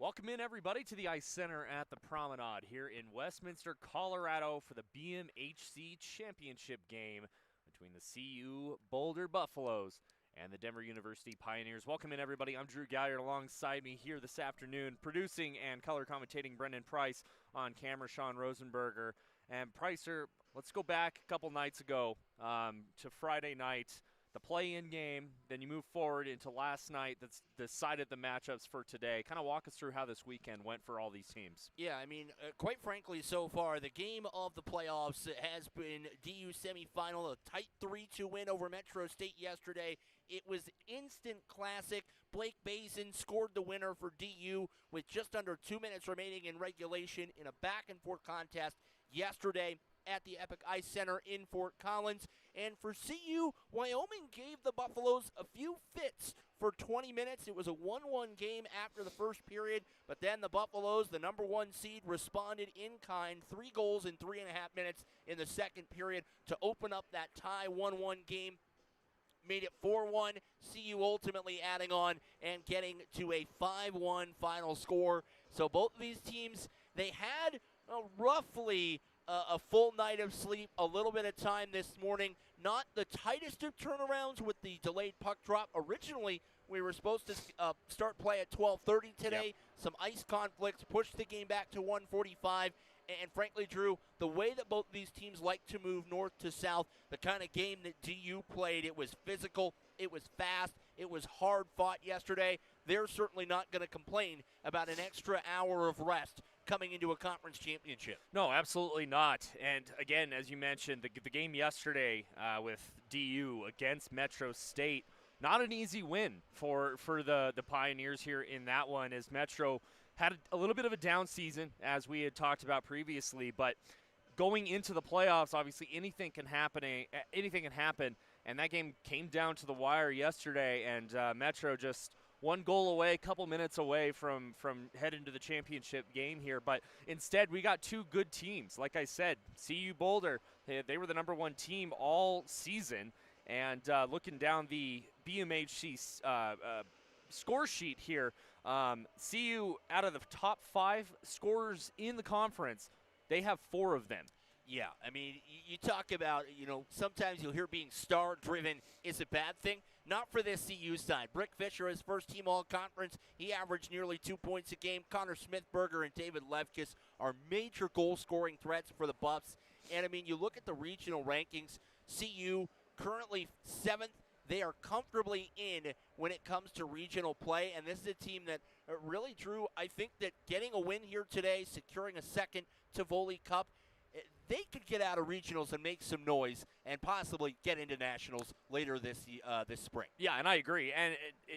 Welcome in, everybody, to the Ice Center at the Promenade here in Westminster, Colorado for the BMHC Championship game between the CU Boulder Buffaloes and the Denver University Pioneers. Welcome in, everybody. I'm Drew Galliard. Alongside me here this afternoon, producing and color commentating Brendan Price, on camera Sean Rosenberger. And Pricer, let's go back a couple nights ago to Friday night, the play-in game, then you move forward into last night that's decided the matchups for today. Kind of walk us through how this weekend went for all these teams. Yeah, I mean, quite frankly, so far, the game of the playoffs has been DU semifinal, a tight 3-2 win over Metro State yesterday. It was instant classic. Blake Bazin scored the winner for DU with just under 2 minutes remaining in regulation in a back-and-forth contest yesterday at the Epic Ice Center in Fort Collins. And for CU, Wyoming gave the Buffaloes a few fits for 20 minutes. It was a 1-1 game after the first period, but then the Buffaloes, the number one seed, responded in kind, 3 goals in 3.5 minutes in the second period to open up that tie 1-1 game. Made it 4-1, CU ultimately adding on and getting to a 5-1 final score. So both of these teams, they had roughly a full night of sleep, a little bit of time this morning. Not the tightest of turnarounds with the delayed puck drop. Originally, we were supposed to start play at 12:30 today. Yep. Some ice conflicts pushed the game back to 1:45. And frankly, Drew, the way that both these teams like to move north to south, the kind of game that DU played, it was physical, it was fast, it was hard fought yesterday. They're certainly not going to complain about an extra hour of rest coming into a conference championship. No, absolutely not. And again, as you mentioned, the game yesterday with DU against Metro State, not an easy win for the Pioneers here in that one, as Metro had a little bit of a down season, as we had talked about previously, but going into the playoffs, obviously anything can happen, and that game came down to the wire yesterday, and Metro just one goal away, a couple minutes away from heading to the championship game here. But instead, we got two good teams. Like I said, CU Boulder, they were the number one team all season. And looking down the BMHC score sheet here, CU, out of the top 5 scorers in the conference, they have 4 of them. Yeah, I mean, you talk about, sometimes you'll hear being star-driven is a bad thing. Not for this CU side. Brick Fisher, his first team all-conference, he averaged nearly 2 points a game. Connor Smithberger and David Levkis are major goal-scoring threats for the Buffs. And, I mean, you look at the regional rankings, CU currently 7th. They are comfortably in when it comes to regional play, and this is a team that really, Drew, I think that getting a win here today, securing a second Tivoli Cup, they could get out of regionals and make some noise and possibly get into nationals later this spring. Yeah, and I agree. And,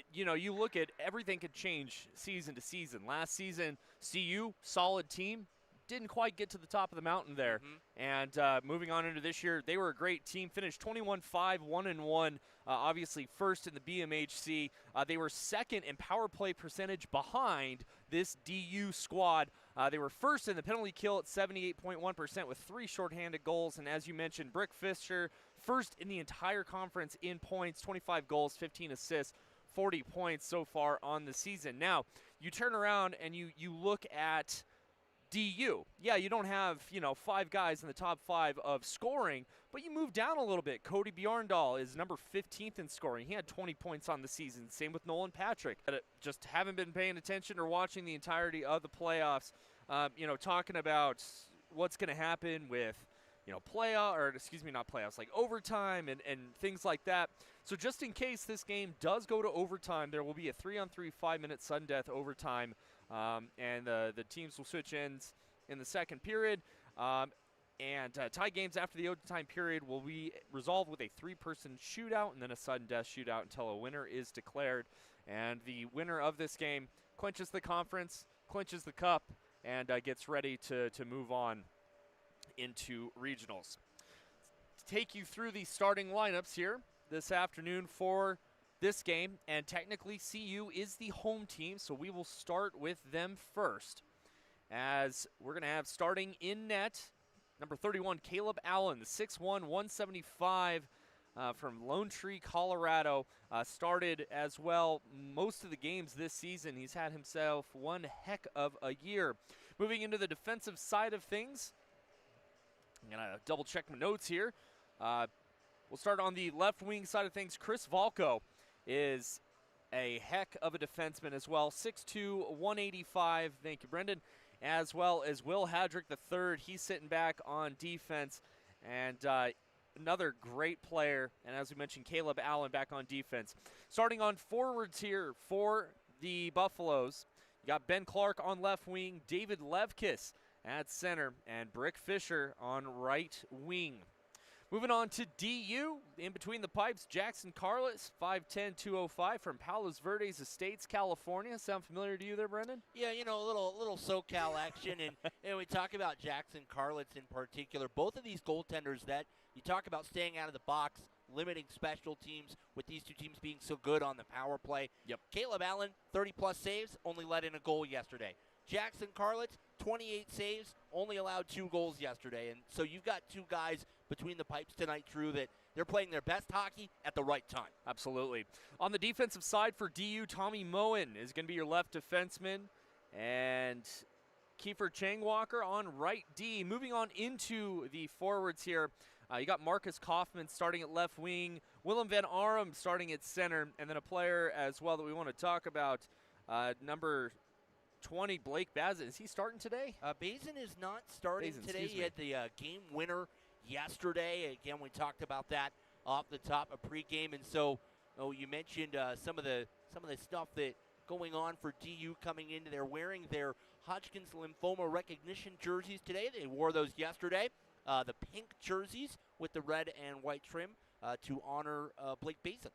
you look at everything could change season to season. Last season, CU, solid team, didn't quite get to the top of the mountain there. Mm-hmm. And moving on into this year, they were a great team, finished 21-5, 1-1, obviously first in the BMHC. They were second in power play percentage behind this DU squad. They were first in the penalty kill at 78.1% with 3 shorthanded goals. And as you mentioned, Brick Fisher, first in the entire conference in points, 25 goals, 15 assists, 40 points so far on the season. Now, you turn around and you look at DU. Yeah, you don't have, 5 guys in the top 5 of scoring, but you move down a little bit. Cody Bjorndal is number 15th in scoring. He had 20 points on the season. Same with Nolan Patrick. Just haven't been paying attention or watching the entirety of the playoffs. Talking about what's going to happen with, not playoffs, like overtime and things like that. So just in case this game does go to overtime, there will be a 3-on-3 5-minute sudden death overtime. And the teams will switch ends in the second period. And tie games after the overtime period will be resolved with a 3-person shootout and then a sudden death shootout until a winner is declared. And the winner of this game clinches the conference, clinches the cup, and gets ready to move on into regionals. To take you through the starting lineups here this afternoon for this game, and technically CU is the home team, so we will start with them first, as we're going to have starting in net number 31 Caleb Allen, the 6'1", 175 from Lone Tree, Colorado. Started as well most of the games this season. He's had himself one heck of a year. Moving into the defensive side of things, I'm going to double check my notes here. We'll start on the left wing side of things. Chris Valco is a heck of a defenseman as well. 6'2", 185. Thank you, Brendan. As well as Will Hadrick III. He's sitting back on defense. And another great player. And as we mentioned, Caleb Allen back on defense. Starting on forwards here for the Buffaloes. You got Ben Clark on left wing. David Levkis at center. And Brick Fisher on right wing. Moving on to DU, in between the pipes, Jackson Carlos, 5'10", 205 from Palos Verdes Estates, California. Sound familiar to you there, Brendan? Yeah, you know, a little SoCal action, and we talk about Jackson Carlos in particular. Both of these goaltenders that you talk about staying out of the box, limiting special teams, with these two teams being so good on the power play. Yep. Caleb Allen, 30-plus saves, only let in a goal yesterday. Jackson Carlos, 28 saves, only allowed 2 goals yesterday. And so you've got two guys between the pipes tonight, Drew, that they're playing their best hockey at the right time. Absolutely. On the defensive side for DU, Tommy Moen is going to be your left defenseman. And Kiefer Changwalker on right D. Moving on into the forwards here, you got Marcus Kaufman starting at left wing, Willem Van Arum starting at center, and then a player as well that we want to talk about, number 20, Blake Bazin. Is he starting today? Bazin is not starting today. He had the game winner yesterday. Again, we talked about that off the top of pregame, and so you mentioned some of the stuff that going on for DU coming into. They're wearing their Hodgkin's lymphoma recognition jerseys today. They wore those yesterday. The pink jerseys with the red and white trim to honor Blake Bazin.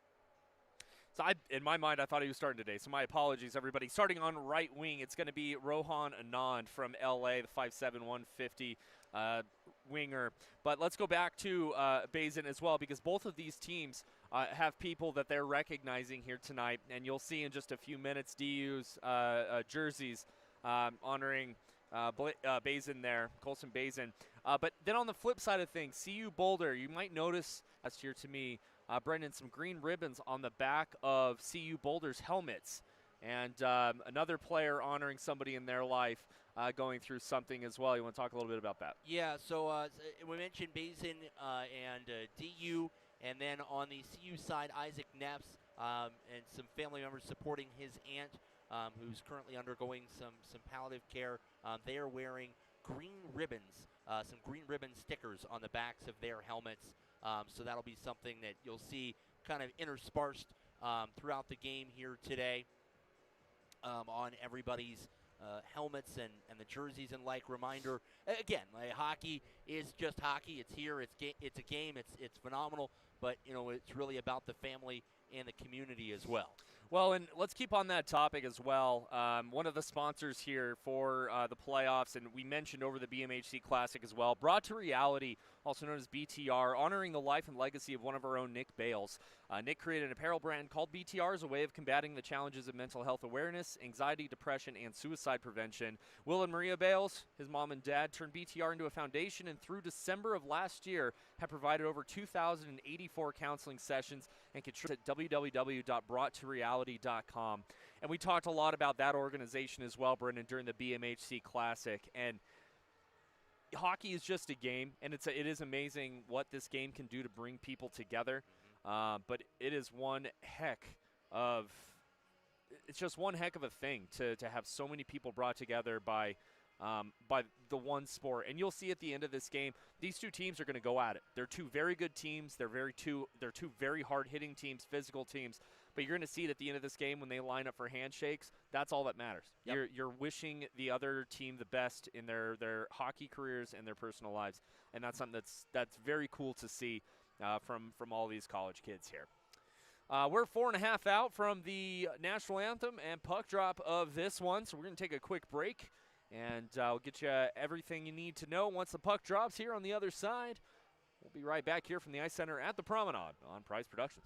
So in my mind, I thought he was starting today, so my apologies, everybody. Starting on right wing, it's going to be Rohan Anand from L.A., the 5'7", 150 winger. But let's go back to Bazin as well, because both of these teams have people that they're recognizing here tonight, and you'll see in just a few minutes DU's jerseys honoring Bazin there, Colson Bazin. But then on the flip side of things, CU Boulder, you might notice, that's here to me, Brendan, some green ribbons on the back of CU Boulder's helmets. And another player honoring somebody in their life going through something as well. You want to talk a little bit about that? Yeah, so we mentioned Bazin and DU, and then on the CU side, Isaac Neffs and some family members supporting his aunt who's currently undergoing some palliative care. They are wearing green ribbons, some green ribbon stickers on the backs of their helmets. So that'll be something that you'll see kind of interspersed throughout the game here today on everybody's helmets and the jerseys and like. Reminder, again, hockey is just hockey. It's here. It's a game. It's phenomenal. But, you know, it's really about the family and the community as well. Well, and let's keep on that topic as well. One of the sponsors here for the playoffs, and we mentioned over the BMHC Classic as well, Brought to Reality, also known as BTR, honoring the life and legacy of one of our own, Nick Bales. Nick created an apparel brand called BTR as a way of combating the challenges of mental health awareness, anxiety, depression, and suicide prevention. Will and Maria Bales, his mom and dad, turned BTR into a foundation, and through December of last year have provided over 2,084 counseling sessions and contribute at www.broughttoreality.com. And we talked a lot about that organization as well, Brendan, during the BMHC Classic. And hockey is just a game, and it is amazing what this game can do to bring people together. But it is it's just one heck of a thing to have so many people brought together by the one sport. And you'll see at the end of this game, these two teams are going to go at it. They're two very good teams. They're two very hard-hitting teams, physical teams. But you're going to see it at the end of this game when they line up for handshakes. That's all that matters. Yep. You're wishing the other team the best in their hockey careers and their personal lives. And that's something that's very cool to see from all these college kids here. We're 4.5 out from the national anthem and puck drop of this one, so we're going to take a quick break, and we'll get you everything you need to know once the puck drops here on the other side. We'll be right back here from the Ice Center at the Promenade on Price Productions.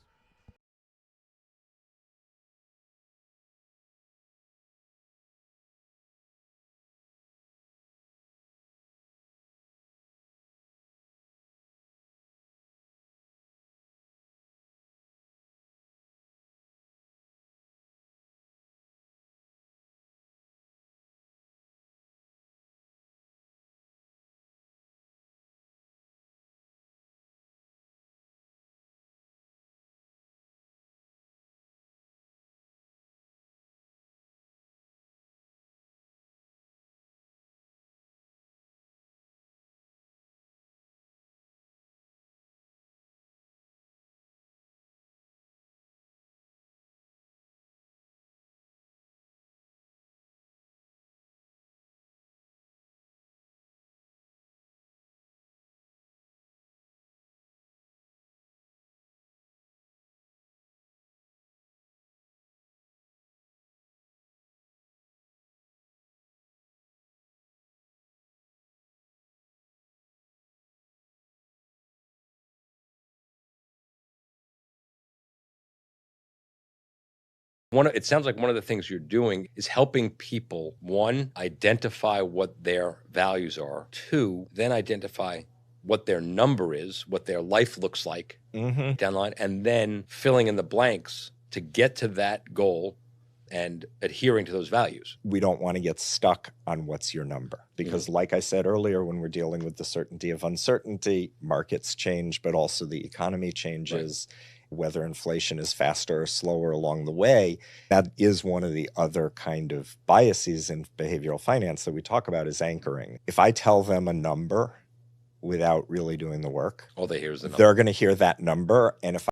It sounds like one of the things you're doing is helping people, one, identify what their values are, two, then identify what their number is, what their life looks like down the line, and then filling in the blanks to get to that goal and adhering to those values. We don't want to get stuck on what's your number because, like I said earlier, when we're dealing with the certainty of uncertainty, markets change, but also the economy changes. Right. Whether inflation is faster or slower along the way, that is one of the other kind of biases in behavioral finance that we talk about is anchoring. If I tell them a number without really doing the work, all they hear is the number. They're going to hear that number, and if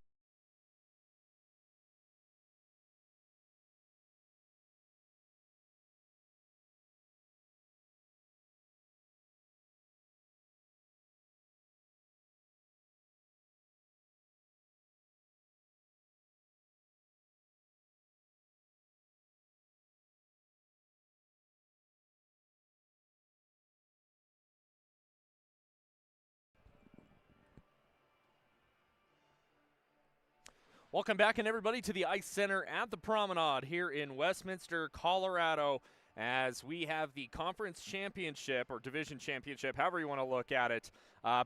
Welcome back, and everybody, to the Ice Center at the Promenade here in Westminster, Colorado, as we have the conference championship or division championship, however you want to look at it,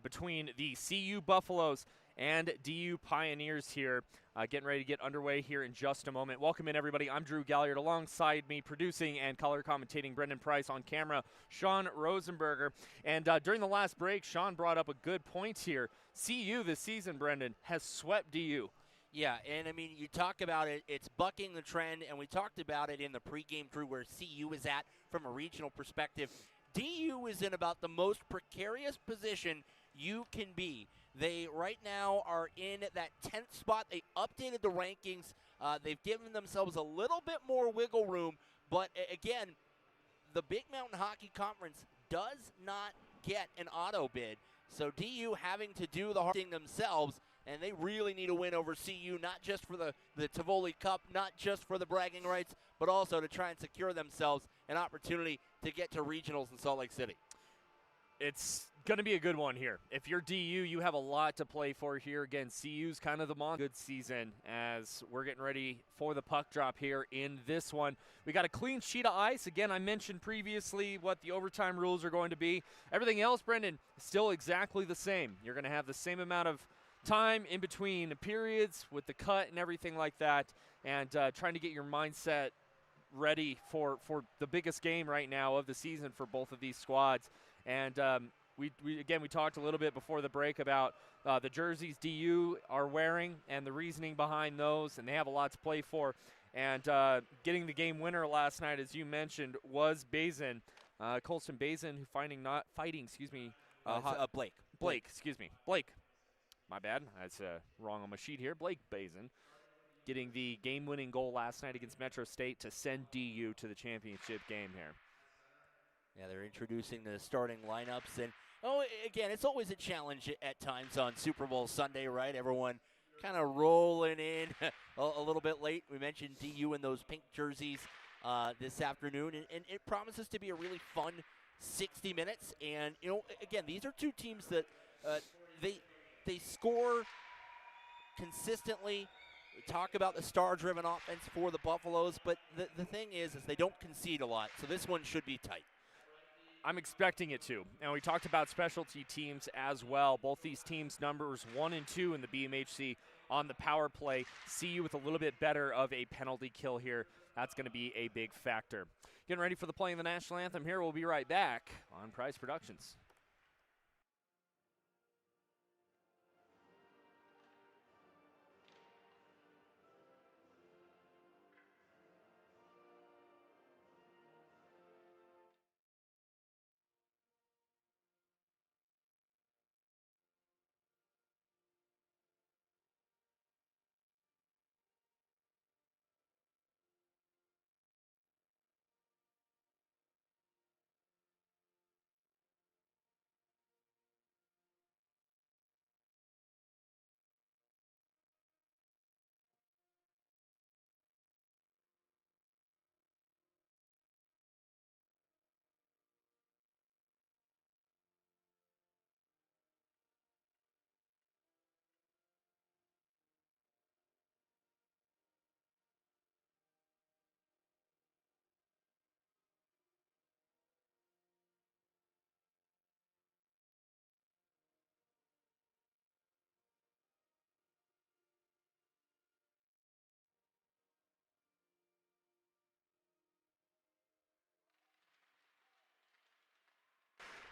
between the CU Buffaloes and DU Pioneers here. Getting ready to get underway here in just a moment. Welcome in, everybody. I'm Drew Galliard. Alongside me, producing and color commentating, Brendan Price. On camera, Sean Rosenberger. And during the last break, Sean brought up a good point here. CU this season, Brendan, has swept DU. Yeah, and I mean, you talk about it, it's bucking the trend, and we talked about it in the pregame crew where CU is at from a regional perspective. DU is in about the most precarious position you can be. They right now are in that 10th spot. They updated the rankings. They've given themselves a little bit more wiggle room, but again, the Big Mountain Hockey Conference does not get an auto bid. So DU having to do the hard thing themselves, and they really need a win over CU, not just for the Tivoli Cup, not just for the bragging rights, but also to try and secure themselves an opportunity to get to regionals in Salt Lake City. It's going to be a good one here. If you're DU, you have a lot to play for here. Again, CU's kind of the good season as we're getting ready for the puck drop here in this one. We got a clean sheet of ice. Again, I mentioned previously what the overtime rules are going to be. Everything else, Brendan, still exactly the same. You're going to have the same amount of time in between periods with the cut and everything like that, and trying to get your mindset ready for the biggest game right now of the season for both of these squads. And we talked a little bit before the break about the jerseys DU are wearing and the reasoning behind those, and they have a lot to play for. And getting the game winner last night, as you mentioned, was Bazin, Colston Bazin, Blake. My bad. That's wrong on my sheet here. Blake Bazin getting the game-winning goal last night against Metro State to send DU to the championship game here. Yeah, they're introducing the starting lineups. And, again, it's always a challenge at times on Super Bowl Sunday, right? Everyone kind of rolling in a little bit late. We mentioned DU in those pink jerseys this afternoon, and it promises to be a really fun 60 minutes. And, again, these are two teams that they score consistently. We talk about the star-driven offense for the Buffaloes, but the thing is they don't concede a lot, so this one should be tight. I'm expecting it to. And we talked about specialty teams as well. Both these teams numbers 1 and 2 in the BMHC on the power play. CU with a little bit better of a penalty kill here. That's going to be a big factor. Getting ready for the playing the national anthem here. We'll be right back on Price Productions.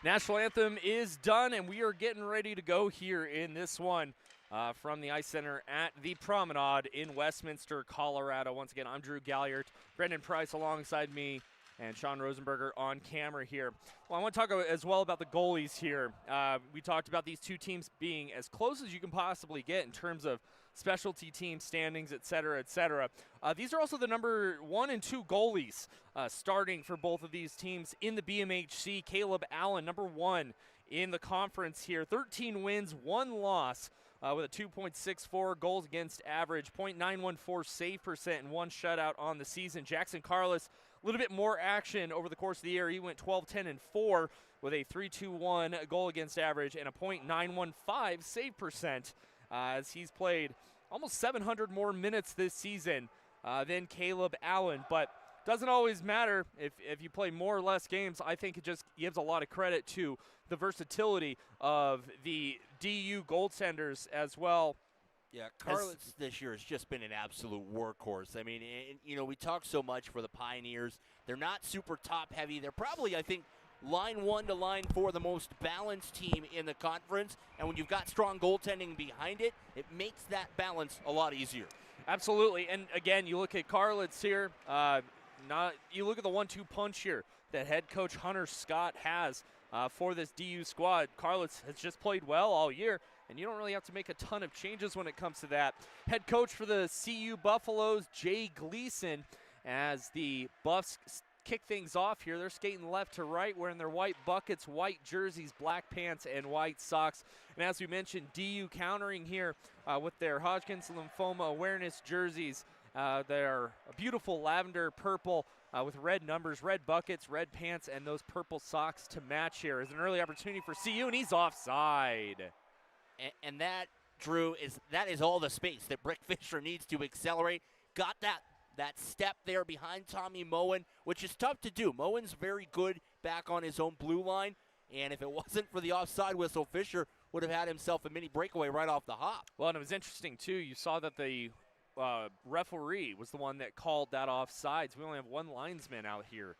National anthem is done, and we are getting ready to go here in this one from the Ice Center at the Promenade in Westminster, Colorado. Once again, I'm Drew Galliard, Brendan Price alongside me, and Sean Rosenberger on camera here. Well, I want to talk as well about the goalies here. We talked about these two teams being as close as you can possibly get in terms of specialty team standings, et cetera, et cetera. These are also the number 1 and 2 goalies starting for both of these teams in the BMHC. Caleb Allen, number 1 in the conference here. 13 wins, 1 loss with a 2.64 goals against average, .914 save percent, and 1 shutout on the season. Jackson Carlos, a little bit more action over the course of the year. He went 12, 10, and 4 with a 3.21 goal against average and a .915 save percent as he's played almost 700 more minutes this season than Caleb Allen. But doesn't always matter if you play more or less games. I think it just gives a lot of credit to the versatility of the DU goaltenders as well. Yeah, Carlos this year has just been an absolute workhorse. I mean, we talk so much for the Pioneers. They're not super top-heavy. They're probably, I think, line 1 to line 4, the most balanced team in the conference. And when you've got strong goaltending behind it, it makes that balance a lot easier. Absolutely. And, again, you look at Carlitz here. You look at the 1-2 punch here that head coach Hunter Scott has for this DU squad. Carlitz has just played well all year, and you don't really have to make a ton of changes when it comes to that. Head coach for the CU Buffaloes, Jay Gleason, as the Buffs kick things off here. They're skating left to right, wearing their white buckets, white jerseys, black pants, and white socks. And as we mentioned, DU countering here with their Hodgkin's lymphoma awareness jerseys. They're a beautiful lavender purple with red numbers, red buckets, red pants, and those purple socks to match here. Is an early opportunity for CU, and he's offside. And that, Drew, is all the space that Brick Fisher needs to accelerate. Got that step there behind Tommy Moen, which is tough to do. Moen's very good back on his own blue line, and if it wasn't for the offside whistle, Fisher would have had himself a mini breakaway right off the hop. Well, and it was interesting, too. You saw that the referee was the one that called that offsides. We only have 1 linesman out here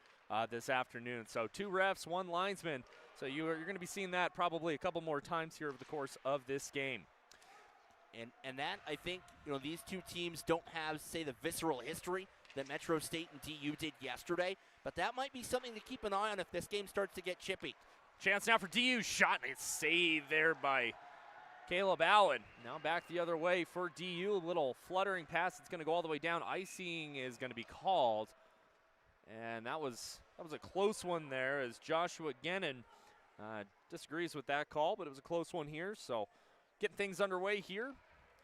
this afternoon. So 2 refs, 1 linesman. So you're going to be seeing that probably a couple more times here over the course of this game. And that, I think, these two teams don't have, say, the visceral history that Metro State and DU did yesterday, but that might be something to keep an eye on if this game starts to get chippy. Chance now for DU. Shot, and it's saved there by Caleb Allen. Now back the other way for DU. A little fluttering pass. It's going to go all the way down. Icing is going to be called. And that was a close one there as Joshua Gennon disagrees with that call, but it was a close one here. So getting things underway here.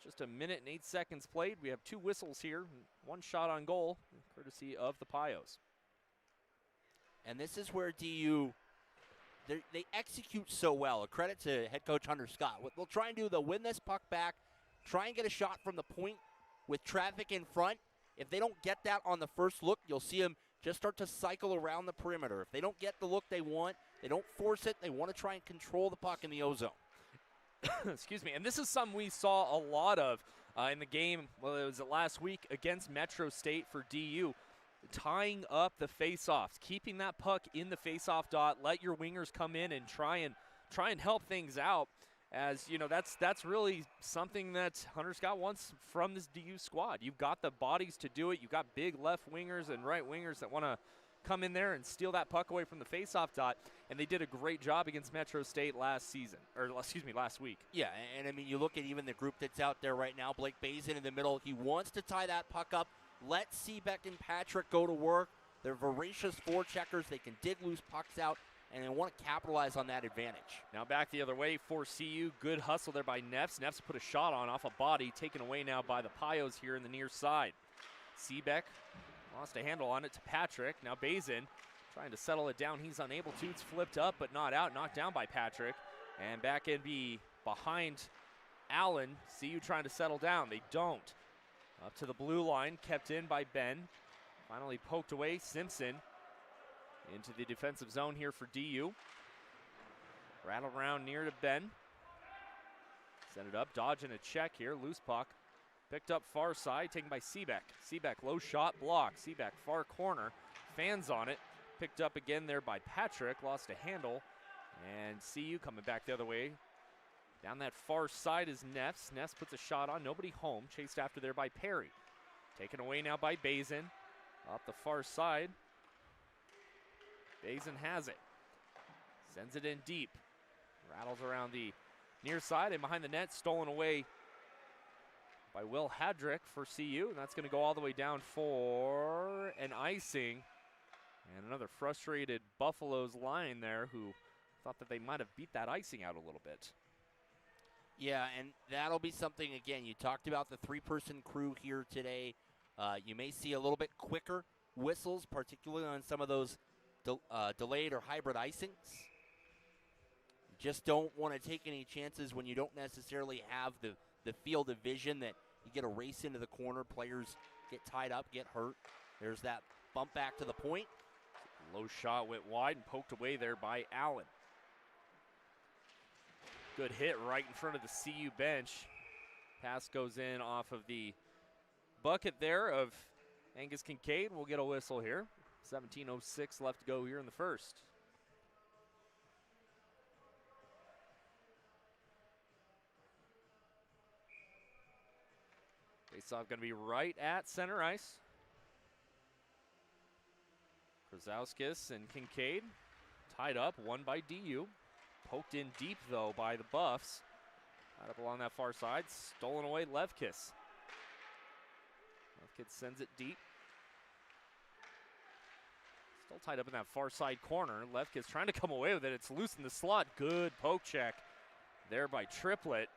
Just a minute and 8 seconds played. We have 2 whistles here. 1 shot on goal, courtesy of the Pios. And this is where DU, they execute so well. A credit to head coach Hunter Scott. What they'll try and do, they'll win this puck back, try and get a shot from the point with traffic in front. If they don't get that on the first look, you'll see them just start to cycle around the perimeter. If they don't get the look they want, they don't force it. They want to try and control the puck in the O-zone. Excuse me. And this is something we saw a lot of in the game, well, it was last week against Metro State for DU. Tying up the face-offs, keeping that puck in the face-off dot, let your wingers come in and try and help things out. As you know, that's really something that Hunter Scott wants from this DU squad. You've got the bodies to do it. You've got big left wingers and right wingers that want to come in there and steal that puck away from the face-off dot, and they did a great job against Metro State last week. Yeah, and I mean, you look at even the group that's out there right now. Blake Bazin in the middle. He wants to tie that puck up. Let Seebeck and Patrick go to work. They're voracious forecheckers. They can dig loose pucks out, and they want to capitalize on that advantage. Now back the other way for CU. Good hustle there by Neffs. Neffs put a shot on off a body, taken away now by the Pios here in the near side. Seebeck lost a handle on it to Patrick. Now Bazin trying to settle it down. He's unable to. It's flipped up but not out. Knocked down by Patrick. And back in behind Allen. CU trying to settle down. They don't. Up to the blue line. Kept in by Ben. Finally poked away. Simpson into the defensive zone here for DU. Rattled around near to Ben. Send it up. Dodging a check here. Loose puck. Picked up far side, taken by Seebeck. Seebeck, low shot, block. Seebeck, far corner, fans on it. Picked up again there by Patrick, lost a handle. And CU coming back the other way. Down that far side is Neffs. Neffs puts a shot on, nobody home. Chased after there by Perry. Taken away now by Bazin. Up the far side. Bazin has it. Sends it in deep. Rattles around the near side and behind the net. Stolen away by Will Hadrick for CU. And that's going to go all the way down for an icing. And another frustrated Buffaloes line there who thought that they might have beat that icing out a little bit. Yeah, and that'll be something, again, you talked about the three-person crew here today. You may see a little bit quicker whistles, particularly on some of those delayed or hybrid icings. You just don't want to take any chances when you don't necessarily have the field of vision that you get a race into the corner, players get tied up, get hurt. There's that bump back to the point. Low shot went wide and poked away there by Allen. Good hit right in front of the CU bench. Pass goes in off of the bucket there of Angus Kincaid. We'll get a whistle here. 17:06 left to go here in the first. Faceoff going to be right at center ice. Krasowskis and Kincaid tied up, won by DU. Poked in deep, though, by the Buffs. Tied up along that far side. Stolen away, Levkis. Levkis sends it deep. Still tied up in that far side corner. Levkis trying to come away with it. It's loose in the slot. Good poke check there by Triplett.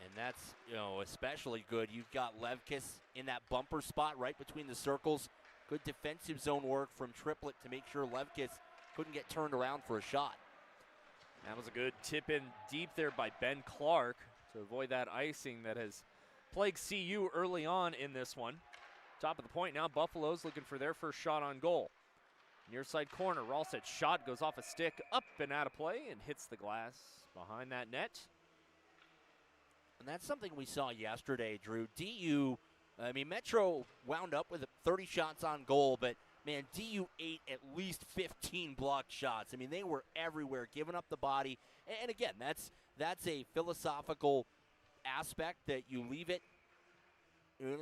And that's, especially good. You've got Levkis in that bumper spot right between the circles. Good defensive zone work from Triplett to make sure Levkis couldn't get turned around for a shot. That was a good tip in deep there by Ben Clark to avoid that icing that has plagued CU early on in this one. Top of the point now, Buffaloes looking for their first shot on goal. Near side corner, Ralstet's shot goes off a stick, up and out of play, and hits the glass behind that net. And that's something we saw yesterday, Drew. DU, Metro wound up with 30 shots on goal, but man, DU ate at least 15 blocked shots. They were everywhere, giving up the body. And again, that's a philosophical aspect that you leave it.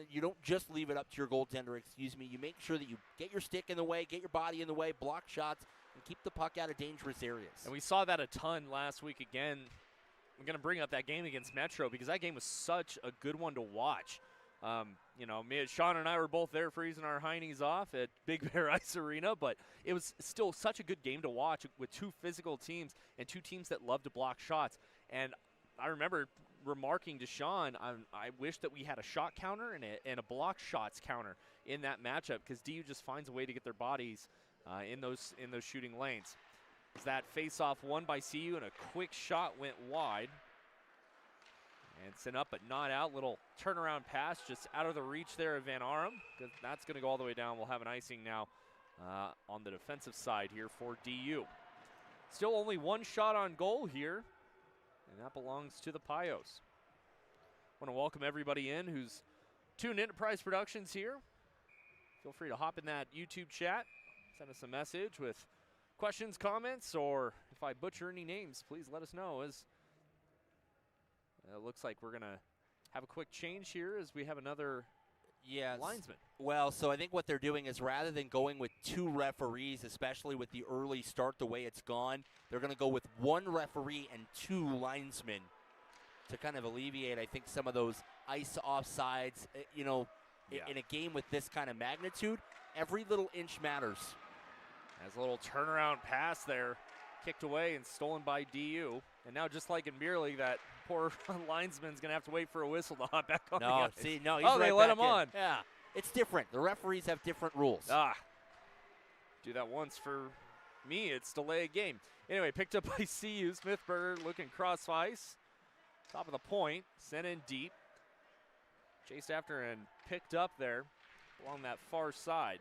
You don't just leave it up to your goaltender, You make sure that you get your stick in the way, get your body in the way, block shots, and keep the puck out of dangerous areas. And we saw that a ton last week again. I'm going to bring up that game against Metro because that game was such a good one to watch. Sean and I were both there freezing our heinies off at Big Bear Ice Arena, but it was still such a good game to watch with two physical teams and two teams that love to block shots. And I remember remarking to Sean, I wish that we had a shot counter and a block shots counter in that matchup because DU just finds a way to get their bodies in those shooting lanes. As that face-off won by CU and a quick shot went wide. And sent up but not out. Little turnaround pass just out of the reach there of Van Arum. That's going to go all the way down. We'll have an icing now on the defensive side here for DU. Still only one shot on goal here, and that belongs to the Pios. Want to welcome everybody in who's tuned in to Prize Productions here. Feel free to hop in that YouTube chat. Send us a message with questions, comments, or if I butcher any names, please let us know. As it looks like we're going to have a quick change here as we have another linesman. Well, so I think what they're doing is rather than going with two referees, especially with the early start the way it's gone, they're going to go with one referee and two linesmen to kind of alleviate, I think, some of those ice offsides. In a game with this kind of magnitude, every little inch matters. As a little turnaround pass there, kicked away and stolen by DU. And now, just like in beer league, that poor linesman's going to have to wait for a whistle to hop back on the ice. He's they right let back him on. Yeah, it's different. The referees have different rules. Do that once for me, it's delay a game. Anyway, picked up by CU. Smithberger looking cross ice. Top of the point, sent in deep. Chased after and picked up there along that far side.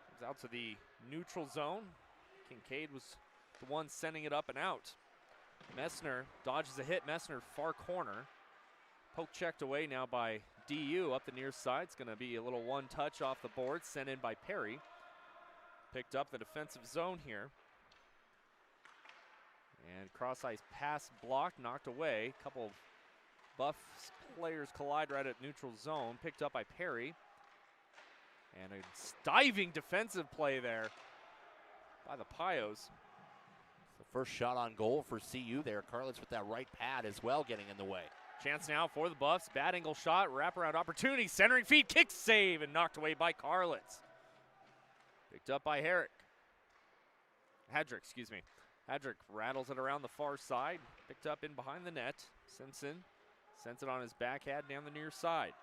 Comes out to the neutral zone. Kincaid was the one sending it up and out. Messner dodges a hit. Messner far corner. Poke checked away now by DU up the near side. It's going to be a little one touch off the board sent in by Perry. Picked up the defensive zone here. And cross-ice pass blocked, knocked away. A couple of Buffs players collide right at neutral zone. Picked up by Perry. And a diving defensive play there by the Pios. The first shot on goal for CU there. Carlitz with that right pad as well getting in the way. Chance now for the Buffs. Bad angle shot, wraparound opportunity, centering feed, kick save, and knocked away by Carlitz. Picked up by Hadrick, excuse me. Hadrick rattles it around the far side. Picked up in behind the net. Simpson sends it on his backhand down the near side.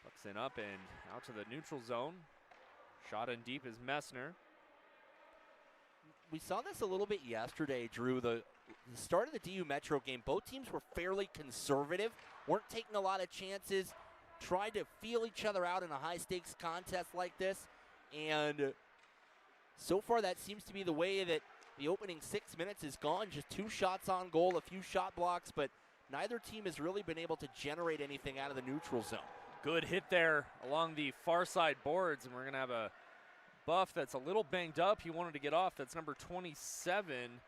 Pucks in up and out to the neutral zone. Shot in deep is Messner. We saw this a little bit yesterday, Drew. The start of the DU Metro game, both teams were fairly conservative, weren't taking a lot of chances, tried to feel each other out in a high-stakes contest like this, and so far that seems to be the way that the opening 6 minutes is gone. Just 2 shots on goal, a few shot blocks, but neither team has really been able to generate anything out of the neutral zone. Good hit there along the far side boards, and we're going to have a Buff that's a little banged up. He wanted to get off. That's number 27,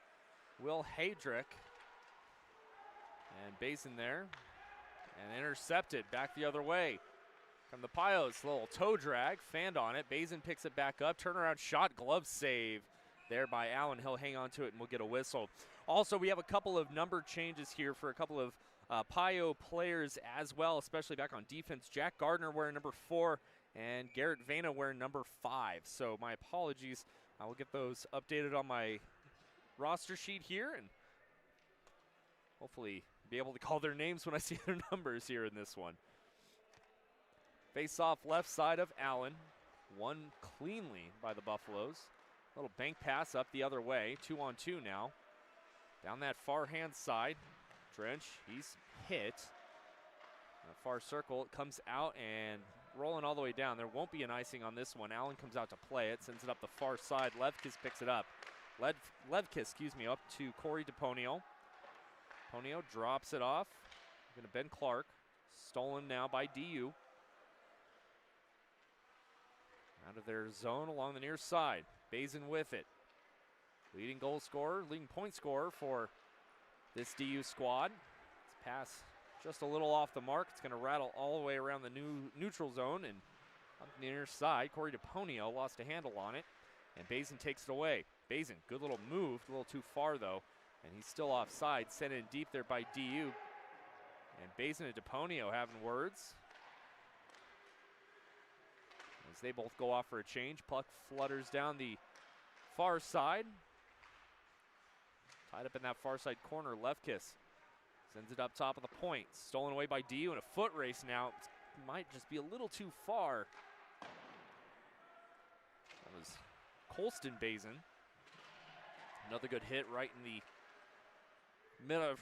Will Hadrick. And Basin there. And intercepted back the other way. From the Pios, little toe drag, fanned on it. Basin picks it back up. Turnaround shot, glove save there by Allen. He'll hang on to it and we'll get a whistle. Also, we have a couple of number changes here for a couple of Pio players as well, especially back on defense. Jack Gardner wearing number 4 and Garrett Vena wearing number 5. So my apologies. I will get those updated on my roster sheet here and hopefully be able to call their names when I see their numbers here in this one. Face off left side of Allen. Won cleanly by the Buffaloes. Little bank pass up the other way. 2-on-2 now. Down that far hand side. Drench, he's hit. Far circle, it comes out and rolling all the way down. There won't be an icing on this one. Allen comes out to play it, sends it up the far side. Levkis picks it up. Levkis, up to Corey DePonio. Ponio drops it off. Going to Ben Clark. Stolen now by DU. Out of their zone along the near side. Basin with it. Leading goal scorer, leading point scorer for this DU squad. It's pass just a little off the mark. It's going to rattle all the way around the neutral zone and up the near side. Corey DePonio lost a handle on it, and Basin takes it away. Basin, good little move, a little too far though, and he's still offside. Sent in deep there by DU. And Basin and DePonio having words as they both go off for a change. Puck flutters down the far side. Tied up in that far side corner, Levkis sends it up top of the point. Stolen away by DU in a foot race now. It might just be a little too far. That was Colston Basin. Another good hit right in the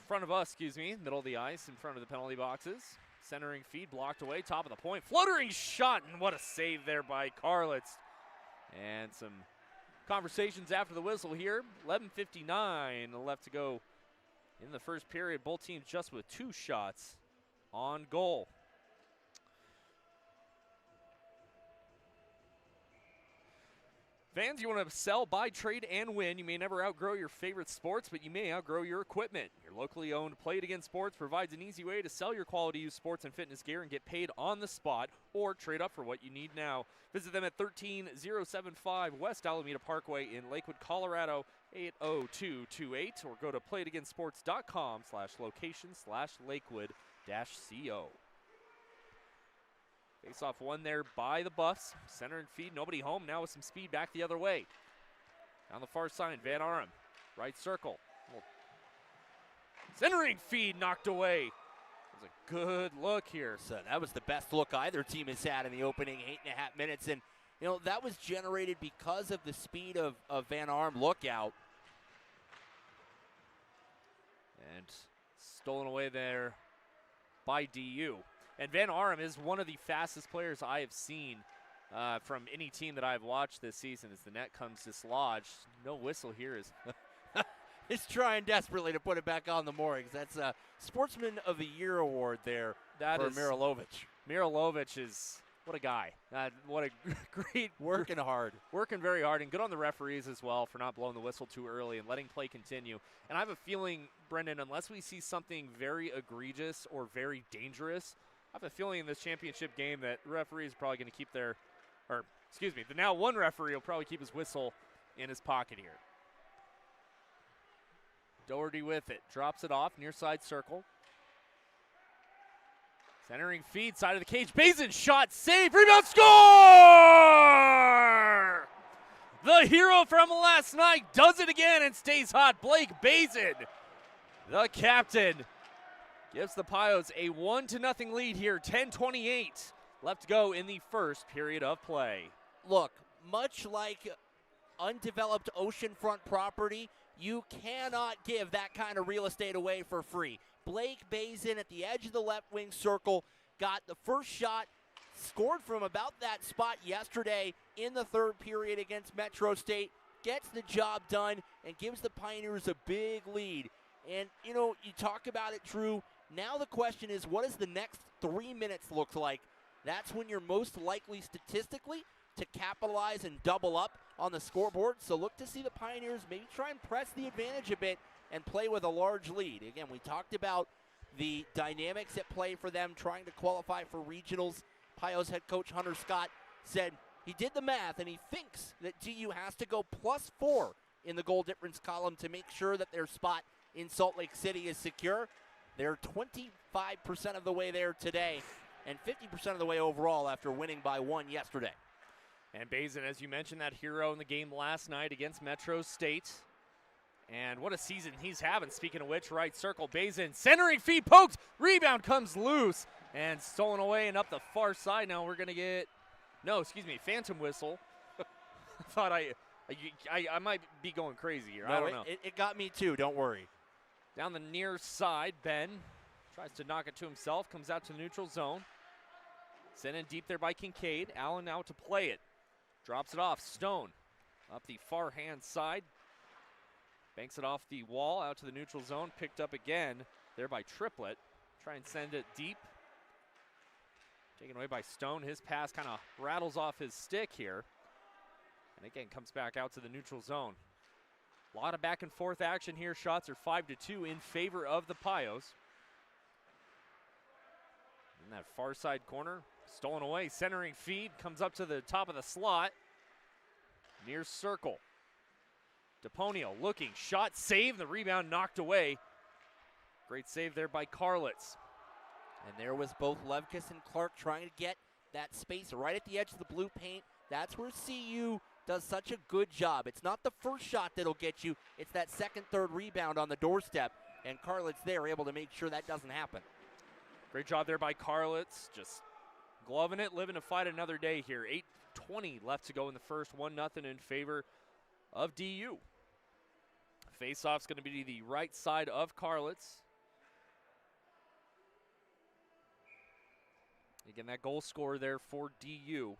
front of us, middle of the ice in front of the penalty boxes. Centering feed blocked away, top of the point. Fluttering shot, and what a save there by Carlitz. And some conversations after the whistle here. 11:59 left to go in the first period. Both teams just with 2 shots on goal. Fans, you want to sell, buy, trade, and win. You may never outgrow your favorite sports, but you may outgrow your equipment. Your locally owned Play It Again Sports provides an easy way to sell your quality used sports and fitness gear and get paid on the spot or trade up for what you need now. Visit them at 13075 West Alameda Parkway in Lakewood, Colorado, 80228, or go to playitagainsports.com/location/Lakewood-CO. Face-off one there by the Buffs. Center and feed, nobody home. Now with some speed back the other way. Down the far side, Van Arum. Right circle. Centering feed knocked away. It was a good look here. So that was the best look either team has had in the opening 8.5 minutes. And, that was generated because of the speed of Van Arum lookout. And stolen away there by DU. And Van Arum is one of the fastest players I have seen from any team that I've watched this season as the net comes dislodged. No whistle here. He's trying desperately to put it back on the moorings. That's a Sportsman of the Year award there for Mirilovic. Mirilovic is What a guy. What a great Working hard. Working very hard, and good on the referees as well for not blowing the whistle too early and letting play continue. And I have a feeling, Brendan, unless we see something very egregious or very dangerous, I have a feeling in this championship game that referees are probably going to keep the now one referee will probably keep his whistle in his pocket here. Doherty with it, drops it off, near side circle. Centering feed, side of the cage, Bazin, shot, save, rebound, score! The hero from last night does it again and stays hot. Blake Bazin, the captain, gives the Pios a 1-0 lead here, 10:28 left to go in the first period of play. Look, much like undeveloped oceanfront property, you cannot give that kind of real estate away for free. Blake Bazin at the edge of the left wing circle got the first shot, scored from about that spot yesterday in the third period against Metro State, gets the job done, and gives the Pioneers a big lead. And, you know, you talk about it, Drew. Now the question is, what does the next 3 minutes look like? That's when you're most likely statistically to capitalize and double up on the scoreboard. So look to see the Pioneers maybe try and press the advantage a bit and play with a large lead. Again, we talked about the dynamics at play for them trying to qualify for regionals. Pios head coach Hunter Scott said he did the math and he thinks that DU has to go +4 in the goal difference column to make sure that their spot in Salt Lake City is secure. They're 25% of the way there today and 50% of the way overall after winning by 1 yesterday. And Bazin, as you mentioned, that hero in the game last night against Metro State. And what a season he's having. Speaking of which, right circle, Bazin, centering feed, poked, rebound comes loose, and stolen away and up the far side. Now we're going to get, phantom whistle. I thought I might be going crazy here. No, I don't know. It got me too, don't worry. Down the near side, Ben tries to knock it to himself, comes out to the neutral zone. Sent in deep there by Kincaid. Allen out to play it. Drops it off. Stone up the far hand side. Banks it off the wall out to the neutral zone. Picked up again there by Triplett. Try and send it deep. Taken away by Stone. His pass kind of rattles off his stick here. And again comes back out to the neutral zone. A lot of back and forth action here. Shots are 5-2 in favor of the Pios. In that far side corner, stolen away, centering feed, comes up to the top of the slot. Near circle. DePonio looking, shot, save, the rebound knocked away. Great save there by Carlitz. And there was both Levkis and Clark trying to get that space right at the edge of the blue paint. That's where CU does such a good job. It's not the first shot that'll get you, it's that second, third rebound on the doorstep. And Carlitz there able to make sure that doesn't happen. Great job there by Carlitz, just gloving it, living to fight another day here. 8:20 left to go in the first, 1-0 in favor of DU. Face-off's going to be to the right side of Carlitz. Again, that goal scorer there for DU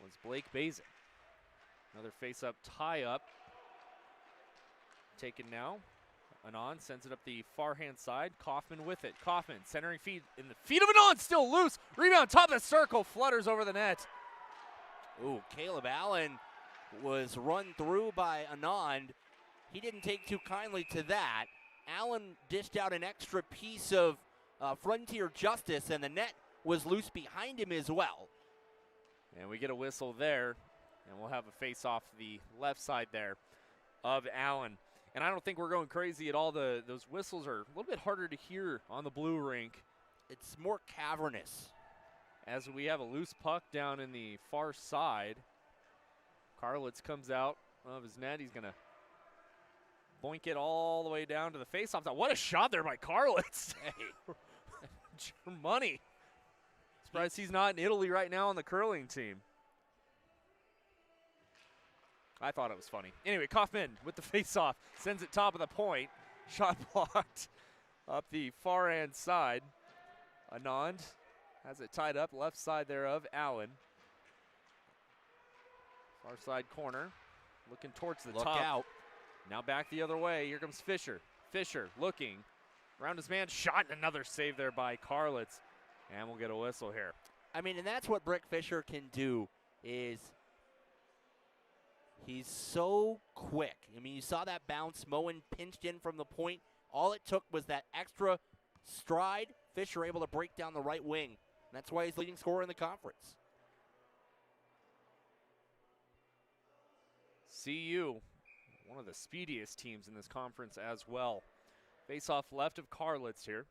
was Blake Bazin. Another face-up tie-up. Taken now. Anon sends it up the far hand side. Kaufman with it. Kaufman centering feed in the feet of Anon, still loose. Rebound top of the circle, flutters over the net. Ooh, Caleb Allen was run through by Anand. He didn't take too kindly to that. Allen dished out an extra piece of frontier justice, and the net was loose behind him as well. And we get a whistle there, and we'll have a face off the left side there of Allen. And I don't think we're going crazy at all. Those whistles are a little bit harder to hear on the blue rink. It's more cavernous. As we have a loose puck down in the far side. Carlitz comes out of his net. He's going to boink it all the way down to the faceoff. What a shot there by Carlitz. Hey, your money. Surprised he's not in Italy right now on the curling team. I thought it was funny. Anyway, Kaufman with the face-off. Sends it top of the point. Shot blocked up the far hand side. Anand has it tied up. Left side there of Allen. Far side corner. Looking towards the top. Look out. Now back the other way. Here comes Fisher. Fisher looking. Around his man. Shot and another save there by Carlitz. And we'll get a whistle here. I mean, and that's what Brick Fisher can do is he's so quick. I mean, you saw that bounce. Moen pinched in from the point. All it took was that extra stride. Fisher able to break down the right wing. And that's why he's leading scorer in the conference. CU, one of the speediest teams in this conference as well. Face off left of Carlitz here.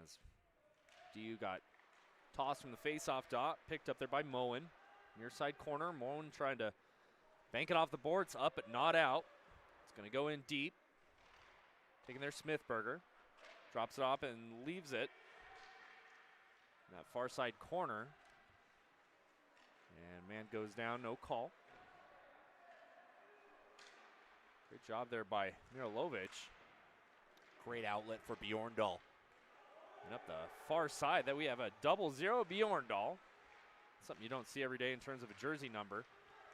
As DU got tossed from the face-off dot, picked up there by Moen. Near side corner, Moen trying to bank it off the boards, up but not out. It's going to go in deep. Taking there Smithberger. Drops it off and leaves it. In that far side corner. And man goes down, no call. Great job there by Mirolovich. Great outlet for Bjorndal. And up the far side, that we have a 0-0 Bjorndal. Something you don't see every day in terms of a jersey number.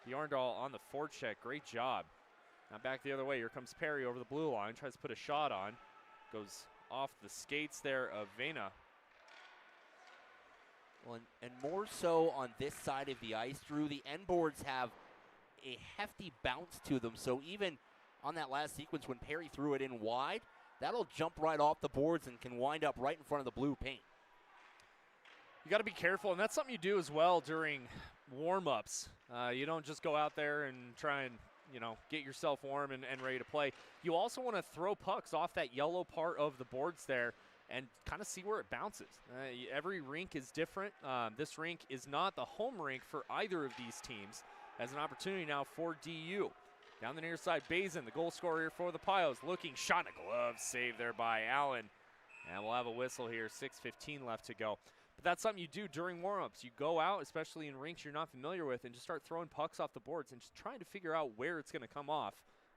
Bjorndal on the forecheck, great job. Now back the other way, here comes Perry over the blue line, tries to put a shot on. Goes off the skates there of Vena. Well, and more so on this side of the ice, Drew, the end boards have a hefty bounce to them. So even on that last sequence when Perry threw it in wide, that'll jump right off the boards and can wind up right in front of the blue paint. You got to be careful, and that's something you do as well during warm-ups. You don't just go out there and try and, get yourself warm and ready to play. You also want to throw pucks off that yellow part of the boards there and kind of see where it bounces. Every rink is different. This rink is not the home rink for either of these teams. As an opportunity now for DU. Down the near side, Bazin, the goal scorer here for the Pios, looking, shot and a glove save there by Allen. And we'll have a whistle here, 6:15 left to go. But that's something you do during warm-ups. You go out, especially in rinks you're not familiar with, and just start throwing pucks off the boards and just trying to figure out where it's going to come off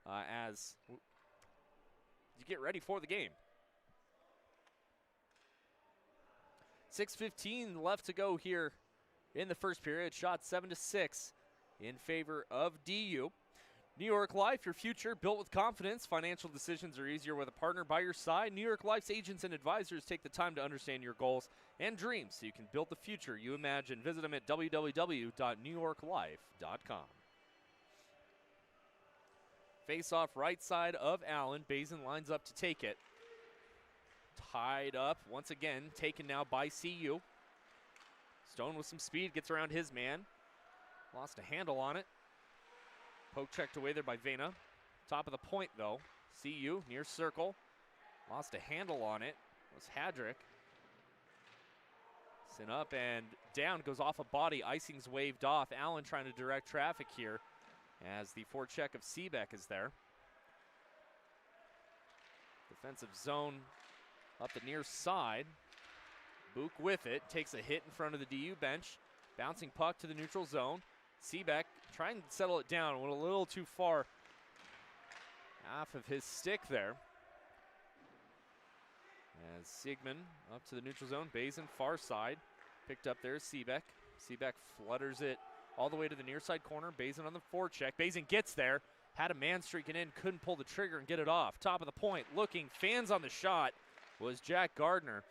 as you get ready for the game. 6:15 left to go here in the first period. Shot 7-6 in favor of DU. New York Life, your future built with confidence. Financial decisions are easier with a partner by your side. New York Life's agents and advisors take the time to understand your goals and dreams so you can build the future you imagine. Visit them at www.newyorklife.com. Face off right side of Allen. Bazin lines up to take it. Tied up once again, taken now by CU. Stone with some speed, gets around his man. Lost a handle on it. Poke checked away there by Vena. Top of the point though. CU near circle. Lost a handle on it. It was Hadrick. Sent up and down, goes off a body. Icing's waved off. Allen trying to direct traffic here as the forecheck of Seebeck is there. Defensive zone up the near side. Book with it. Takes a hit in front of the DU bench. Bouncing puck to the neutral zone. Seebeck trying to settle it down. Went a little too far off of his stick there. As Sigmund up to the neutral zone. Bazin far side. Picked up there is Seebeck. Seebeck flutters it all the way to the near side corner. Bazin on the forecheck. Bazin gets there. Had a man streaking in. Couldn't pull the trigger and get it off. Top of the point. Looking. Fans on the shot was Jack Gardner.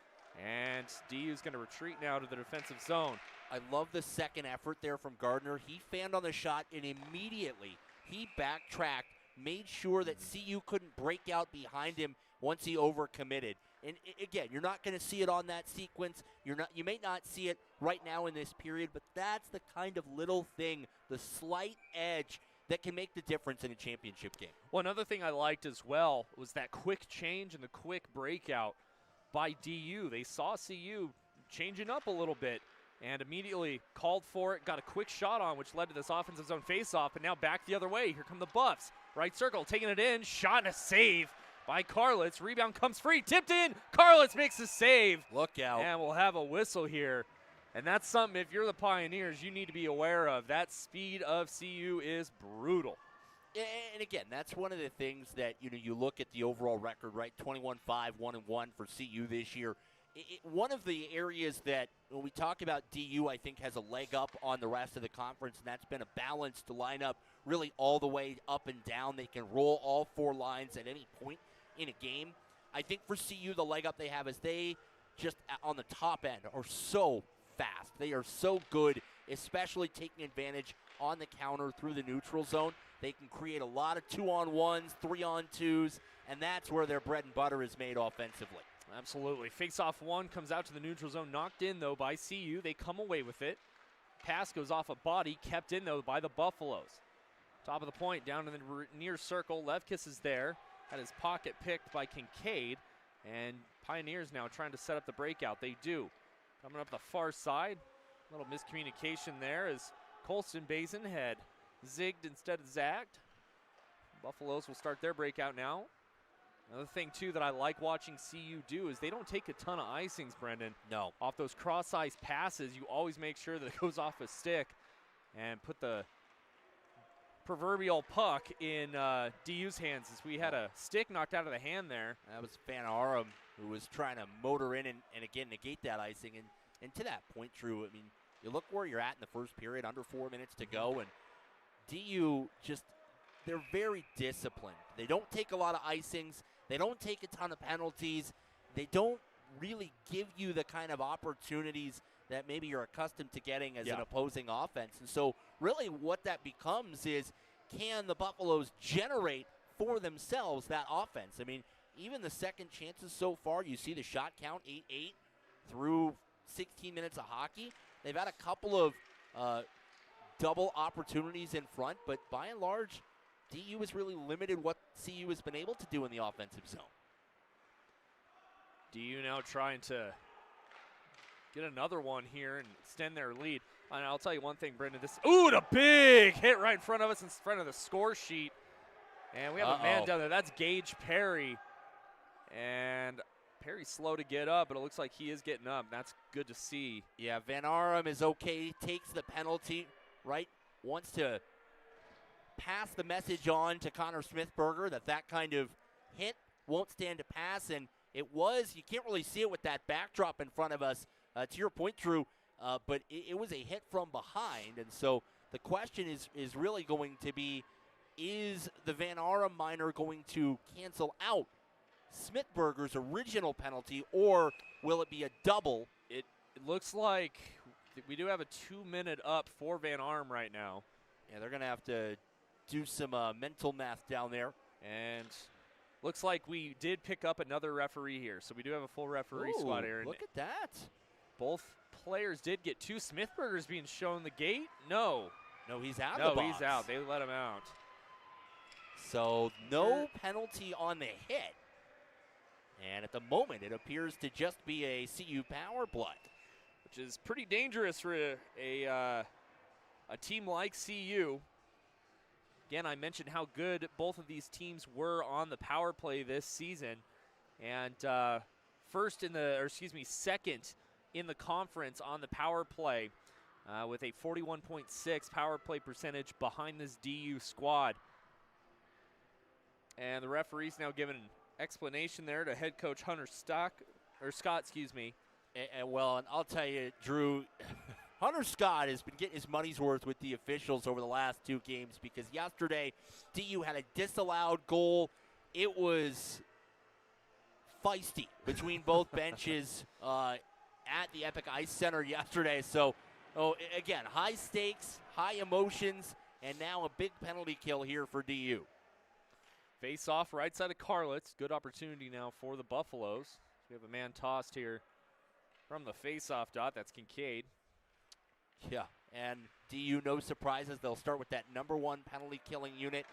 And DU's going to retreat now to the defensive zone. I love the second effort there from Gardner. He fanned on the shot, and immediately he backtracked, made sure that CU couldn't break out behind him once he overcommitted. And again, you're not going to see it on that sequence. You may not see it right now in this period, but that's the kind of little thing, the slight edge that can make the difference in a championship game. Well, another thing I liked as well was that quick change and the quick breakout by DU. They saw CU changing up a little bit and immediately called for it, got a quick shot on, which led to this offensive zone faceoff, and now back the other way. Here come the Buffs. Right circle, taking it in, shot and a save by Carlitz. Rebound comes free, tipped in. Carlitz makes a save. Look out. And we'll have a whistle here. And that's something, if you're the Pioneers, you need to be aware of. That speed of CU is brutal. And again, that's one of the things that, you look at the overall record, right? 21-5, 1-1 for CU this year. One of the areas that, when we talk about DU, I think has a leg up on the rest of the conference, and that's been a balanced lineup really all the way up and down. They can roll all four lines at any point in a game. I think for CU, the leg up they have is they just on the top end are so fast. They are so good, especially taking advantage on the counter through the neutral zone. They can create a lot of 2-on-1s, 3-on-2s, and that's where their bread and butter is made offensively. Absolutely. Face-off one comes out to the neutral zone, knocked in, though, by CU. They come away with it. Pass goes off a body, kept in, though, by the Buffaloes. Top of the point, down in the near circle. Levkis is there. Had his pocket picked by Kincaid. And Pioneers now trying to set up the breakout. They do. Coming up the far side. A little miscommunication there as Colston Basinhead zigged instead of zagged. Buffaloes will start their breakout now. Another thing, too, that I like watching CU do is they don't take a ton of icings, Brendan. No. Off those cross-ice passes, you always make sure that it goes off a stick and put the proverbial puck in DU's hands as we had a stick knocked out of the hand there. That was Van Arum who was trying to motor in and again negate that icing. And to that point, Drew, I mean, you look where you're at in the first period, under 4 minutes to go, and DU just, they're very disciplined. They don't take a lot of icings. They don't take a ton of penalties. They don't really give you the kind of opportunities that maybe you're accustomed to getting as an opposing offense. And so really what that becomes is, can the Buffaloes generate for themselves that offense? I mean, even the second chances so far, you see the shot count, 8-8 through 16 minutes of hockey. They've had a couple of double opportunities in front, but by and large, DU has really limited what CU has been able to do in the offensive zone. DU now trying to get another one here and extend their lead. And I'll tell you one thing, Brendan. Ooh, the big hit right in front of us, in front of the score sheet. And we have a man down there. That's Gage Perry. And Perry's slow to get up, but it looks like he is getting up. That's good to see. Yeah, Van Arum is okay, takes the penalty, right? Wants to pass the message on to Connor Smithberger that kind of hit won't stand to pass. And it was, you can't really see it with that backdrop in front of us, to your point, Drew, but it was a hit from behind. And so the question is really going to be, is the Van Arum minor going to cancel out Smithberger's original penalty, or will it be a double? It looks like we do have a 2-minute up for Van Arum right now. Yeah, they're going to have to do some mental math down there. And looks like we did pick up another referee here. So we do have a full referee squad here. Look at that. Both players did get two. Smithberger's being shown the gate. No, he's out of the box. He's out. They let him out. So no penalty on the hit. And at the moment, it appears to just be a CU power play, which is pretty dangerous for a team like CU. Again, I mentioned how good both of these teams were on the power play this season, and second in the conference on the power play, with a 41.6 power play percentage behind this DU squad. And the referee's now giving an explanation there to head coach Scott. And I'll tell you, Drew, Hunter Scott has been getting his money's worth with the officials over the last two games, because yesterday DU had a disallowed goal. It was feisty between both benches at the Epic Ice Center yesterday. So, again, high stakes, high emotions, and now a big penalty kill here for DU. Face off right side of Carlitz. Good opportunity now for the Buffaloes. We have a man tossed here from the face-off dot. That's Kincaid. Yeah, and DU, no surprises. They'll start with that #1 penalty killing unit.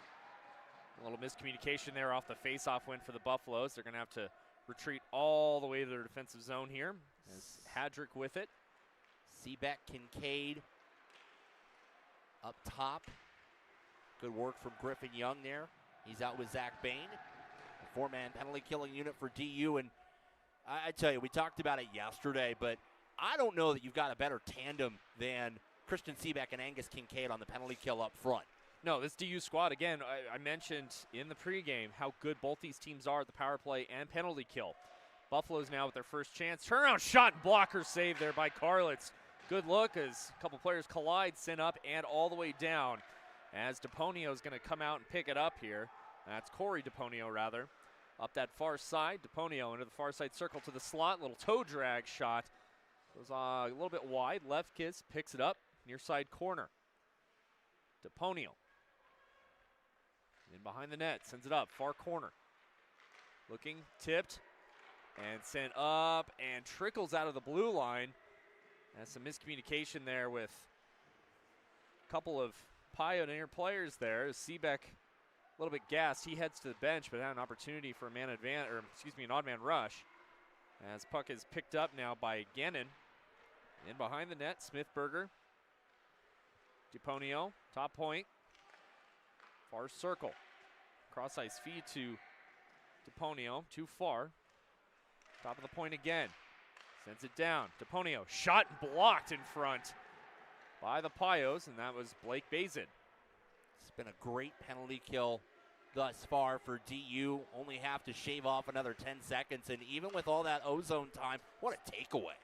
A little miscommunication there off the face-off win for the Buffaloes. They're going to have to retreat all the way to their defensive zone here. As Hadrick with it. Seabeck, Kincaid up top. Good work from Griffin Young there. He's out with Zach Bain. A 4-man penalty killing unit for DU. And I tell you, we talked about it yesterday, but I don't know that you've got a better tandem than Christian Seabeck and Angus Kincaid on the penalty kill up front. No, this DU squad, again, I mentioned in the pregame how good both these teams are at the power play and penalty kill. Buffalo's now with their first chance. Turnaround shot and blocker save there by Carlitz. Good look as a couple players collide, sent up and all the way down. As DePonio is going to come out and pick it up here. That's Corey DePonio, rather. Up that far side, DePonio into the far side circle to the slot. Little toe drag shot. Goes a little bit wide. Left kiss picks it up. Near side corner. DePonio. In behind the net. Sends it up. Far corner. Looking. Tipped. And sent up. And trickles out of the blue line. That's some miscommunication there with a couple of Pioneer players there. Seebeck a little bit gassed. He heads to the bench, but had an opportunity for an odd man rush. As puck is picked up now by Gannon. In behind the net, Smithberger. DePonio, top point. Far circle. Cross ice feed to DePonio, too far. Top of the point again. Sends it down. DePonio, shot and blocked in front by the Pios, and that was Blake Bazin. It's been a great penalty kill thus far for DU. Only have to shave off another 10 seconds, and even with all that ozone time, what a takeaway.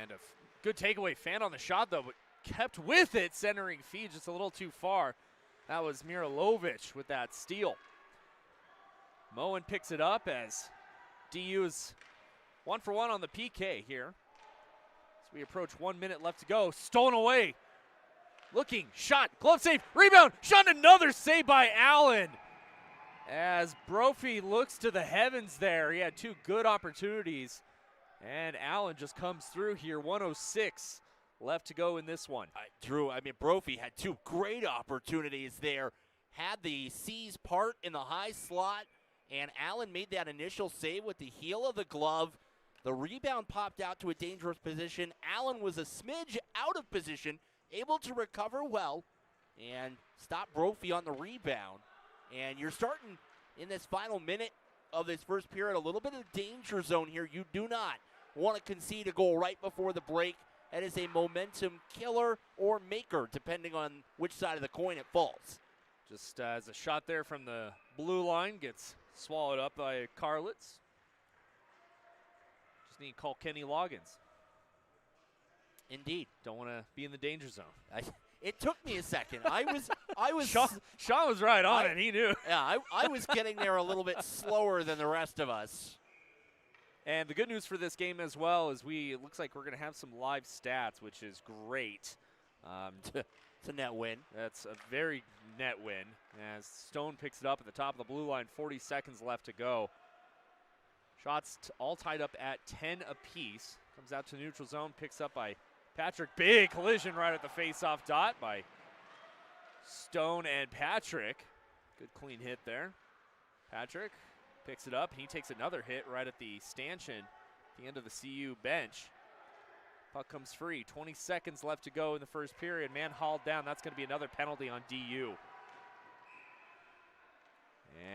And a good takeaway. Fan on the shot, though, but kept with it, centering feed just a little too far. That was Mirilovic with that steal. Moen picks it up as DU is 1 for 1 on the PK here. As we approach 1 minute left to go. Stolen away. Looking, shot, glove save, rebound, shot, another save by Allen. As Brophy looks to the heavens there. He had 2 good opportunities. And Allen just comes through here. 1:06 left to go in this one. Drew, Brophy had 2 great opportunities there. Had the C's part in the high slot, and Allen made that initial save with the heel of the glove. The rebound popped out to a dangerous position. Allen was a smidge out of position, able to recover well, and stop Brophy on the rebound. And you're starting in this final minute of this first period a little bit of danger zone here. You do not want to concede a goal right before the break. That is a momentum killer or maker, depending on which side of the coin it falls. Just as a shot there from the blue line gets swallowed up by Carlitz. Just need to call Kenny Loggins. Indeed. Don't want to be in the danger zone. It took me a second. I was Sean was right on it. He knew. Yeah, I was getting there a little bit slower than the rest of us. And the good news for this game as well is it looks like we're going to have some live stats, which is great. It's a net win. That's a very net win. As Stone picks it up at the top of the blue line, 40 seconds left to go. Shots all tied up at 10 apiece. Comes out to neutral zone, picks up by Patrick. Big collision right at the face-off dot by Stone and Patrick. Good clean hit there. Patrick picks it up. He takes another hit right at the stanchion at the end of the CU bench. Puck comes free. 20 seconds left to go in the first period. Man hauled down. That's going to be another penalty on DU.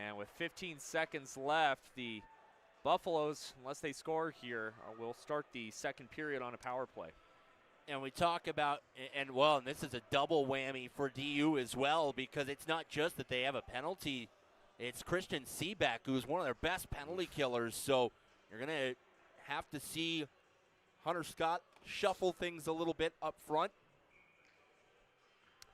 And with 15 seconds left, the Buffaloes, unless they score here, will start the second period on a power play. And we talk about, and this is a double whammy for DU as well, because it's not just that they have a penalty. It's Christian Seebeck, who's one of their best penalty killers. So you're going to have to see Hunter Scott shuffle things a little bit up front.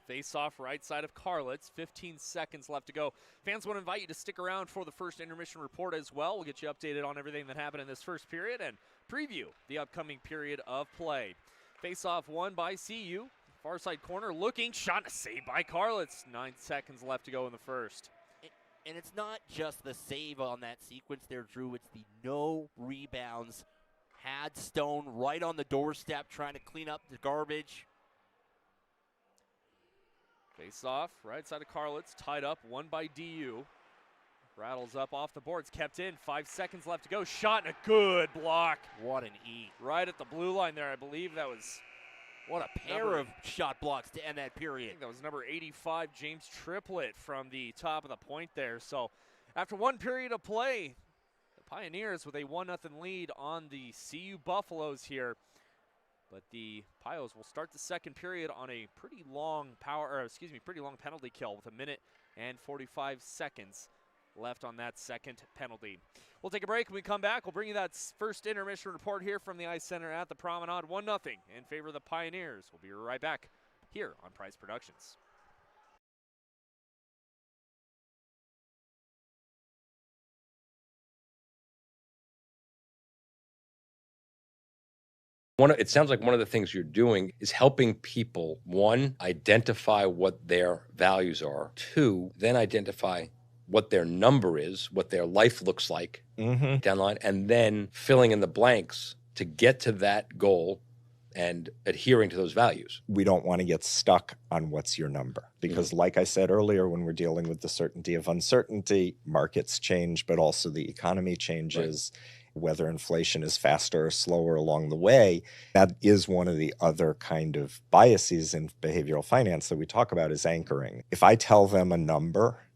Face off right side of Carlitz. 15 seconds left to go. Fans want to invite you to stick around for the first intermission report as well. We'll get you updated on everything that happened in this first period and preview the upcoming period of play. Face off won by CU. Far side corner looking. Shot, a save by Carlitz. 9 seconds left to go in the first. And it's not just the save on that sequence there, Drew. It's the no rebounds. Had Stone right on the doorstep trying to clean up the garbage. Face off, right side of Carlitz, tied up, won by DU. Rattles up off the boards, kept in, 5 seconds left to go. Shot and a good block. What an E. Right at the blue line there, I believe that was. What a pair of shot blocks to end that period. I think that was number 85, James Triplett, from the top of the point there. So after one period of play, the Pioneers with a 1-0 lead on the CU Buffaloes here. But the Pios will start the second period on a pretty long penalty kill with 1 minute and 45 seconds left on that second penalty. We'll take a break. When we come back, we'll bring you that first intermission report here from the Ice Center at the Promenade. 1-0 in favor of the Pioneers. We'll be right back here on Prize Productions. It sounds like one of the things you're doing is helping people, one, identify what their values are, two, then identify what their number is, what their life looks like down the line, and then filling in the blanks to get to that goal and adhering to those values. We don't want to get stuck on what's your number because like I said earlier, when we're dealing with the certainty of uncertainty, markets change, but also the economy changes. Whether inflation is faster or slower along the way, that is one of the other kind of biases in behavioral finance that we talk about is anchoring. If I tell them a number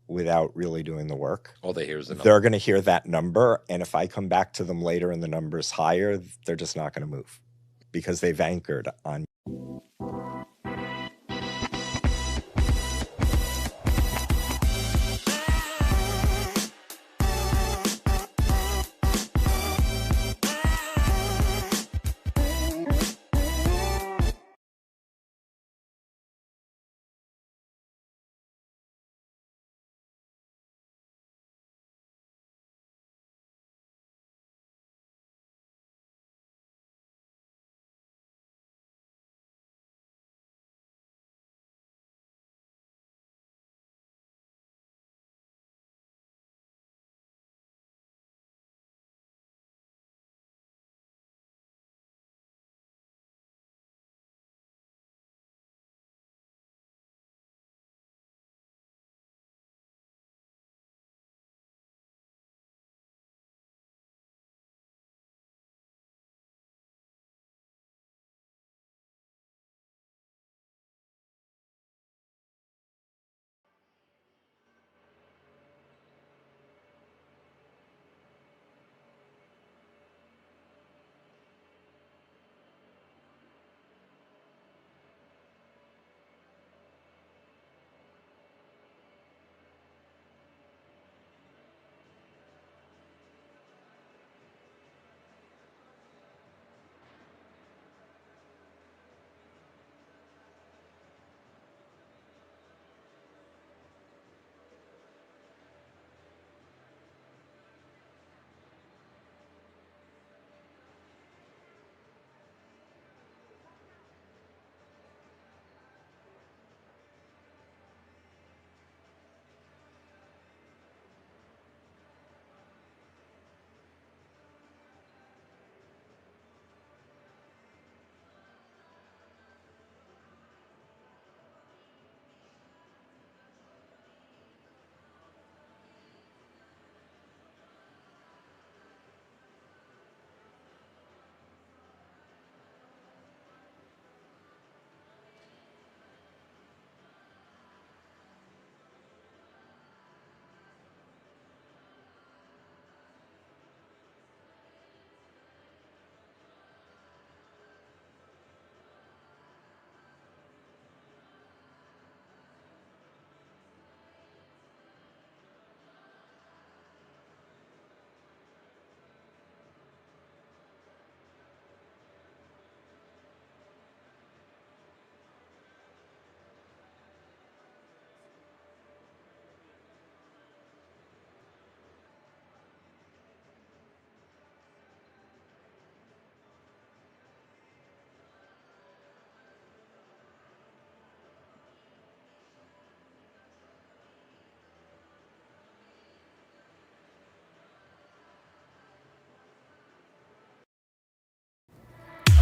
without really doing the work, all they hear is the number. They're going to hear that number. And if I come back to them later and the number's higher, they're just not going to move because they've anchored on.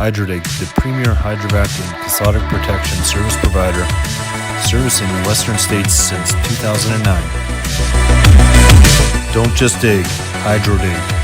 Hydrodig, the premier hydrovac and cathodic protection service provider, servicing the western states since 2009. Don't just dig, Hydrodig.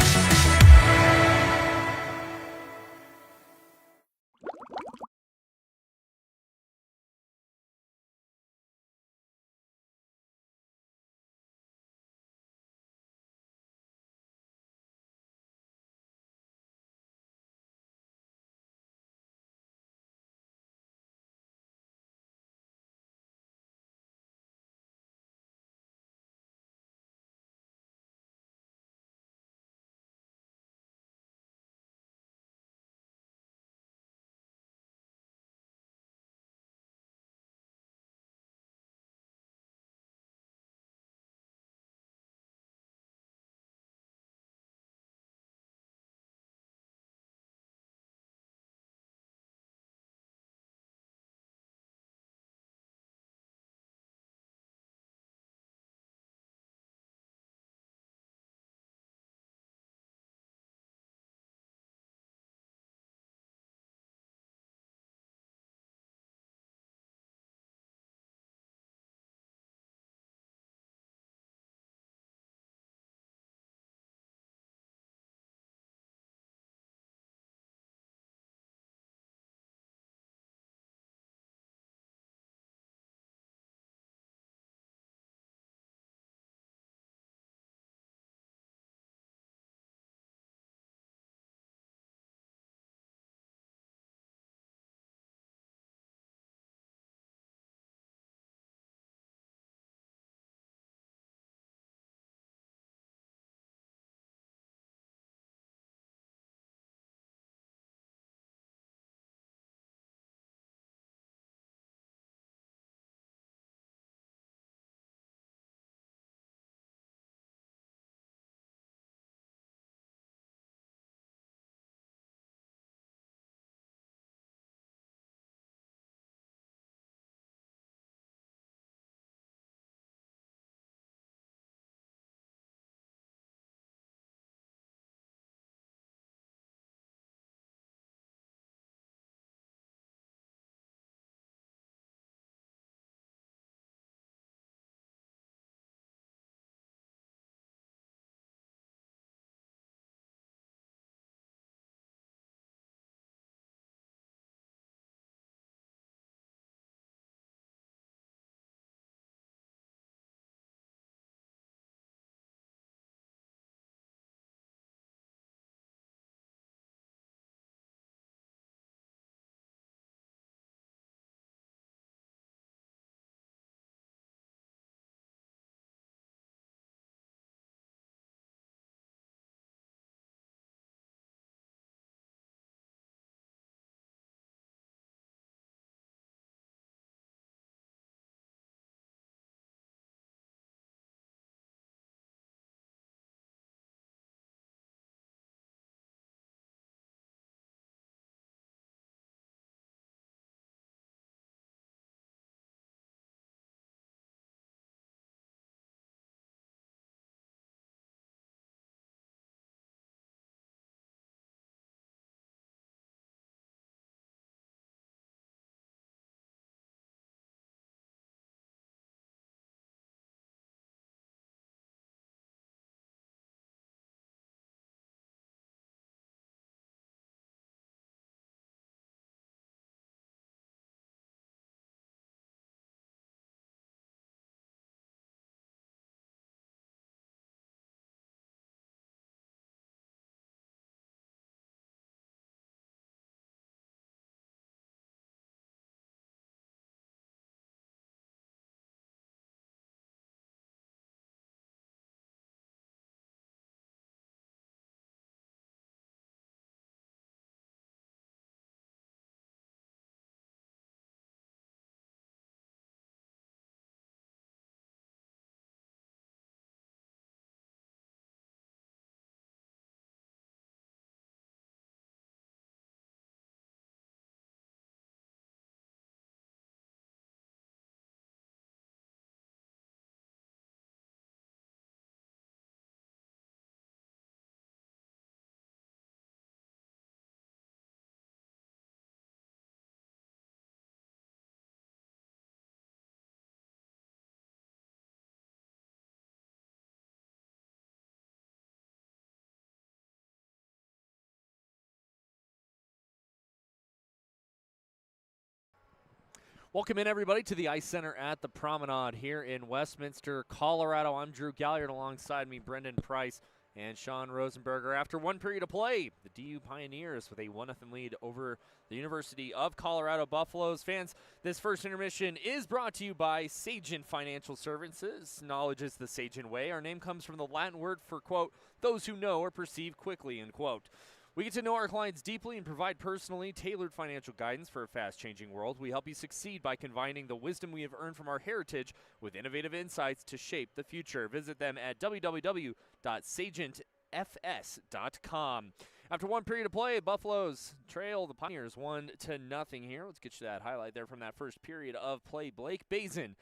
Welcome in, everybody, to the Ice Center at the Promenade here in Westminster, Colorado. I'm Drew Galliard, alongside me, Brendan Price and Sean Rosenberger. After one period of play, the DU Pioneers with a 1-0 lead over the University of Colorado Buffaloes. Fans, this first intermission is brought to you by Sagen Financial Services. Knowledge is the Sagen way. Our name comes from the Latin word for, quote, those who know or perceive quickly, end quote. We get to know our clients deeply and provide personally tailored financial guidance for a fast-changing world. We help you succeed by combining the wisdom we have earned from our heritage with innovative insights to shape the future. Visit them at www.sagentfs.com. After one period of play, Buffaloes trail the Pioneers 1-0 here. Let's get you that highlight there from that first period of play. Blake Bazin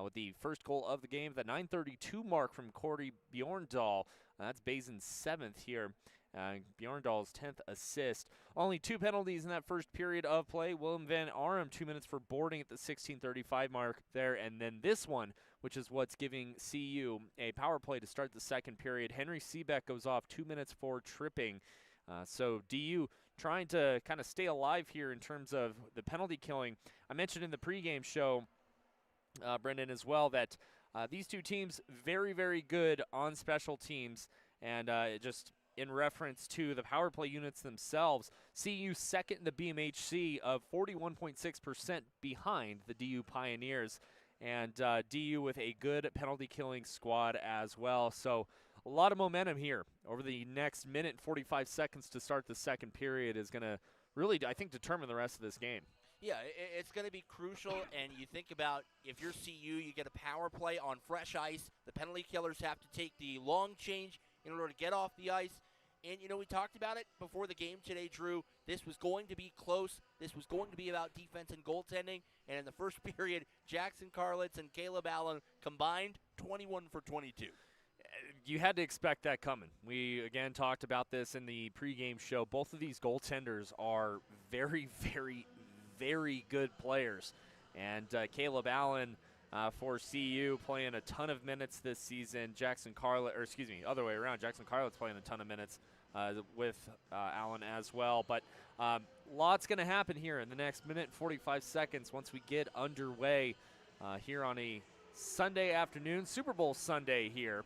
with the first goal of the game, the 9:32 mark from Corey Bjorndal. That's Bazin's 7th here. Bjorndal's 10th assist. Only 2 penalties in that first period of play. Willem van Arum, 2 minutes for boarding at the 16:35 mark there. And then this one, which is what's giving CU a power play to start the second period. Henry Seebeck goes off 2 minutes for tripping. So DU trying to kind of stay alive here in terms of the penalty killing. I mentioned in the pregame show, Brendan, as well, that these two teams very, very good on special teams. And just in reference to the power play units themselves, CU second in the BMHC of 41.6% behind the DU Pioneers, and DU with a good penalty killing squad as well. So a lot of momentum here over the next minute and 45 seconds to start the second period is going to really, I think, determine the rest of this game. Yeah, it's going to be crucial, and you think about if you're CU, you get a power play on fresh ice. The penalty killers have to take the long change in order to get off the ice. And, you know, we talked about it before the game today, Drew. This was going to be close. This was going to be about defense and goaltending. And in the first period, Jackson Carlitz and Caleb Allen combined 21 for 22. You had to expect that coming. We, again, talked about this in the pregame show. Both of these goaltenders are very, very, very good players. And Caleb Allen for CU playing a ton of minutes this season. Jackson Carlitz playing a ton of minutes with Allen as well. But lots going to happen here in the next minute and 45 seconds once we get underway here on a Sunday afternoon, Super Bowl Sunday here,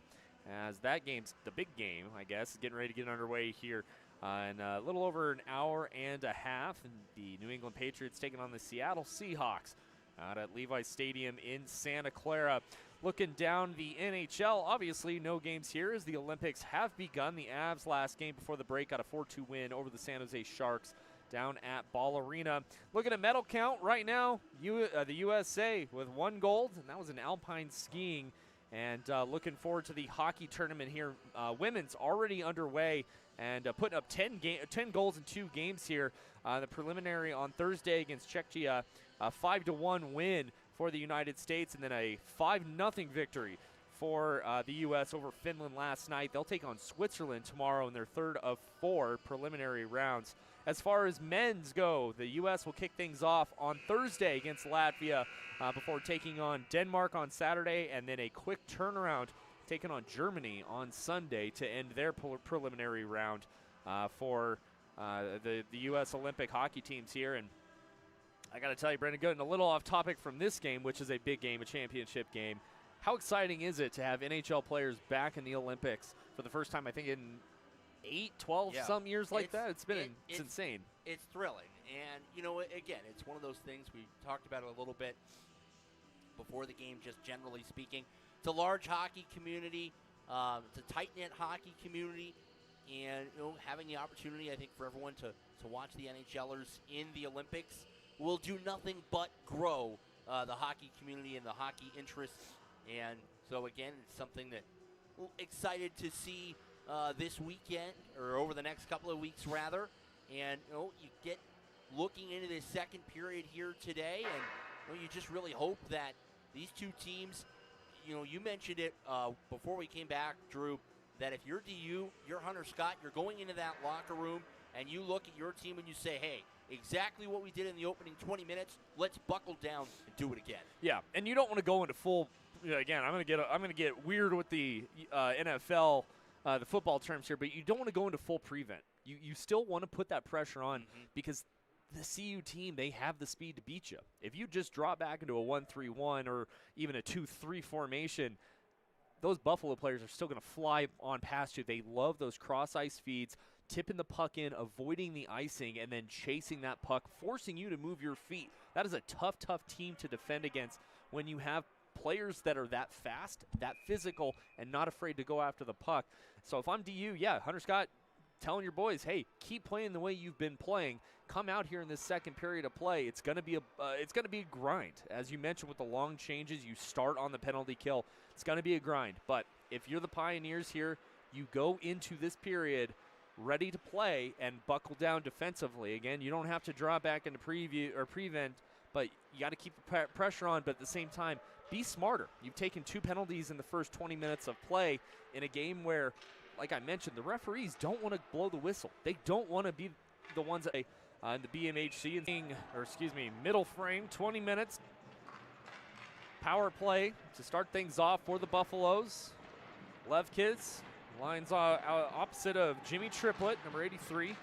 as that game's the big game, I guess, is getting ready to get underway here in a little over an hour and a half. And the New England Patriots taking on the Seattle Seahawks out at Levi's Stadium in Santa Clara. Looking down the NHL, obviously no games here as the Olympics have begun. The Avs last game before the break got a 4-2 win over the San Jose Sharks down at Ball Arena. Looking at medal count right now, the USA with 1 gold, and that was in alpine skiing. And looking forward to the hockey tournament here. Women's already underway and putting up 10 goals in 2 games here. The preliminary on Thursday against Czechia, a 5-1 win for the United States, and then a 5-0 victory for the U.S. over Finland last night. They'll take on Switzerland tomorrow in their 3rd of 4 preliminary rounds. As far as men's go, the U.S. will kick things off on Thursday against Latvia before taking on Denmark on Saturday, and then a quick turnaround taking on Germany on Sunday to end their preliminary round for the U.S. Olympic hockey teams here. And I got to tell you, Brendan, getting a little off topic from this game, which is a big game, a championship game. How exciting is it to have NHL players back in the Olympics for the first time, I think, in 12 some years like that? It's insane. It's thrilling. And, you know, again, it's one of those things, we talked about it a little bit before the game, just generally speaking. It's a large hockey community. It's a tight-knit hockey community. And, you know, having the opportunity, I think, for everyone to watch the NHLers in the Olympics will do nothing but grow the hockey community and the hockey interest. And so, again, it's something that we're excited to see this weekend, or over the next couple of weeks, rather. And, you know, you get looking into this second period here today, and you know, you just really hope that these two teams, you know, you mentioned it before we came back, Drew, that if you're DU, you're Hunter Scott, you're going into that locker room, and you look at your team and you say, hey, exactly what we did in the opening 20 minutes, let's buckle down and do it again. Yeah, and you don't want to go into full, again, I'm going to get weird with the NFL, the football terms here, but you don't want to go into full prevent. You still want to put that pressure on because the CU team, they have the speed to beat you. If you just drop back into a 1-3-1 or even a 2-3 formation, those Buffalo players are still going to fly on past you. They love those cross ice feeds, tipping the puck in, avoiding the icing, and then chasing that puck, forcing you to move your feet. That is a tough, tough team to defend against when you have players that are that fast, that physical, and not afraid to go after the puck. So if I'm DU, yeah, Hunter Scott telling your boys, hey, keep playing the way you've been playing. Come out here in this second period of play. It's going to be a grind. As you mentioned with the long changes, you start on the penalty kill. It's going to be a grind. But if you're the Pioneers here, you go into this period ready to play and buckle down defensively. Again, you don't have to draw back into prevent, but you got to keep the pressure on. But at the same time, be smarter. You've taken 2 penalties in the first 20 minutes of play in a game where, like I mentioned, the referees don't want to blow the whistle. They don't want to be the ones that in the BMHC, middle frame, 20 minutes. Power play to start things off for the Buffaloes. Levkis lines opposite of Jimmy Triplett, number 83.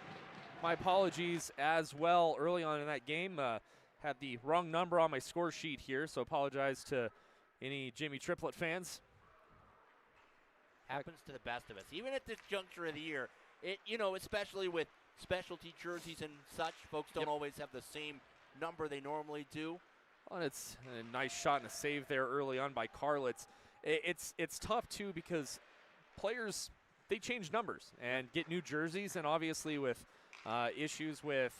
My apologies as well early on in that game. Had the wrong number on my score sheet here, so apologize to any Jimmy Triplett fans. Happens to the best of us. Even at this juncture of the year, especially with specialty jerseys and such, folks don't always have the same number they normally do. Well, and it's a nice shot and a save there early on by Karlitz. It's tough, too, because players, they change numbers and get new jerseys, and obviously with issues with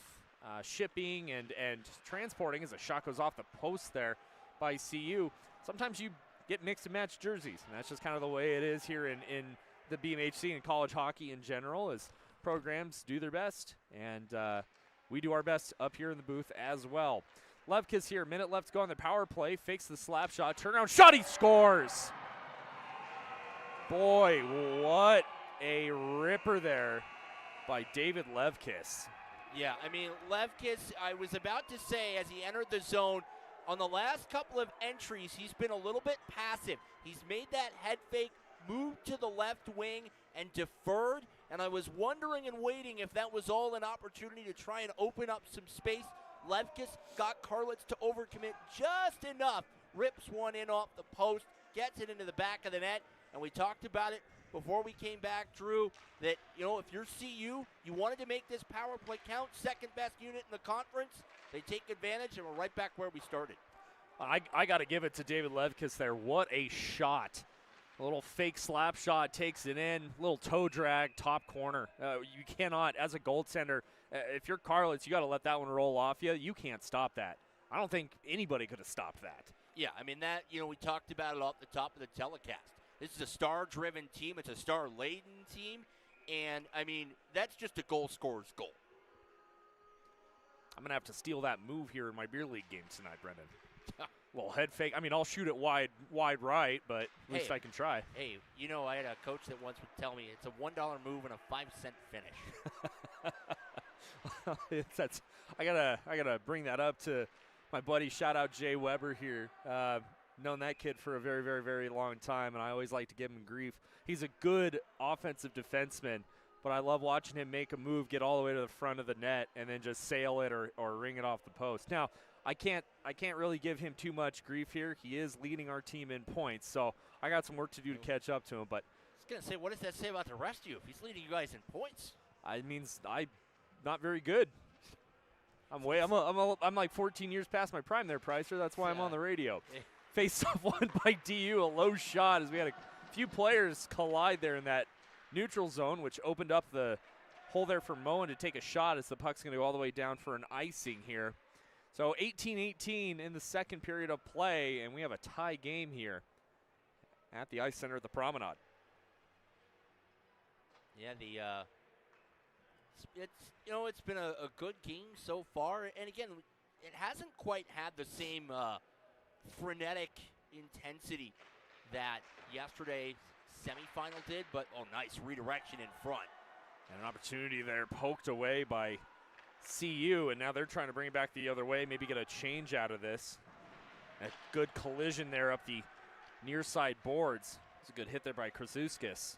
shipping and transporting as a shot goes off the post there by CU, sometimes you get mixed and matched jerseys, and that's just kind of the way it is here in the BMHC and college hockey in general, as programs do their best, and we do our best up here in the booth as well. Levkis here, minute left to go on the power play, fakes the slap shot, turnaround shot, he scores! Boy, what a ripper there by David Levkis. Yeah, I mean, Levkis, I was about to say, as he entered the zone, on the last couple of entries, he's been a little bit passive. He's made that head fake, moved to the left wing, and deferred. And I was wondering and waiting if that was all an opportunity to try and open up some space. Levkis got Karlitz to overcommit just enough. Rips one in off the post, gets it into the back of the net. And we talked about it before we came back, Drew, that, if you're CU, you wanted to make this power play count, second best unit in the conference. They take advantage, and we're right back where we started. I got to give it to David Levkis there. What a shot. A little fake slap shot, takes it in, little toe drag, top corner. You cannot, as a goaltender, if you're Karlitz, you got to let that one roll off you. You can't stop that. I don't think anybody could have stopped that. Yeah, I mean, that, we talked about it off the top of the telecast. This is a star-driven team. It's a star-laden team. And, I mean, that's just a goal scorer's goal. I'm going to have to steal that move here in my beer league game tonight, Brendan. Little head fake. I mean, I'll shoot it wide right, but at least I can try. Hey, I had a coach that once would tell me it's a $1 move and a 5-cent finish. I gotta bring that up to my buddy. Shout out Jay Weber here. Known that kid for a very, very, very long time, and I always like to give him grief. He's a good offensive defenseman, but I love watching him make a move, get all the way to the front of the net, and then just sail it or ring it off the post. Now, I can't really give him too much grief here. He is leading our team in points, so I got some work to do to catch up to him. But I was gonna say, what does that say about the rest of you? If he's leading you guys in points, it means I'm not very good. I'm like 14 years past my prime there, Pricer. That's why I'm on the radio. Face off one by DU, a low shot as we had a few players collide there in that neutral zone, which opened up the hole there for Moen to take a shot as the puck's going to go all the way down for an icing here. So 18-18 in the second period of play, and we have a tie game here at the Ice Center at the Promenade. Yeah, it's been a good game so far, and again, it hasn't quite had the same frenetic intensity that yesterday's semifinal did, but nice redirection in front. And an opportunity there poked away by CU, and now they're trying to bring it back the other way, maybe get a change out of this. A good collision there up the near side boards. It's a good hit there by Krasuskis.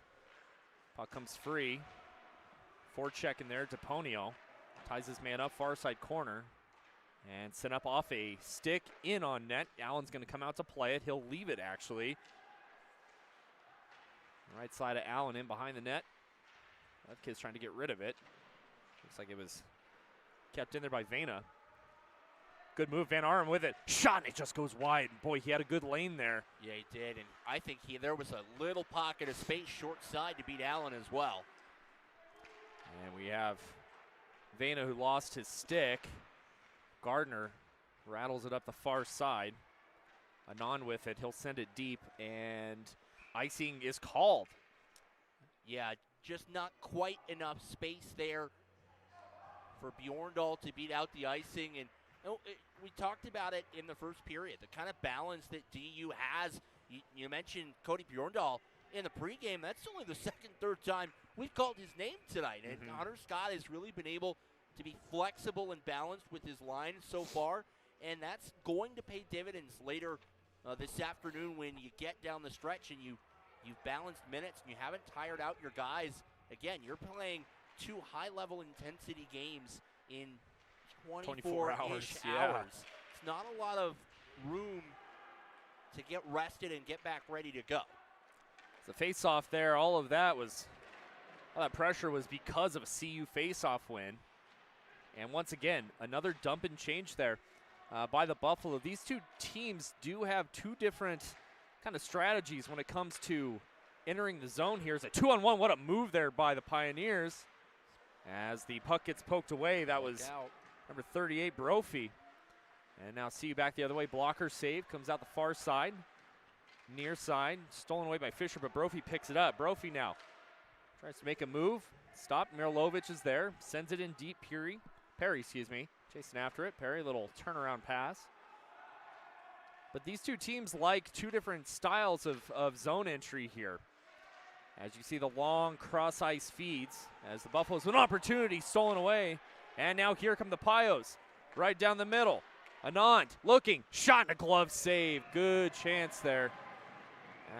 Puck comes free. Forecheck in there to Ponio. ties his man up, far side corner, and sent up off a stick in on net. Allen's going to come out to play it. He'll leave it, actually. Right side of Allen in behind the net. That kid's trying to get rid of it. Looks like it was kept in there by Vena. Good move, Van Arm with it. Shot, and it just goes wide. Boy, he had a good lane there. Yeah, he did, and I think there was a little pocket of space short side to beat Allen as well. And we have Vena who lost his stick. Gardner rattles it up the far side. Anand with it. He'll send it deep, and icing is called. Yeah, just not quite enough space there for Bjorndal to beat out the icing. And we talked about it in the first period, the kind of balance that DU has. You mentioned Cody Bjorndal in the pregame. That's only the second, third time we've called his name tonight. And Hunter Scott has really been able to be flexible and balanced with his line so far. And that's going to pay dividends later this afternoon when you get down the stretch and you've balanced minutes and you haven't tired out your guys. Again, you're playing 2 high-level intensity games in 24 hours. Yeah. It's not a lot of room to get rested and get back ready to go. The face-off there, all that pressure was because of a CU face-off win. And once again, another dump and change there by the Buffalo. These two teams do have 2 different kind of strategies when it comes to entering the zone here. It's a 2-on-1. What a move there by the Pioneers. As the puck gets poked away, that was number 38, Brophy. And now CU back the other way. Blocker save, comes out the far side. Near side, stolen away by Fisher, but Brophy picks it up. Brophy now tries to make a move. Stop, Mirilovic is there. Sends it in deep, Perry, chasing after it. Perry, little turnaround pass. But these two teams like 2 different styles of zone entry here. As you see the long cross-ice feeds, as the Buffaloes with an opportunity stolen away. And now here come the Pios, right down the middle. Anand looking, shot and a glove save. Good chance there.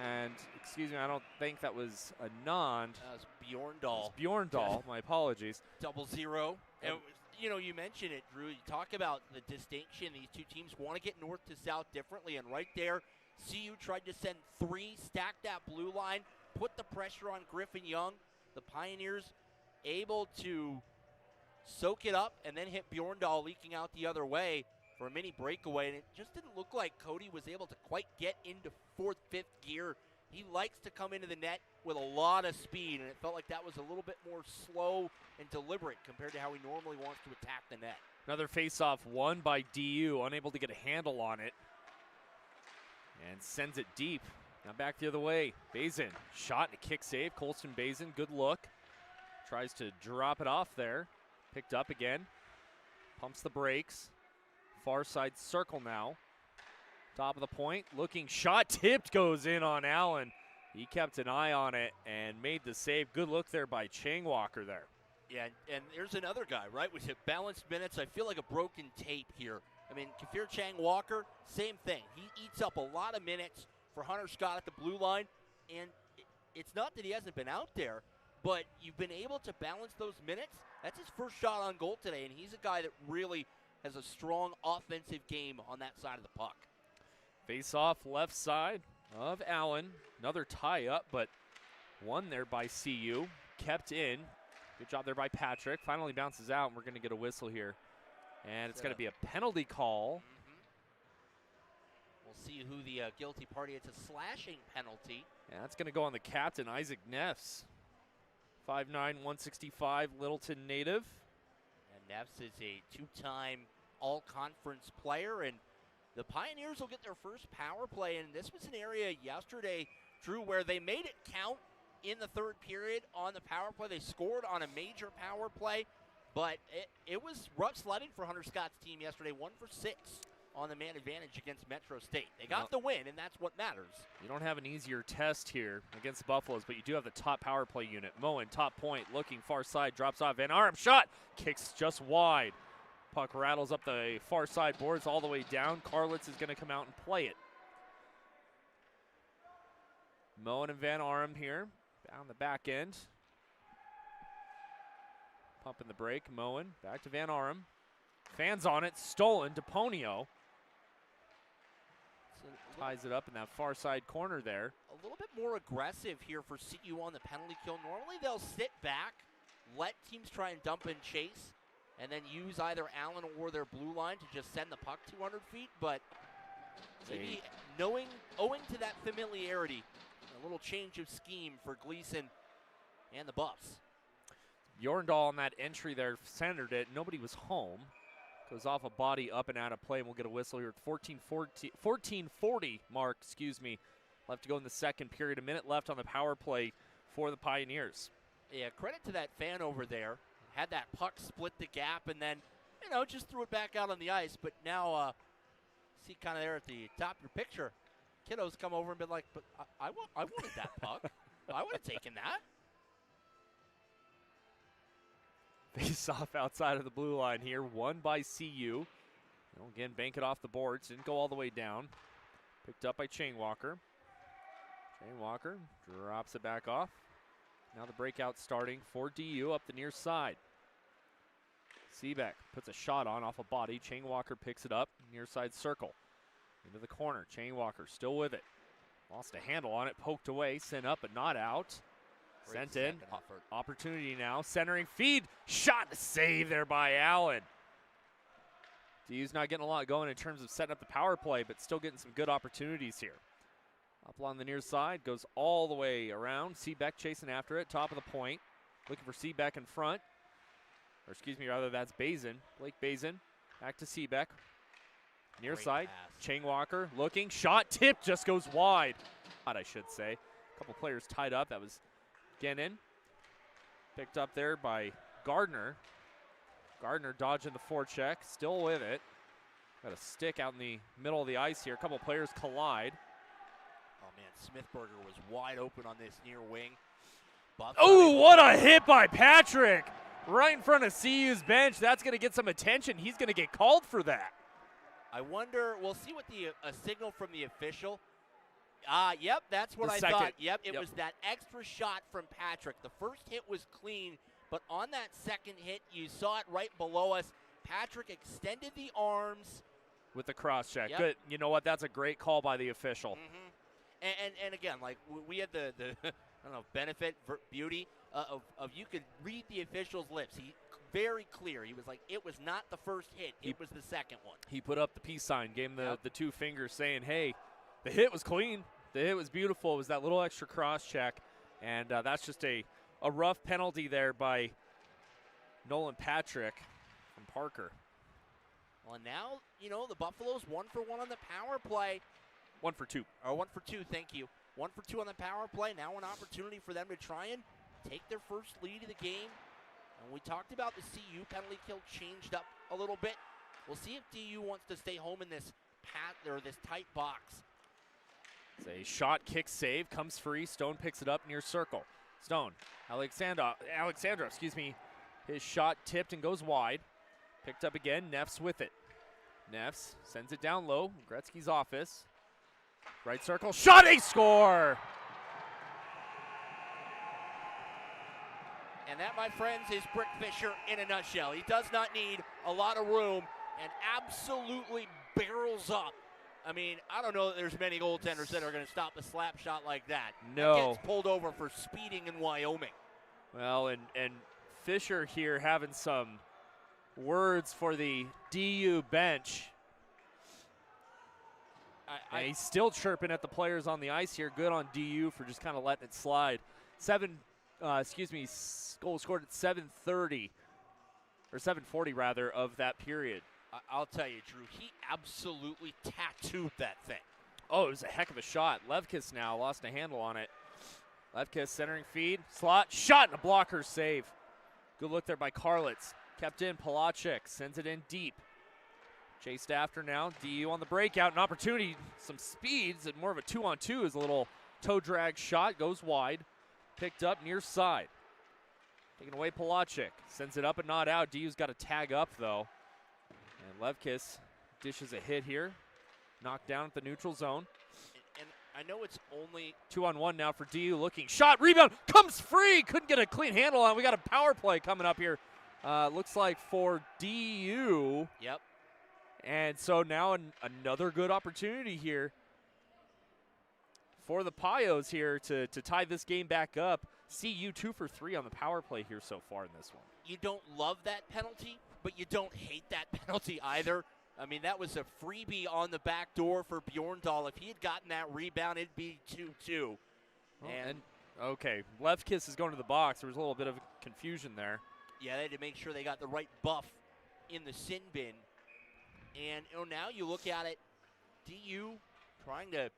And, excuse me, I don't think that was Anand. That was Bjorndal. Bjorndal, my apologies. 0-0. And, you mentioned it, Drew. You talk about the distinction. These two teams want to get north to south differently. And right there, CU tried to send 3, stack that blue line, put the pressure on Griffin Young. The Pioneers able to soak it up and then hit Bjorndal leaking out the other way for a mini breakaway. And it just didn't look like Cody was able to quite get into 4th, 5th gear. He likes to come into the net with a lot of speed, and it felt like that was a little bit more slow and deliberate compared to how he normally wants to attack the net. Another face-off won by DU, unable to get a handle on it. And sends it deep. Now back the other way. Bazin, shot and a kick save. Colston Bazin, good look. Tries to drop it off there. Picked up again. Pumps the brakes. Far side circle now. Top of the point, looking shot, tipped, goes in on Allen. He kept an eye on it and made the save. Good look there by Chang Walker there. Yeah, and there's another guy, right? We hit balanced minutes. I feel like a broken tape here. I mean, Kafir Chang Walker, same thing. He eats up a lot of minutes for Hunter Scott at the blue line, and it's not that he hasn't been out there, but you've been able to balance those minutes. That's his first shot on goal today, and he's a guy that really has a strong offensive game on that side of the puck. Face off left side of Allen. Another tie up, but won there by CU. Kept in. Good job there by Patrick. Finally bounces out, and we're going to get a whistle here. And it's going to be a penalty call. We'll see who the guilty party. It's a slashing penalty. And that's going to go on the captain, Isaac Neffs. 5'9", 165, Littleton native. And Neffs is a 2-time all-conference player, and the Pioneers will get their first power play, and this was an area yesterday, Drew, where they made it count in the 3rd period on the power play. They scored on a major power play, but it was rough sledding for Hunter Scott's team yesterday, 1 for 6 on the man advantage against Metro State. They got the win, and that's what matters. You don't have an easier test here against the Buffaloes, but you do have the top power play unit. Moen, top point, looking far side, drops off, Van Arm, shot, kicks just wide. Puck rattles up the far side boards all the way down. Karlitz is going to come out and play it. Moen and Van Arm here down the back end. Pumping the brake, Moen, back to Van Arum. Fans on it, stolen, DePonio. Ties it up in that far side corner there. A little bit more aggressive here for CU on the penalty kill. Normally they'll sit back, let teams try and dump and chase, and then use either Allen or their blue line to just send the puck 200 feet, but maybe owing to that familiarity, a little change of scheme for Gleason and the Buffs. Jorndal on that entry there centered it. Nobody was home. Goes off a body up and out of play, and we'll get a whistle here at 14:40 mark, left to go in the second period. A minute left on the power play for the Pioneers. Yeah, credit to that fan over there. Had that puck split the gap and then, just threw it back out on the ice. But now, see kind of there at the top of your picture, kiddos come over and been like, but I wanted that puck. I would have taken that. Face off outside of the blue line here, won by CU. They'll again bank it off the boards, didn't go all the way down. Picked up by Chainwalker. Chainwalker drops it back off. Now the breakout starting for DU up the near side. Seebeck puts a shot on off a body. Chainwalker picks it up, near side circle. Into the corner, Chainwalker still with it. Lost a handle on it, poked away, sent up but not out. Sent in, opportunity now, centering feed, shot, save there by Allen. DU's not getting a lot going in terms of setting up the power play, but still getting some good opportunities here. Up along the near side, goes all the way around. Seebeck chasing after it, top of the point. Looking for Seebeck in front. Or excuse me, rather that's Bazin. Blake Bazin, back to Seebeck. Near Great side, pass. Chainwalker looking, shot, tip, just goes wide. I should say. A couple players tied up, that was Gennin. Picked up there by Gardner. Gardner dodging the forecheck, still with it. Got a stick out in the middle of the ice here. A couple players collide. Oh, man, Smithberger was wide open on this near wing. Buffs Oh, what a hit by Patrick. Right in front of CU's bench. That's going to get some attention. He's going to get called for that. I wonder, we'll see what a signal from the official. Yep, that's what I second. thought. Yep, it was that extra shot from Patrick. The first hit was clean, but on that second hit, you saw it right below us. Patrick extended the arms. With the cross check. Yep. Good. You know what? That's a great call by the official. Mm-hmm. And again, like we had the I don't know, benefit, beauty of you could read the official's lips. He very clear. He was like, it was not the first hit. It was the second one. He put up the peace sign, gave him the two fingers saying, hey, the hit was clean. The hit was beautiful. It was that little extra cross check. And that's just a rough penalty there by Nolan Patrick from Parker. Well, now, the Buffaloes 1 for 1 on the power play. 1 for 2. Or 1 for 2, thank you. 1 for 2 on the power play. Now an opportunity for them to try and take their first lead of the game. And we talked about the CU penalty kill changed up a little bit. We'll see if DU wants to stay home in this this tight box. It's a shot, kick, save, comes free. Stone picks it up near circle. Stone, Alexandra, his shot tipped and goes wide. Picked up again, Neff's with it. Neff's sends it down low, Gretzky's office. Right circle, shot, a score! And that, my friends, is Brick Fisher in a nutshell. He does not need a lot of room and absolutely barrels up. I mean, I don't know that there's many goaltenders that are going to stop a slap shot like that. No. That gets pulled over for speeding in Wyoming. Well, and Fisher here having some words for the DU bench. And he's still chirping at the players on the ice here. Good on DU for just kind of letting it slide. Goal scored at 7:30, or 7:40 rather, of that period. I'll tell you, Drew, he absolutely tattooed that thing. Oh, it was a heck of a shot. Levkis now lost a handle on it. Levkis centering feed, slot, shot, and a blocker save. Good look there by Karlitz. Kept in, Palachik sends it in deep. Chased after now, DU on the breakout, an opportunity, some speeds, and more of a 2-on-2 is a little toe drag shot, goes wide. Picked up near side. Taking away Palachik, sends it up and not out. DU's got to tag up though. And Levkis dishes a hit here. Knocked down at the neutral zone. And I know it's only 2-on-1 now for DU looking. Shot, rebound, comes free. Couldn't get a clean handle on it. We got a power play coming up here Looks like for DU. Yep. And so now another good opportunity here for the Pios here to tie this game back up. CU 2 for 3 on the power play here so far in this one. You don't love that penalty, but you don't hate that penalty either. I mean, that was a freebie on the back door for Bjorndal. If he had gotten that rebound, it'd be 2-2. And okay, left kiss is going to the box. There was a little bit of confusion there. Yeah, they had to make sure they got the right buff in the sin bin. And now you look at it, DU trying to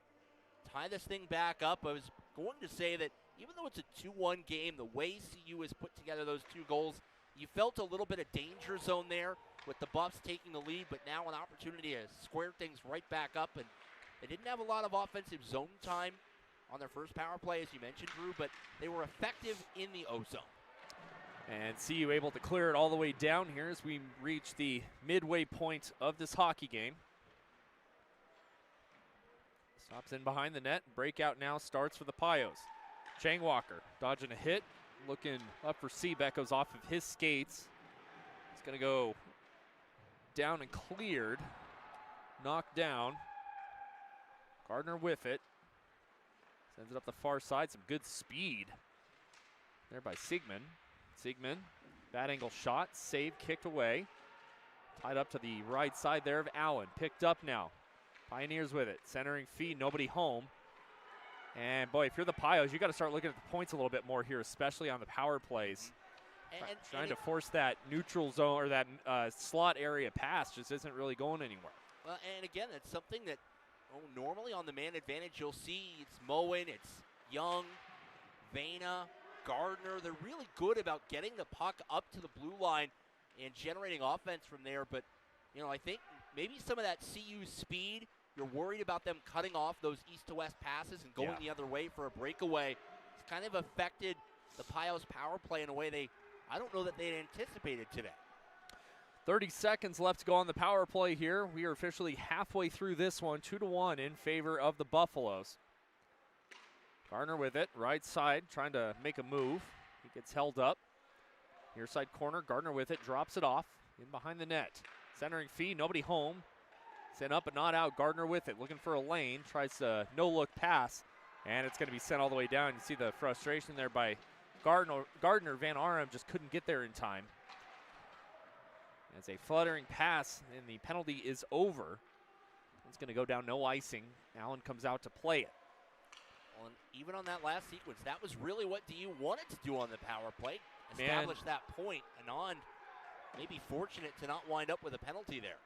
tie this thing back up. I was going to say that even though it's a 2-1 game, the way CU has put together those 2 goals, you felt a little bit of danger zone there with the Buffs taking the lead, but now an opportunity to square things right back up. And they didn't have a lot of offensive zone time on their first power play, as you mentioned, Drew, but they were effective in the O-zone. And CU able to clear it all the way down here as we reach the midway point of this hockey game. Stops in behind the net. Breakout now starts for the Pios. Chang Walker dodging a hit. Looking up for Seebeck, goes off of his skates. It's going to go down and cleared. Knocked down. Gardner with it. Sends it up the far side. Some good speed there by Siegman. Siegman, bad angle shot, saved, kicked away. Tied up to the right side there of Allen. Picked up now. Pioneers with it. Centering feed, nobody home. And boy, if you're the Pios, you got to start looking at the points a little bit more here, especially on the power plays. Trying to force that neutral zone or that slot area pass just isn't really going anywhere. Well, and again, it's something that normally on the man advantage you'll see it's Moen, it's Young, Vena, Gardner. They're really good about getting the puck up to the blue line and generating offense from there. But, I think maybe some of that CU speed, you're worried about them cutting off those east to west passes and going the other way for a breakaway. It's kind of affected the Pios power play in a way I don't know that they had anticipated today. 30 seconds left to go on the power play here. We are officially halfway through this one, 2-1 in favor of the Buffaloes. Gardner with it, right side, trying to make a move. He gets held up. Near side corner, Gardner with it, drops it off, in behind the net. Centering feed, nobody home. Sent up but not out, Gardner with it, looking for a lane, tries to no-look pass, and it's going to be sent all the way down. You see the frustration there by Gardner. Van Arum just couldn't get there in time. As a fluttering pass, and the penalty is over. It's going to go down, no icing. Allen comes out to play it. Well, and even on that last sequence, that was really what DU wanted to do on the power play. Establish that point. Anand maybe fortunate to not wind up with a penalty there.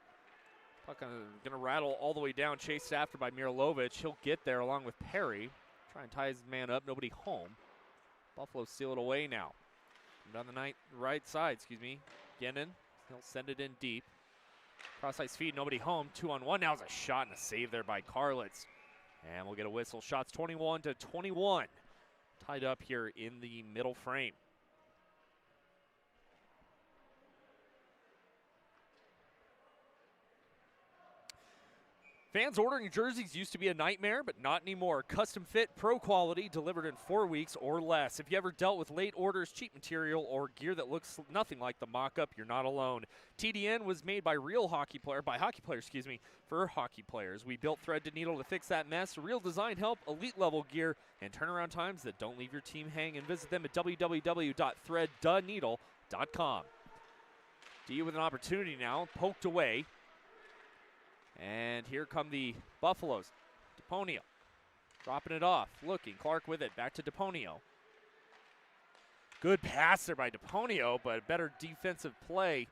Puck going to rattle all the way down, chased after by Miralovic. He'll get there along with Perry. Try and tie his man up, nobody home. Buffalo seal it away now. Down the right side, Gennon, he'll send it in deep. Cross-ice feed, nobody home. 2-on-1, now is a shot and a save there by Karlitz. And we'll get a whistle. Shots 21-21. Tied up here in the middle frame. Fans ordering jerseys used to be a nightmare, but not anymore. Custom fit, pro quality, delivered in 4 weeks or less. If you ever dealt with late orders, cheap material, or gear that looks nothing like the mock-up, you're not alone. TDN was made by hockey players, for hockey players. We built thread to needle to fix that mess. Real design help, elite level gear, and turnaround times that don't leave your team hanging. Visit them at www.threaddaneedle.com. DU with an opportunity now, poked away. And here come the Buffaloes. DePonio dropping it off, looking. Clark with it, back to DePonio. Good pass there by DePonio, but better defensive play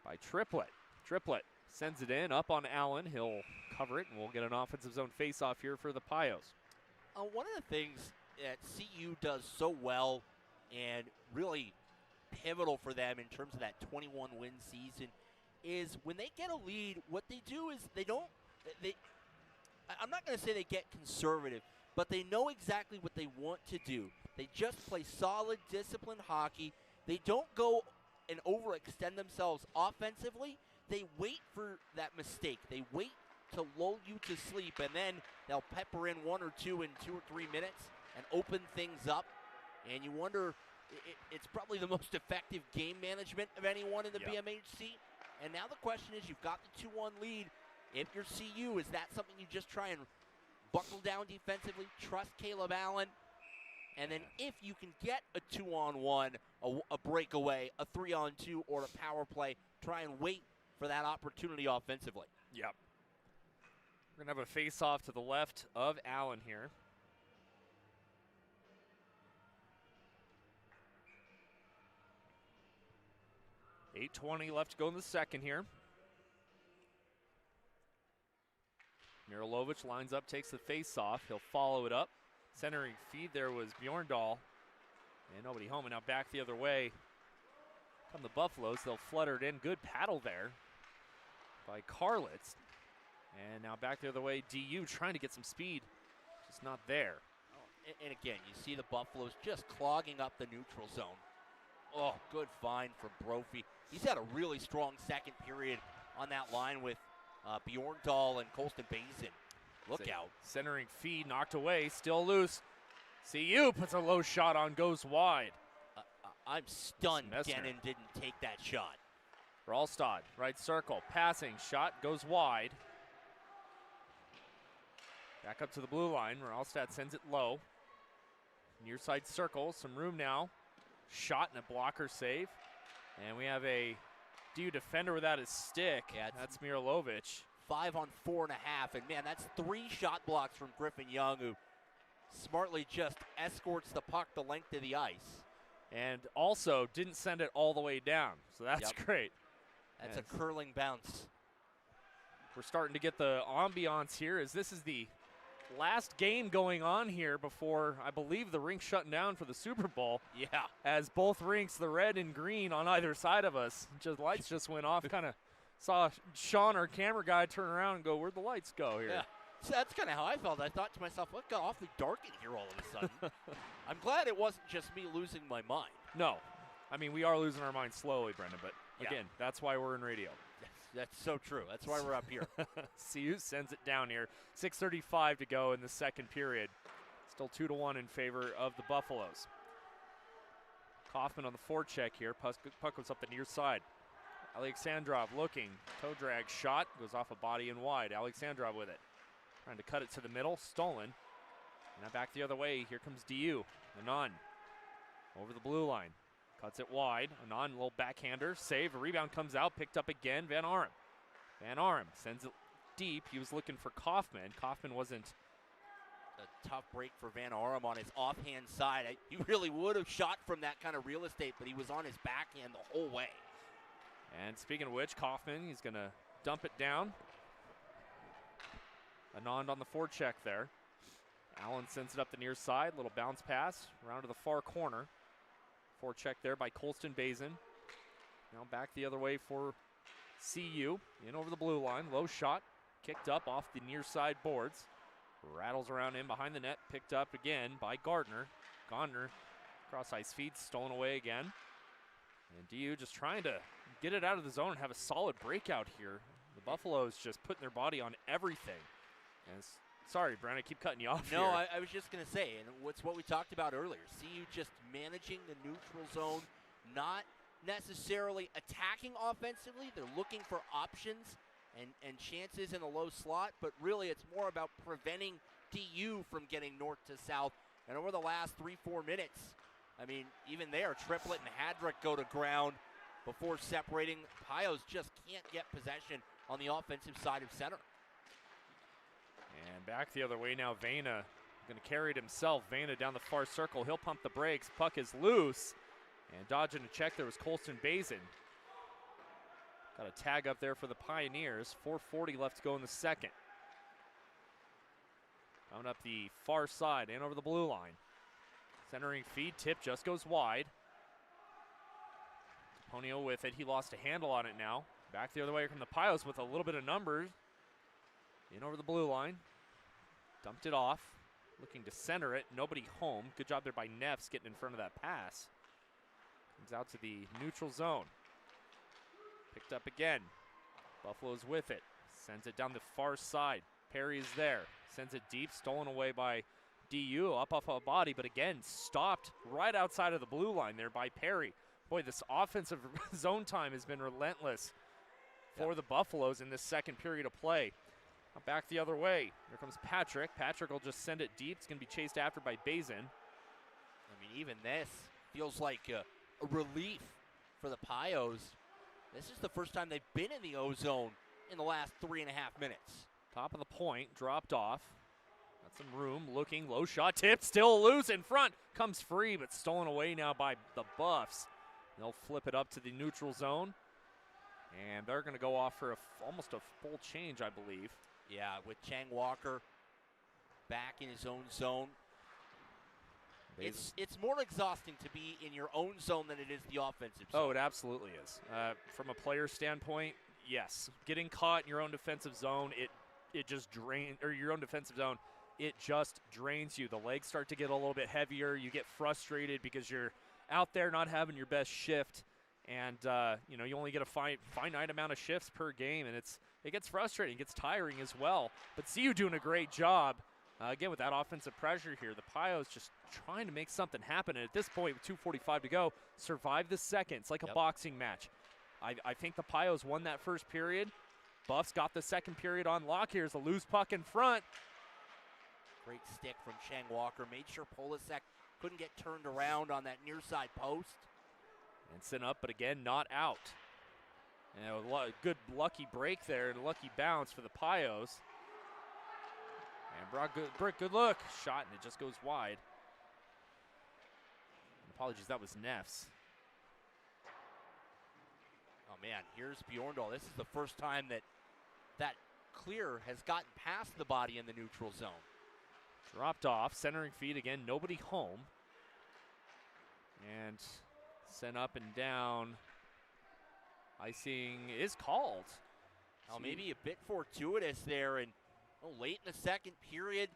by Triplett. Triplett sends it in, up on Allen. He'll cover it, and we'll get an offensive zone face-off here for the Pios. One of the things that CU does so well and really pivotal for them in terms of that 21-win season is when they get a lead, what they do is I'm not going to say they get conservative, but they know exactly what they want to do. They just play solid, disciplined hockey. They don't go and overextend themselves offensively. They wait for that mistake. They wait to lull you to sleep, and then they'll pepper in 1 or 2 in 2 or 3 minutes and open things up. And you wonder, it's probably the most effective game management of anyone in the Yep. BMHC. And now the question is, you've got the 2-1 lead. If you're CU, is that something you just try and buckle down defensively, trust Caleb Allen? And then if you can get a 2-on-1, a breakaway, a 3-on-2, or a power play, try and wait for that opportunity offensively. Yep. We're going to have a face-off to the left of Allen here. .8:20 left to go in the second here. Mirilovic lines up, takes the face-off. He'll follow it up. Centering feed there was Bjorndal. And nobody home, and now back the other way come the Buffaloes. They'll flutter it in. Good paddle there by Karlitz. And now back the other way, DU trying to get some speed. Just not there. And again, you see the Buffaloes just clogging up the neutral zone. Oh, good find from Brophy. He's had a really strong second period on that line with Bjorndal and Colston Basin. Look out. Centering feed knocked away, still loose. CU puts a low shot on, goes wide. I'm stunned Messner. Gannon didn't take that shot. Ralstad, right circle, passing, shot goes wide. Back up to the blue line. Ralstad sends it low. Near side circle, some room now. Shot and a blocker save. And we have a DU defender without his stick. Yeah, that's Mirilovic. 5 on 4.5, and man, that's 3 shot blocks from Griffin Young, who smartly just escorts the puck the length of the ice. And also didn't send it all the way down, so that's great. That's a curling bounce. We're starting to get the ambiance here as this is the last game going on here before, I believe, the rink shutting down for the Super Bowl. Yeah. As both rinks, the red and green on either side of us, lights just went off. Kind of saw Sean, our camera guy, turn around and go, where'd the lights go here? Yeah. So that's kind of how I felt. I thought to myself, what got awfully dark in here all of a sudden? I'm glad it wasn't just me losing my mind. No. I mean, we are losing our minds slowly, Brendan, but again, that's why we're in radio. That's so true. That's why we're up here. CU sends it down here. 6:35 to go in the second period. Still 2-1 in favor of the Buffaloes. Kaufman on the forecheck here. Puck goes up the near side. Alexandrov looking. Toe drag shot. Goes off a body and wide. Alexandrov with it. Trying to cut it to the middle. Stolen. Now back the other way. Here comes DU. Anand over the blue line. Cuts it wide. Anand, little backhander. Save. A rebound comes out. Picked up again. Van Arum. Van Arum sends it deep. He was looking for Kaufman. Kaufman wasn't. A tough break for Van Arum on his offhand side. He really would have shot from that kind of real estate, but he was on his backhand the whole way. And speaking of which, Kaufman, he's going to dump it down. Anand on the forecheck there. Allen sends it up the near side. Little bounce pass around to the far corner. Forecheck there by Colston Basin. Now back the other way for CU. In over the blue line. Low shot. Kicked up off the near side boards. Rattles around in behind the net. Picked up again by Gardner. Gardner cross ice feed. Stolen away again. And DU just trying to get it out of the zone and have a solid breakout here. The Buffaloes just putting their body on everything. And sorry, Brent, I keep cutting you off here. No, I was just going to say, and it's what we talked about earlier. CU just managing the neutral zone, not necessarily attacking offensively. They're looking for options and chances in the low slot, but really it's more about preventing DU from getting north to south. And over the last 3-4 minutes, I mean, even there, Triplett and Hadrick go to ground before separating. Pios just can't get possession on the offensive side of center. And back the other way now, Vena going to carry it himself. Vena down the far circle. He'll pump the brakes. Puck is loose. And dodging a check there was Colston Basin. Got a tag up there for the Pioneers. 4:40 left to go in the second. Coming up the far side and over the blue line. Centering feed, tip just goes wide. Ponio with it. He lost a handle on it now. Back the other way from the Pios with a little bit of numbers. In over the blue line. Dumped it off. Looking to center it. Nobody home. Good job there by Neffs getting in front of that pass. Comes out to the neutral zone. Picked up again. Buffalo's with it. Sends it down the far side. Perry is there. Sends it deep. Stolen away by DU up off a body, but again, stopped right outside of the blue line there by Perry. Boy, this offensive zone time has been relentless for the Buffaloes in this second period of play. Now back the other way. Here comes Patrick. Patrick will just send it deep. It's going to be chased after by Bazin. I mean, even this feels like a relief for the Pios. This is the first time they've been in the O-zone in the last 3.5 minutes. Top of the point, dropped off. Got some room, looking, low shot, tip, still loose in front. Comes free, but stolen away now by the Buffs. They'll flip it up to the neutral zone. And they're going to go off for almost a full change, I believe. Yeah, with Chang Walker back in his own zone. It's more exhausting to be in your own zone than it is the offensive zone. Oh, it absolutely is. From a player standpoint, yes. Getting caught in your own defensive zone, it just drains, or your own defensive zone, it just drains you. The legs start to get a little bit heavier. You get frustrated because you're out there not having your best shift, and you only get a finite amount of shifts per game, and it gets frustrating, it gets tiring as well. But see you doing a great job. Again, with that offensive pressure here, the Pios just trying to make something happen. And at this point, with 2:45 to go, survive the second. It's like a boxing match. I think the Pios won that first period. Buffs got the second period on lock. Here's a loose puck in front. Great stick from Chang Walker. Made sure Polasek couldn't get turned around on that near side post. And sent up, but again, not out. And a good lucky break there and a lucky bounce for the Pios. And Brick, good look. Shot, and it just goes wide. Apologies, that was Neff's. Oh, man, here's Bjorndal. This is the first time that clear has gotten past the body in the neutral zone. Dropped off, centering feed again, nobody home. And sent up and down. Icing is called. Oh, maybe a bit fortuitous there, and late in the second period,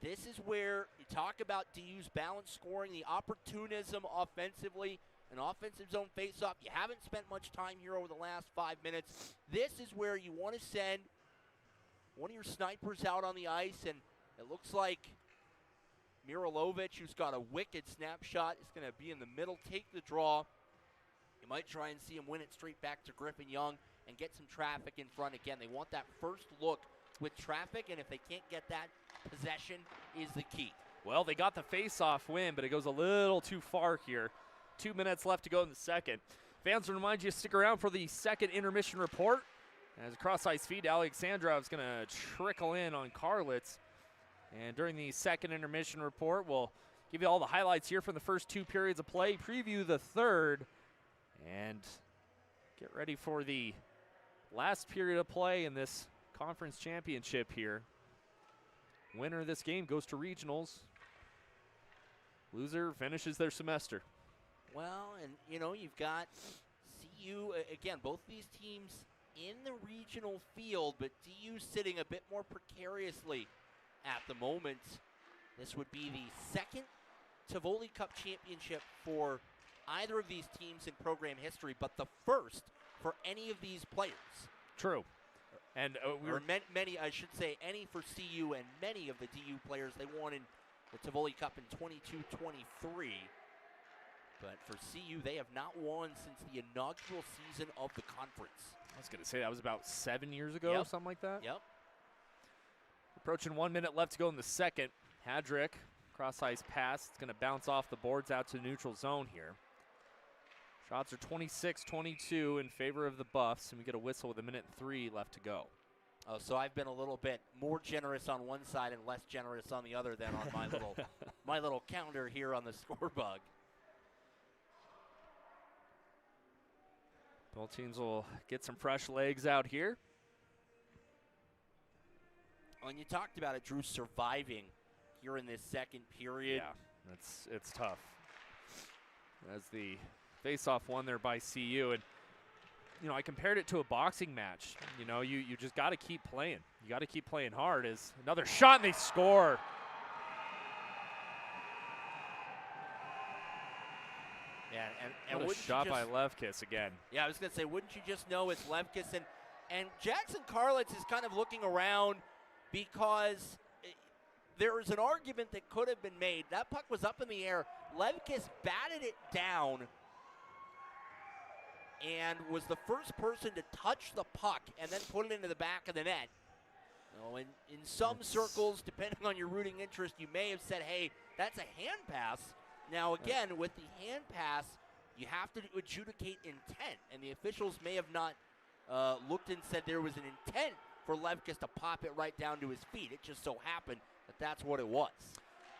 this is where you talk about DU's balance scoring, the opportunism offensively, an offensive zone faceoff. You haven't spent much time here over the last 5 minutes. This is where you want to send one of your snipers out on the ice, and it looks like Mirilovic, who's got a wicked snapshot, is going to be in the middle, take the draw. You might try and see him win it straight back to Griffin Young and get some traffic in front again. They want that first look with traffic, and if they can't get that, possession is the key. Well, they got the face-off win, but it goes a little too far here. 2 minutes left to go in the second. Fans, remind you to stick around for the second intermission report. As a cross-ice feed, Alexandrov is going to trickle in on Karlitz. And during the second intermission report, we'll give you all the highlights here from the first 2 periods of play, preview the third, and get ready for the last period of play in this conference championship here. Winner of this game goes to regionals. Loser finishes their semester. Well, and you've got CU, again, both these teams in the regional field, but DU sitting a bit more precariously at the moment. This would be the second Tivoli Cup championship for either of these teams in program history, but the first for any of these players. True. And many, I should say, any for CU and many of the DU players. They won in the Tivoli Cup in 22-23. But for CU, they have not won since the inaugural season of the conference. I was going to say that was about 7 years ago, something like that. Yep. Approaching 1 minute left to go in the second. Hadrick, cross-ice pass. It's going to bounce off the boards out to neutral zone here. Shots are 26-22 in favor of the Buffs, and we get a whistle with 1:03 left to go. Oh, so I've been a little bit more generous on one side and less generous on the other than on my little my little counter here on the score bug. Both teams will get some fresh legs out here. When you talked about it, Drew, surviving here in this second period. Yeah, it's tough. As the face-off won there by CU, and I compared it to a boxing match. You just got to keep playing. You got to keep playing hard. As another shot and they score. Yeah, and what a shot by Levkis again. Yeah, I was going to say, wouldn't you just know it's Levkis? And Jackson Karlitz is kind of looking around because there is an argument that could have been made. That puck was up in the air. Levkis batted it down and was the first person to touch the puck and then put it into the back of the net. In some circles, depending on your rooting interest, you may have said, hey, that's a hand pass. Now, again, with the hand pass, you have to adjudicate intent, and the officials may have not looked and said there was an intent for Levkis to pop it right down to his feet. It just so happened that that's what it was.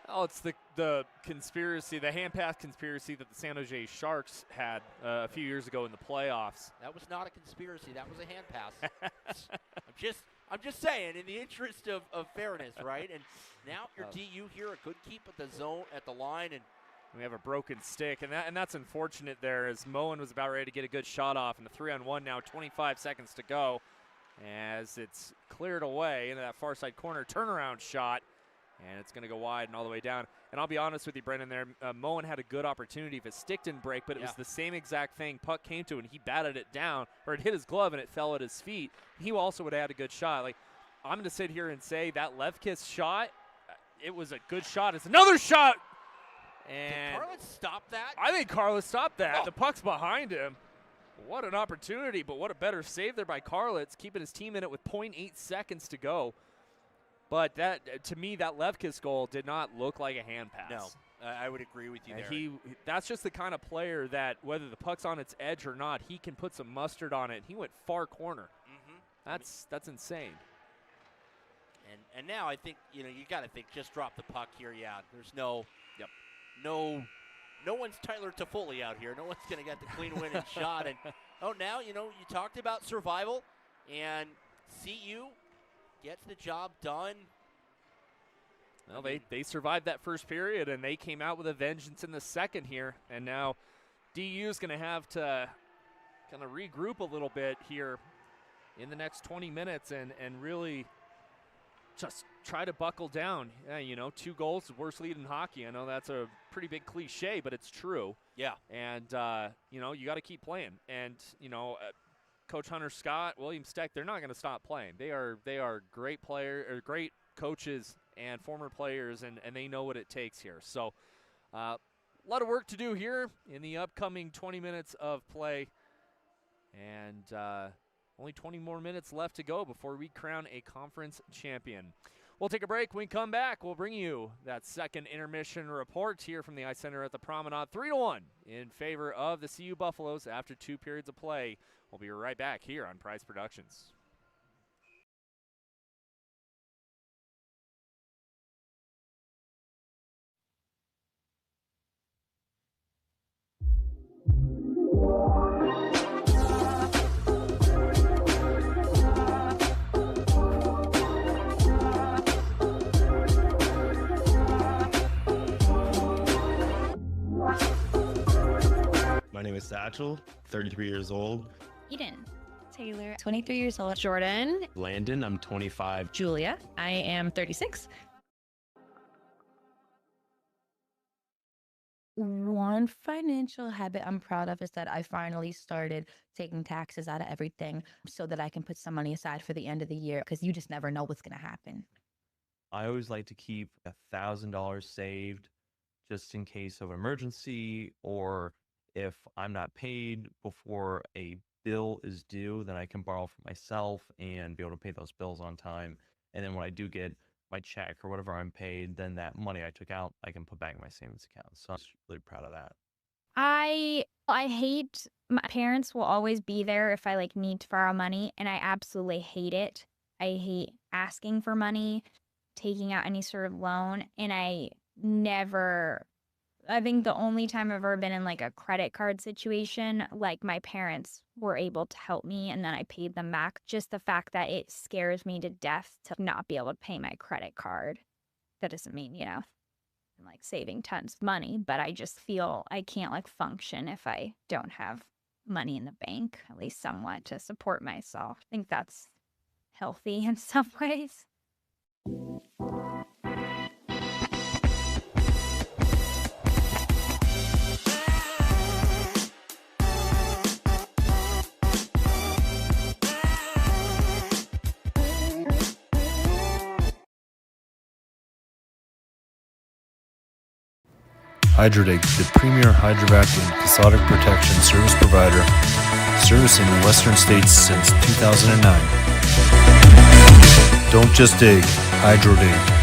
Oh, it's the conspiracy, the hand pass conspiracy that the San Jose Sharks had a few years ago in the playoffs. That was not a conspiracy. That was a hand pass. I'm just saying, in the interest of fairness, right? And now your DU here, a good keep at the zone, at the line, and we have a broken stick, and that's unfortunate there, as Moen was about ready to get a good shot off, and the 3-on-1 now, 25 seconds to go, as it's cleared away into that far side corner turnaround shot, and it's going to go wide and all the way down. And I'll be honest with you, Brendan, there, Moen had a good opportunity if a stick didn't break, but it was the same exact thing. Puck came to him, and he batted it down, or it hit his glove, and it fell at his feet. He also would have had a good shot. Like, I'm going to sit here and say that Levkis shot, it was a good shot. It's another shot. And did Carlitz stop that? I think Carlitz stopped that. The puck's behind him. What an opportunity, but what a better save there by Carlitz, keeping his team in it with 0.8 seconds to go. But that, to me, that Levkis goal did not look like a hand pass. No, I would agree with you and there. That's just the kind of player that, whether the puck's on its edge or not, he can put some mustard on it. He went far corner. That's insane. And now I think, you got to think, just drop the puck here. Yeah, there's no one's Tyler Toffoli out here. No one's going to get the clean winning shot. And, now, you talked about survival, and CU gets the job done. Well, they survived that first period, and they came out with a vengeance in the second here. And now DU is going to have to kind of regroup a little bit here in the next 20 minutes and really just try to buckle down. 2 goals, the worst lead in hockey. I know that's a pretty big cliche, but it's true. Yeah. And, you got to keep playing. And, Coach Hunter Scott, William Steck, they're not going to stop playing. They are great great coaches and former players, and they know what it takes here. So a lot of work to do here in the upcoming 20 minutes of play. And only 20 more minutes left to go before we crown a conference champion. We'll take a break. When we come back, we'll bring you that second intermission report here from the Ice Center at the Promenade. 3-1 in favor of the CU Buffaloes after 2 periods of play. We'll be right back here on Prize Productions. My name is Satchel, 33 years old. Eden. Taylor, 23 years old. Jordan. Landon, I'm 25. Julia, I am 36. One financial habit I'm proud of is that I finally started taking taxes out of everything so that I can put some money aside for the end of the year, because you just never know what's going to happen. I always like to keep $1,000 saved just in case of emergency, or if I'm not paid before a bill is due, then I can borrow for myself and be able to pay those bills on time. And then when I do get my check or whatever I'm paid, then that money I took out, I can put back in my savings account. So I'm really proud of that. I hate, my parents will always be there if I need to borrow money, and I absolutely hate it. I hate asking for money, taking out any sort of loan, and I think the only time I've ever been in a credit card situation, my parents were able to help me and then I paid them back. Just the fact that it scares me to death to not be able to pay my credit card. That doesn't mean, I'm saving tons of money, but I just feel I can't function if I don't have money in the bank, at least somewhat, to support myself. I think that's healthy in some ways. Hydrodig, the premier hydrovac and cathodic protection service provider, servicing the western states since 2009. Don't just dig, Hydrodig.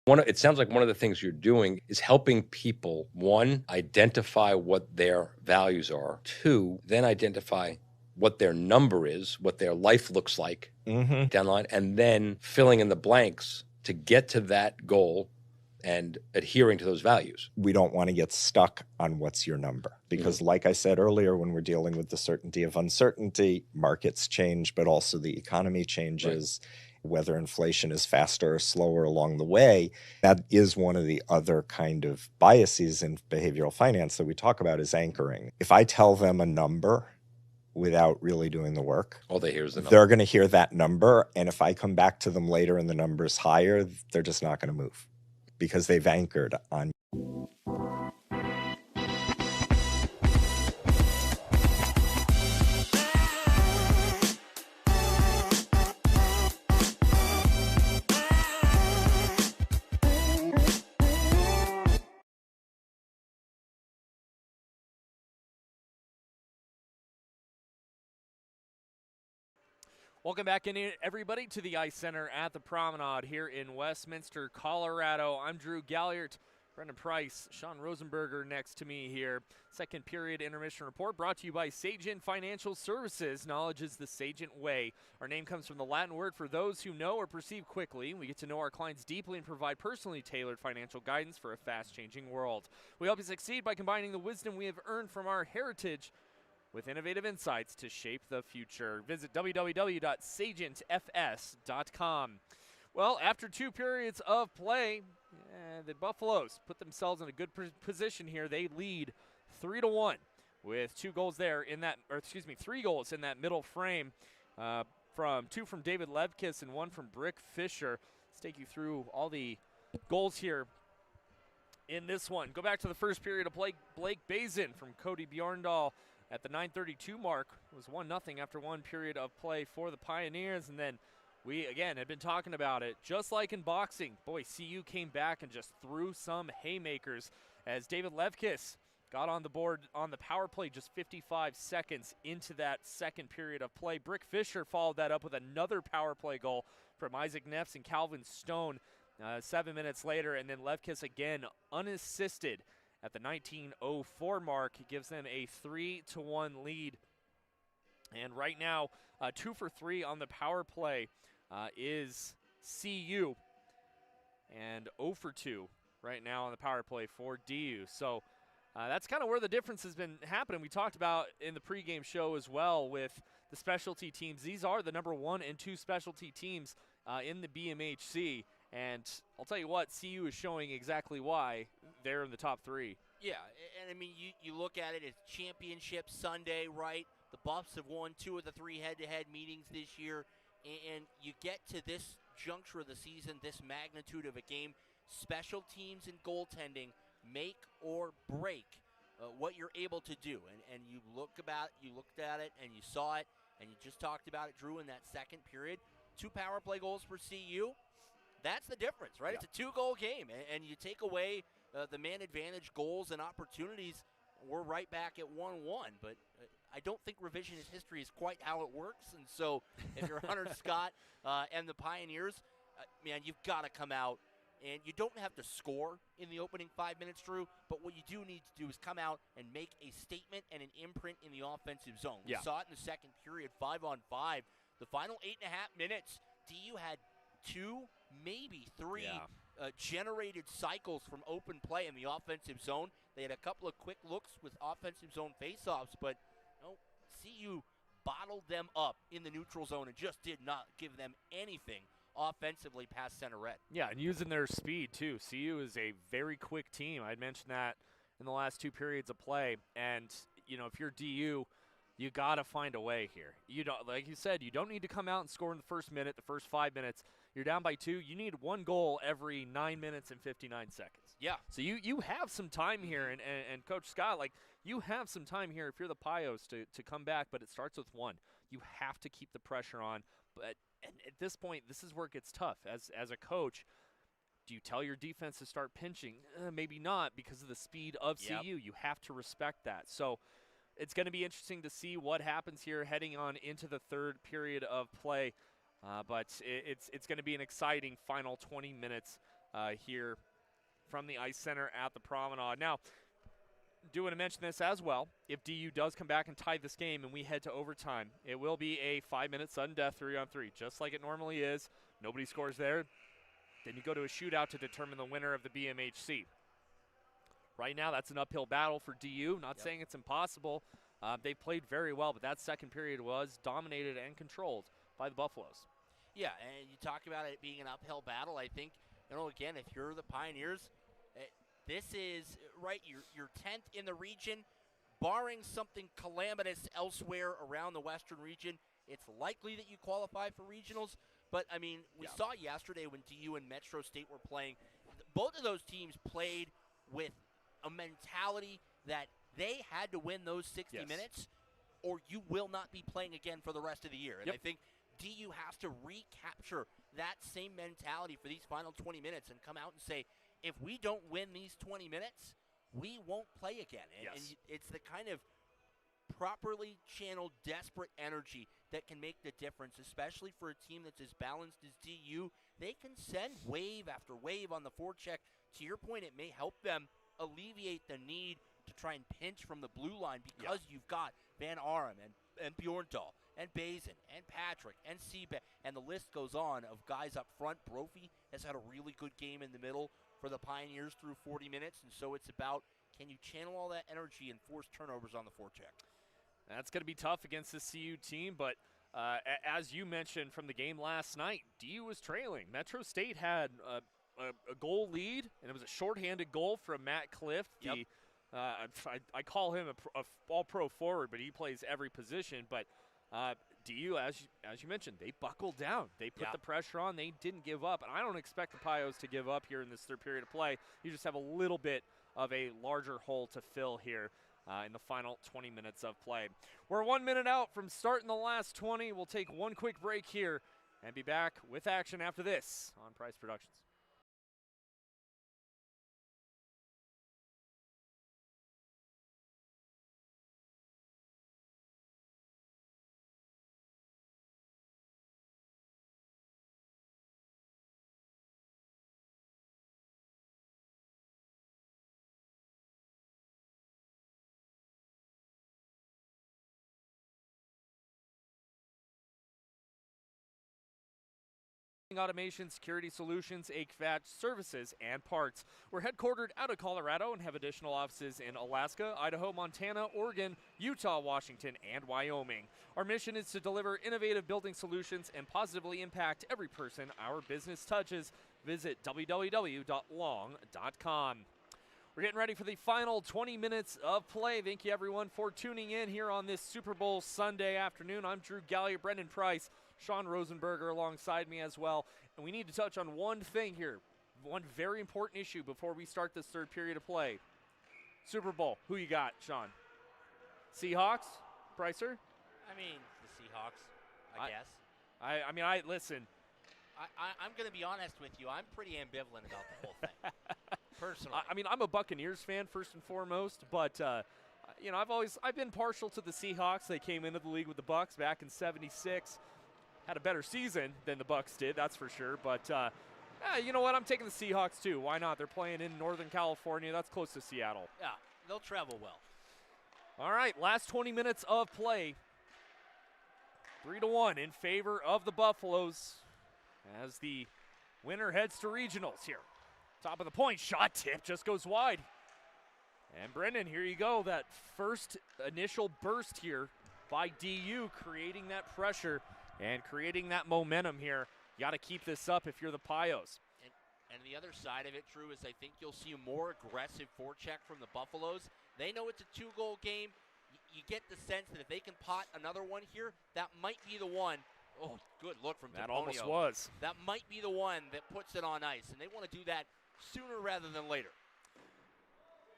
It sounds like one of the things you're doing is helping people, one, identify what their values are, two, then identify what their number is, what their life looks like down the line, and then filling in the blanks to get to that goal and adhering to those values. We don't want to get stuck on what's your number because, like I said earlier, when we're dealing with the certainty of uncertainty, markets change, but also the economy changes. Whether inflation is faster or slower along the way, that is one of the other kind of biases in behavioral finance that we talk about is anchoring. If I tell them a number without really doing the work, all they hear is the number. They're going to hear that number, and if I come back to them later and the number's higher, they're just not going to move because they've anchored on. Welcome back in, everybody, to the Ice Center at the Promenade here in Westminster, Colorado. I'm Drew Galliard, Brendan Price, Sean Rosenberger next to me here. Second period intermission report brought to you by Sagent Financial Services. Knowledge is the Sagent way. Our name comes from the Latin word for those who know or perceive quickly. We get to know our clients deeply and provide personally tailored financial guidance for a fast-changing world. We help you succeed by combining the wisdom we have earned from our heritage with innovative insights to shape the future. Visit www.sagentfs.com. Well, after 2 periods of play, the Buffaloes put themselves in a good position here. They lead 3-1 with 2 goals there in that, or excuse me, 3 goals in that middle frame. From 2 from David Levkis and 1 from Brick Fisher. Let's take you through all the goals here in this one. Go back to the first period of play. Blake Bazin from Cody Bjorndal at the 9:32 mark. It was 1-0 after 1 period of play for the Pioneers. And then we, again, had been talking about it. Just like in boxing, boy, CU came back and just threw some haymakers as David Levkis got on the board on the power play just 55 seconds into that second period of play. Brick Fisher followed that up with another power play goal from Isaac Neffs and Calvin Stone 7 minutes later. And then Levkis again unassisted at the 19:04 mark. He gives them a 3-1 lead. And right now, 2 for 3 on the power play is CU. And 0 for 2 right now on the power play for DU. So that's kind of where the difference has been happening. We talked about in the pregame show as well with the specialty teams. These are the number 1 and 2 specialty teams in the BMHC. And I'll tell you what, CU is showing exactly why they're in the top 3. Yeah, and I mean, you look at it, it's Championship Sunday, right? The Buffs have won 2 of the 3 head-to-head meetings this year, and you get to this juncture of the season, this magnitude of a game, special teams and goaltending make or break what you're able to do. And you looked at it, and you saw it, and you just talked about it, Drew, in that second period. 2 power play goals for CU. That's the difference, right? Yeah. It's a 2-goal game, and you take away the man advantage goals and opportunities. We're right back at 1-1, but I don't think revisionist history is quite how it works. And so if you're Hunter Scott and the Pioneers, man, you've got to come out, and you don't have to score in the opening 5 minutes, Drew, but what you do need to do is come out and make a statement and an imprint in the offensive zone. We saw it in the second period, 5-on-5. The final 8.5 minutes, DU had 2, maybe 3 generated cycles from open play in the offensive zone. They had a couple of quick looks with offensive zone faceoffs, but CU bottled them up in the neutral zone and just did not give them anything offensively past center red. Yeah, and using their speed, too. CU is a very quick team. I mentioned that in the last 2 periods of play. And, you know, if you're DU, you got to find a way here. You don't, like you said, you don't need to come out and score in the first minute, the first 5 minutes. You're down by 2. You need 1 goal every 9 minutes and 59 seconds. Yeah. So you have some time here, and Coach Scott, like, you have some time here if you're the Pios to come back, but it starts with 1. You have to keep the pressure on. And at this point, this is where it gets tough. As a coach, do you tell your defense to start pinching? Maybe not, because of the speed of CU. You have to respect that. So it's going to be interesting to see what happens here heading on into the third period of play. But it's going to be an exciting final 20 minutes here from the Ice Center at the Promenade. Now, do want to mention this as well. If DU does come back and tie this game and we head to overtime, it will be a 5-minute sudden death 3-on-3, just like it normally is. Nobody scores there. Then you go to a shootout to determine the winner of the BMHC. Right now, that's an uphill battle for DU. Not saying it's impossible. They played very well, but that second period was dominated and controlled by the Buffaloes. Yeah, and you talk about it being an uphill battle. I think, again, if you're the Pioneers, this is, right, you're 10th in the region. Barring something calamitous elsewhere around the Western region, it's likely that you qualify for regionals. But, I mean, we saw yesterday when DU and Metro State were playing, both of those teams played with a mentality that they had to win those 60 minutes or you will not be playing again for the rest of the year. And I think DU has to recapture that same mentality for these final 20 minutes and come out and say, if we don't win these 20 minutes, we won't play again. And it's the kind of properly channeled, desperate energy that can make the difference, especially for a team that's as balanced as DU. They can send wave after wave on the forecheck. To your point, it may help them alleviate the need to try and pinch from the blue line because you've got Van Arum and Bjorndal and Bazin and Patrick and Seabeck, and the list goes on of guys up front. Brophy has had a really good game in the middle for the Pioneers through 40 minutes, and so it's about, can you channel all that energy and force turnovers on the forecheck? That's going to be tough against this CU team, but as you mentioned from the game last night, DU was trailing. Metro State had a goal lead, and it was a shorthanded goal from Matt Clift. I call him a all-pro forward, but he plays every position. But DU, as you mentioned, they buckled down. They put the pressure on. They didn't give up, and I don't expect the Pios to give up here in this third period of play. You just have a little bit of a larger hole to fill here in the final 20 minutes of play. We're 1 minute out from starting the last 20. We'll take one quick break here and be back with action after this on Price Productions. Automation, security solutions, HVAC services, and parts. We're headquartered out of Colorado and have additional offices in Alaska, Idaho, Montana, Oregon, Utah, Washington, and Wyoming. Our mission is to deliver innovative building solutions and positively impact every person our business touches. Visit www.long.com. We're getting ready for the final 20 minutes of play. Thank you, everyone, for tuning in here on this Super Bowl Sunday afternoon. I'm Drew Gallier, Brendan Price, Sean Rosenberger alongside me as well. And we need to touch on one thing here, one very important issue before we start this third period of play. Super Bowl, who you got, Sean? Seahawks? Pricer? I mean, the Seahawks, I guess. Listen. I'm going to be honest with you. I'm pretty ambivalent about the whole thing, personally. I'm a Buccaneers fan first and foremost, but I've been partial to the Seahawks. They came into the league with the Bucs back in '76. Had a better season than the Bucs did, that's for sure. But you know what? I'm taking the Seahawks too. Why not? They're playing in Northern California. That's close to Seattle. Yeah, they'll travel well. All right, last 20 minutes of play. 3-1 in favor of the Buffaloes as the winner heads to regionals here. Top of the point, shot tip just goes wide. And Brendan, here you go. That first initial burst here by DU, creating that pressure and creating that momentum here. You got to keep this up if you're the Pios. And the other side of it, Drew, is I think you'll see a more aggressive forecheck from the Buffaloes. They know it's a two-goal game. You get the sense that if they can pot another one here, that might be the one. Oh, good look from That Demonio. almost was. That might be the one that puts it on ice, and they want to do that sooner rather than later.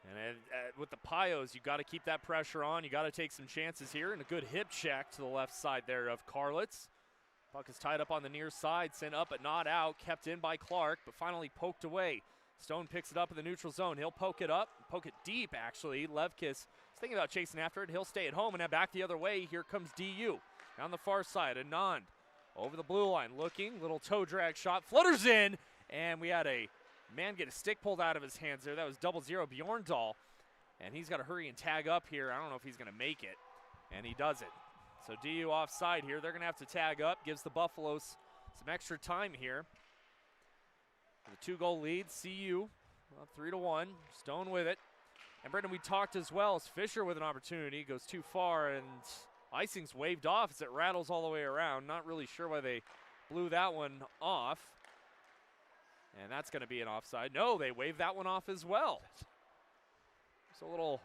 And with the Pios, you got to keep that pressure on. You got to take some chances here, and a good hip check to the left side there of Karlitz. Puck is tied up on the near side, sent up but not out, kept in by Clark, but finally poked away. Stone picks it up in the neutral zone. He'll poke it up, poke it deep, actually. Levkis is thinking about chasing after it. He'll stay at home and then back the other way. Here comes DU. Down the far side, Anand over the blue line, looking. Little toe drag shot, flutters in, and we had a man get a stick pulled out of his hands there. That was 00 Bjorndal. And he's got to hurry and tag up here. I don't know if he's going to make it, and he doesn't. So DU offside here. They're going to have to tag up. Gives the Buffaloes some extra time here. The 2-goal lead, CU, up 3-1. Stone with it. And Brendan, we talked as well as Fisher with an opportunity. Goes too far, and icing's waved off as it rattles all the way around. Not really sure why they blew that one off. And that's going to be an offside. No, they waved that one off as well. So a little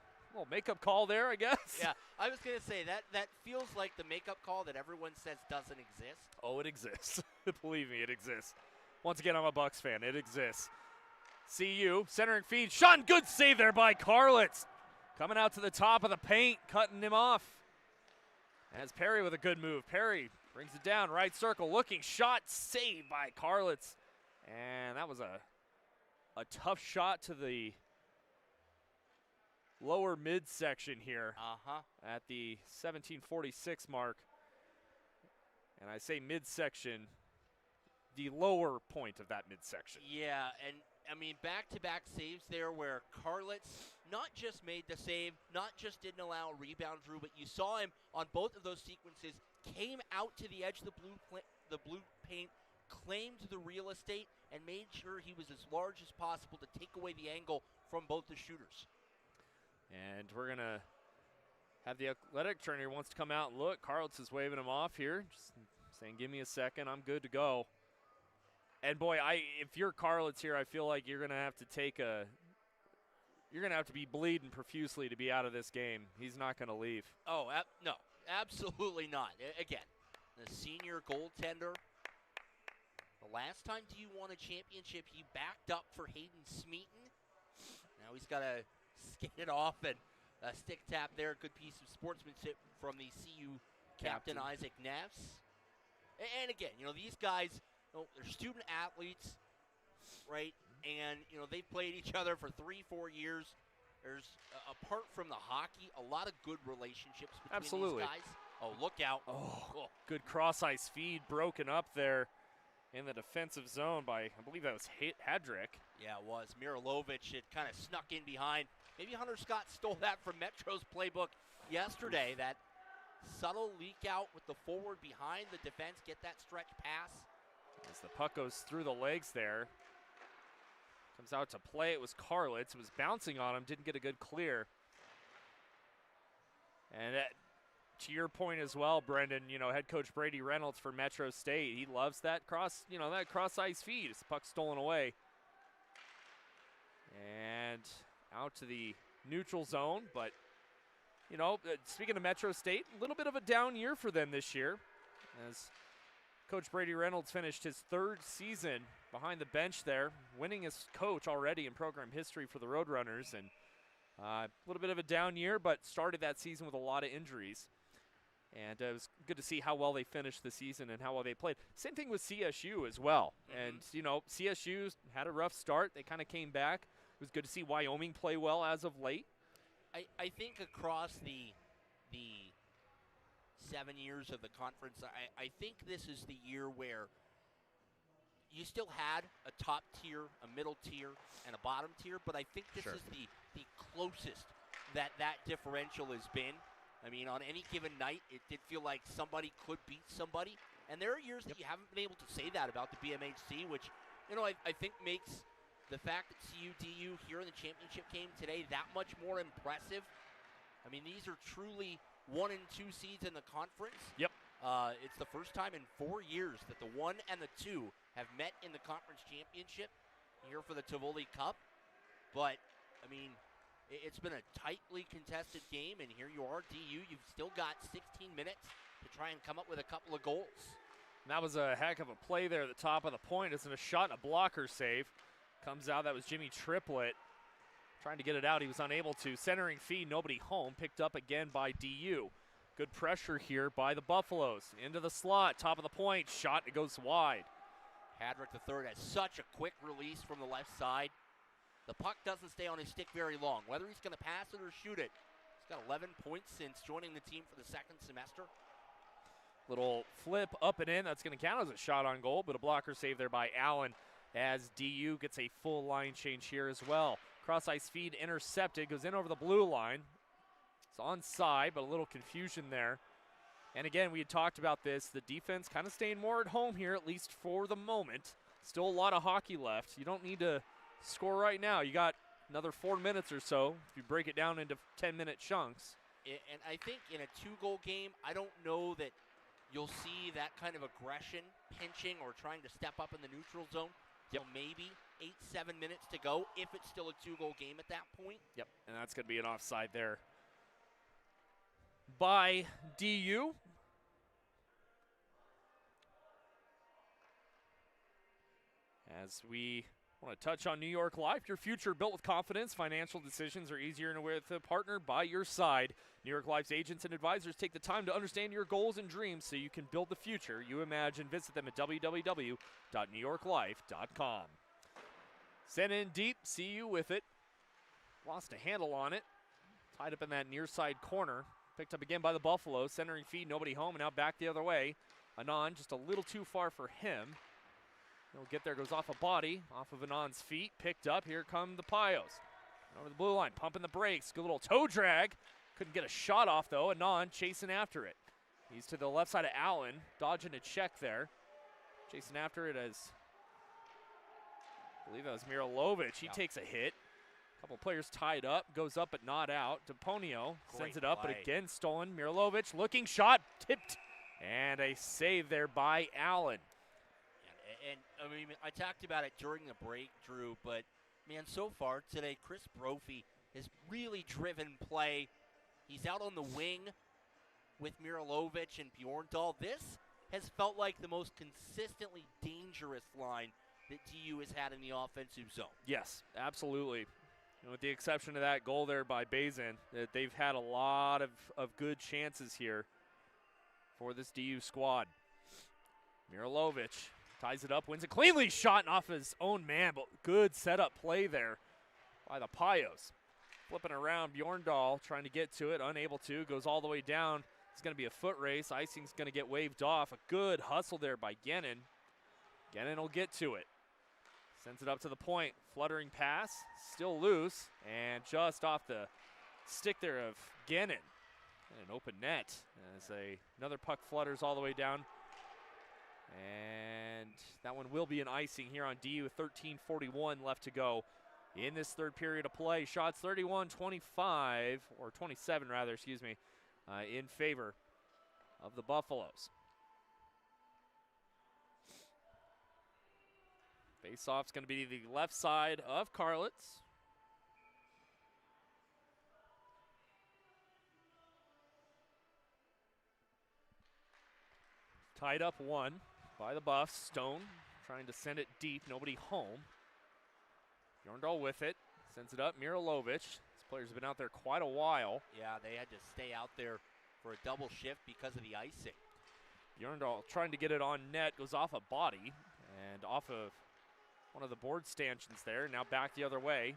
makeup call there, I guess. Yeah, I was going to say, that feels like the makeup call that everyone says doesn't exist. Oh, it exists. Believe me, it exists. Once again, I'm a Bucks fan. It exists. CU, centering feed. Shot, good save there by Carlitz. Coming out to the top of the paint, cutting him off. As Perry with a good move. Perry brings it down, right circle, looking, shot, saved by Carlitz. And that was a tough shot to the lower midsection here at the 1746 mark. And I say midsection, the lower point of that midsection. Yeah, and I mean, back-to-back saves there where Carlitz not just made the save, not just didn't allow a rebound, Drew, but you saw him on both of those sequences, came out to the edge of the blue paint, claimed the real estate, and made sure he was as large as possible to take away the angle from both the shooters. And we're going to have the athletic trainer wants to come out and look. Carlitz is waving him off here, just saying, give me a second, I'm good to go. And boy, if you're Carlitz here, I feel like you're going to have to be bleeding profusely to be out of this game. He's not going to leave. Oh, no, absolutely not. Again, the senior goaltender. The last time DU won a championship, he backed up for Hayden Smeaton. Now he's got to skate it off and stick tap there. Good piece of sportsmanship from the CU captain Isaac Neffs. And again, these guys, they're student athletes, right? And, they've played each other for 3-4 years. There's, apart from the hockey, a lot of good relationships between these guys. Oh, look out. Oh, good cross-ice feed broken up there in the defensive zone by, I believe that was Hadrick. Yeah, it was. Mirilovic, it kind of snuck in behind. Maybe Hunter Scott stole that from Metro's playbook yesterday. That subtle leak out with the forward behind the defense, get that stretch pass. As the puck goes through the legs there. Comes out to play. It was Carlitz. It was bouncing on him. Didn't get a good clear. And to your point as well, Brendan, head coach Brady Reynolds for Metro State. He loves that cross-ice feed. His puck stolen away. And out to the neutral zone. But, speaking of Metro State, a little bit of a down year for them this year. As Coach Brady Reynolds finished his 3rd season behind the bench there, winning as coach already in program history for the Roadrunners. And a little bit of a down year, but started that season with a lot of injuries. And it was good to see how well they finished the season and how well they played. Same thing with CSU as well. And, CSU had a rough start. They kind of came back. It was good to see Wyoming play well as of late. I think across the 7 years of the conference, I think this is the year where you still had a top tier, a middle tier, and a bottom tier, but I think this is the closest that differential has been. I mean, on any given night, it did feel like somebody could beat somebody. And there are years that you haven't been able to say that about the BMHC, which, I think makes the fact that CU-DU here in the championship game today that much more impressive. I mean, these are truly 1 and 2 seeds in the conference. Yep. It's the first time in 4 years that the 1 and the 2 have met in the conference championship here for the Tivoli Cup. But, I mean, it's been a tightly contested game, and here you are, DU. You've still got 16 minutes to try and come up with a couple of goals. And that was a heck of a play there at the top of the point. It's a shot and a blocker save. Comes out, that was Jimmy Triplett. Trying to get it out, he was unable to. Centering feed, nobody home. Picked up again by DU. Good pressure here by the Buffaloes. Into the slot, top of the point. Shot, it goes wide. Hadrick III has such a quick release from the left side. The puck doesn't stay on his stick very long. Whether he's going to pass it or shoot it, he's got 11 points since joining the team for the 2nd semester. Little flip up and in. That's going to count as a shot on goal, but a blocker save there by Allen as DU gets a full line change here as well. Cross ice feed intercepted, goes in over the blue line. It's onside, but a little confusion there. And again, we had talked about this. The defense kind of staying more at home here, at least for the moment. Still a lot of hockey left. You don't need to score right now. You got another 4 minutes or so if you break it down into 10-minute chunks. And I think in a 2-goal game, I don't know that you'll see that kind of aggression, pinching, or trying to step up in the neutral zone. Yep. So maybe 8-7 minutes to go if it's still a 2-goal game at that point. Yep, and that's going to be an offside there by DU. As we want to touch on New York Life, your future built with confidence. Financial decisions are easier with a partner by your side. New York Life's agents and advisors take the time to understand your goals and dreams so you can build the future you imagine. Visit them at www.newyorklife.com. Sent in deep, see you with it. Lost a handle on it. Tied up in that near side corner. Picked up again by the Buffalo. Centering feed, nobody home, and now back the other way. Anand just a little too far for him. He'll get there, goes off a body, off of Anand's feet. Picked up, here come the Pios. Over the blue line, pumping the brakes. Good little toe drag. Couldn't get a shot off, though. Anand chasing after it. He's to the left side of Allen, dodging a check there. Chasing after it as, I believe that was Mirilovic. He takes a hit. Couple players tied up, goes up but not out. DePonio sends it up, but again stolen. Mirilovic looking, shot, tipped, and a save there by Allen. And I mean, I talked about it during the break, Drew, but man, so far today, Chris Brophy has really driven play. He's out on the wing with Mirilovic and Bjorndal. This has felt like the most consistently dangerous line that DU has had in the offensive zone. Yes, absolutely. With the exception of that goal there by Bazin, they've had a lot of good chances here for this DU squad. Mirilovic ties it up, wins it cleanly, shot off his own man, but good setup play there by the Pios. Flipping around, Bjorndal trying to get to it, unable to, goes all the way down. It's going to be a foot race. Icing's going to get waved off. A good hustle there by Gennon. Gennon will get to it. Sends it up to the point. Fluttering pass, still loose, and just off the stick there of Gennon. And an open net as another puck flutters all the way down. And that one will be an icing here on DU with 13:41 left to go in this third period of play. Shots 31-25, or 27 rather, excuse me, in favor of the Buffaloes. Face-off's going to be the left side of Carlitz. Tied up one by the Buffs. Stone trying to send it deep. Nobody home. Bjorndal with it. Sends it up. Mirilovic. This players have been out there quite a while. Yeah, they had to stay out there for a double shift because of the icing. Bjorndal trying to get it on net. Goes off a body and off of one of the board stanchions there. Now back the other way.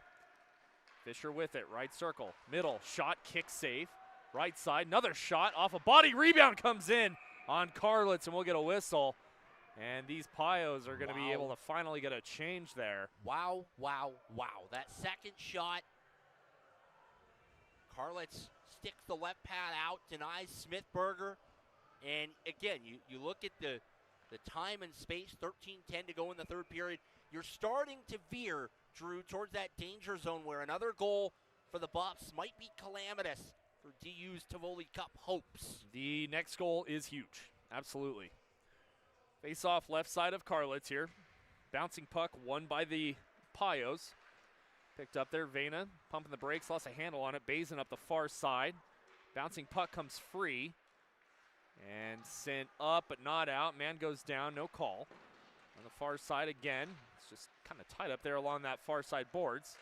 Fisher with it. Right circle. Middle. Shot. Kick safe. Right side. Another shot off a body. Rebound comes in on Carlitz, and we'll get a whistle. And these Pios are going to be able to finally get a change there. Wow, wow, wow. That second shot, Carlitz sticks the left pad out, denies Smithberger. And again, you look at the time and space, 13:10 to go in the third period. You're starting to veer, Drew, towards that danger zone where another goal for the Buffs might be calamitous for DU's Tivoli Cup hopes. The next goal is huge. Absolutely. Face-off left side of Carlitz here. Bouncing puck won by the Pios. Picked up there, Vena pumping the brakes, lost a handle on it. Bazin up the far side. Bouncing puck comes free and sent up but not out. Man goes down, no call. On the far side again. It's just kind of tied up there along that far side boards.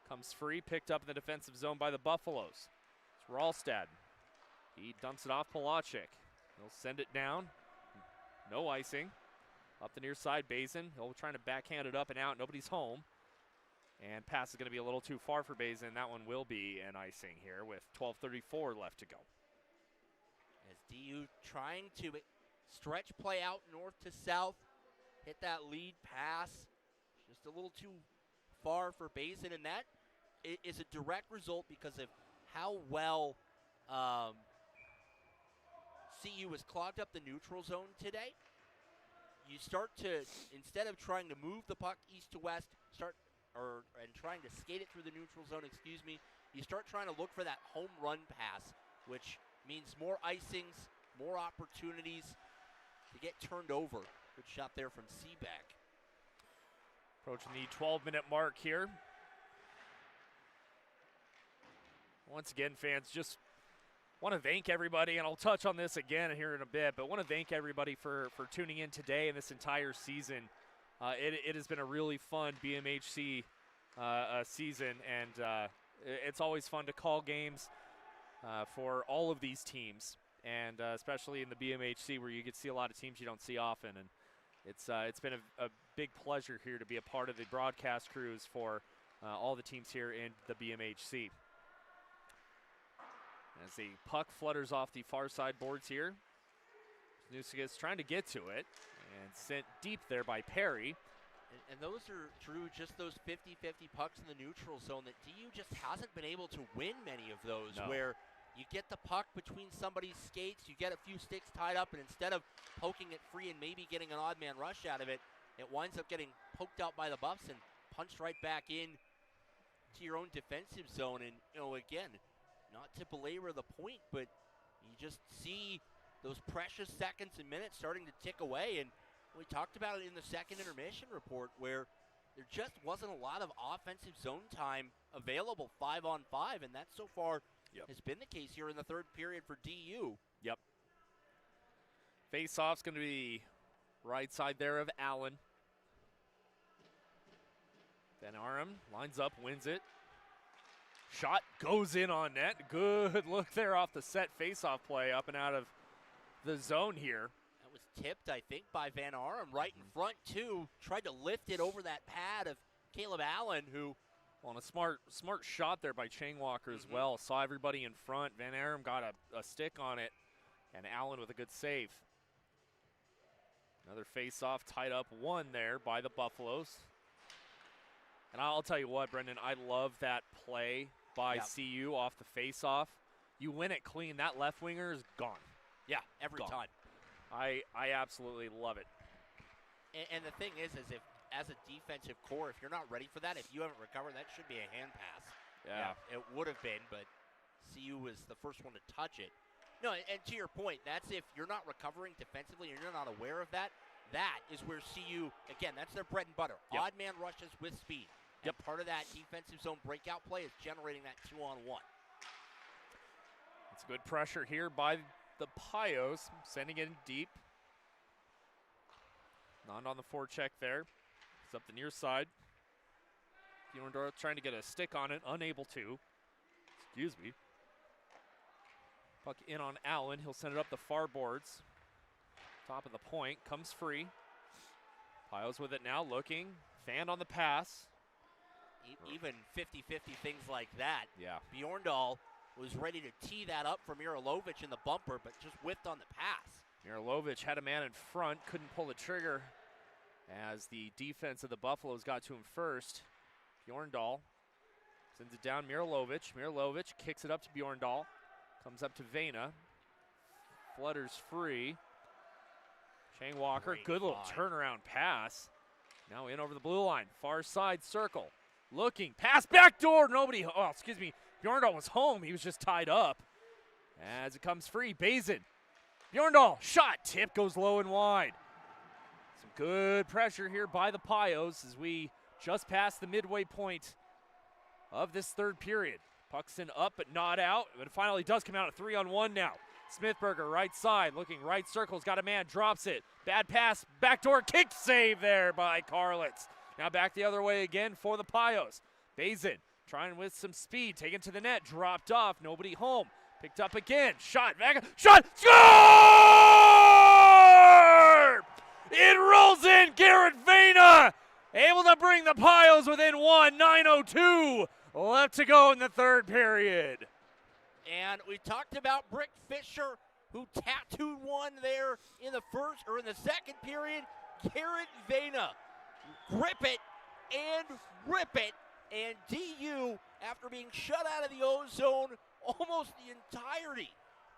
Comes free, picked up in the defensive zone by the Buffaloes. It's Ralstad. He dumps it off Palachik. He'll send it down. No icing. Up the near side, Bazin. He'll trying to backhand it up and out. Nobody's home. And pass is going to be a little too far for Bazin. That one will be an icing here with 12:34 left to go. As DU trying to stretch play out north to south. Hit that lead pass. Just a little too far for Bazin, and that is a direct result because of how well CU has clogged up the neutral zone today. You start to, instead of trying to move the puck east to west, and trying to skate it through the neutral zone, you start trying to look for that home run pass, which means more icings, more opportunities to get turned over. Good shot there from Seaback. Approaching the 12-minute mark here. Once again, fans, just want to thank everybody, and I'll touch on this again here in a bit, but want to thank everybody for tuning in today and this entire season. It has been a really fun BMHC season, and it's always fun to call games for all of these teams, and especially in the BMHC where you get to see a lot of teams you don't see often. And it's been a big pleasure here to be a part of the broadcast crews for all the teams here in the BMHC. As the puck flutters off the far side boards here, Nusigas trying to get to it and sent deep there by Perry. And those are, Drew, just those 50-50 pucks in the neutral zone that DU just hasn't been able to win many of those, where you get the puck between somebody's skates, you get a few sticks tied up, and instead of poking it free and maybe getting an odd man rush out of it, it winds up getting poked out by the Buffs and punched right back in to your own defensive zone. And, again, not to belabor the point, but you just see those precious seconds and minutes starting to tick away. And we talked about it in the second intermission report, where there just wasn't a lot of offensive zone time available 5-on-5, and that so far has been the case here in the third period for DU. Yep. Face-off's going to be right side there of Allen. Van Arum lines up, wins it. Shot goes in on net. Good look there off the set face-off play up and out of the zone here. That was tipped, I think, by Van Arum right in front, too. Tried to lift it over that pad of Caleb Allen, who... On a smart shot there by Changwalker as well. Saw everybody in front. Van Arum got a stick on it, and Allen with a good save. Another face-off tied up one there by the Buffaloes. And I'll tell you what, Brendan, I love that play by CU off the face-off. You win it clean. That left winger is gone. Yeah, every time. I absolutely love it. And the thing is if as a defensive core, if you're not ready for that, if you haven't recovered, that should be a hand pass. Yeah, it would have been, but CU was the first one to touch it. No, and to your point, that's if you're not recovering defensively and you're not aware of that, that is where CU, again, that's their bread and butter. Odd man rushes with speed. And part of that defensive zone breakout play is generating that 2-on-1. It's good pressure here by the Pios, sending it in deep. Not on the forecheck there. It's up the near side. Bjorndorf trying to get a stick on it, unable to. Excuse me. Puck in on Allen. He'll send it up the far boards. Top of the point, comes free. Pios with it now, looking. Fan on the pass. Even 50-50 things like that. Yeah. Bjorndal was ready to tee that up for Mirilovic in the bumper, but just whiffed on the pass. Mirilovic had a man in front, couldn't pull the trigger as the defense of the Buffaloes got to him first. Bjorndal sends it down, Mirilovic. Mirilovic kicks it up to Bjorndal. Comes up to Vena. Flutters free. Changwalker, good little turnaround pass. Now in over the blue line, far side circle. Looking, pass back door, nobody, Bjorndal was home, he was just tied up. As it comes free, Bazin. Bjorndal, shot, tip goes low and wide. Some good pressure here by the Pios as we just passed the midway point of this third period. Puck's in up but not out, but it finally does come out at 3-on-1 now. Smithberger, right side, looking right circle's got a man, drops it. Bad pass, backdoor kick save there by Karlitz. Now back the other way again for the Pios. Bazin trying with some speed, taken to the net, dropped off, nobody home. Picked up again, shot, back, shot, score! It rolls in, Garrett Vena, able to bring the Pios within one, 9:02 left to go in the third period. And we talked about Brick Fisher, who tattooed one there in the second period. Garrett Vena, grip it, and rip it. And DU, after being shut out of the O-zone almost the entirety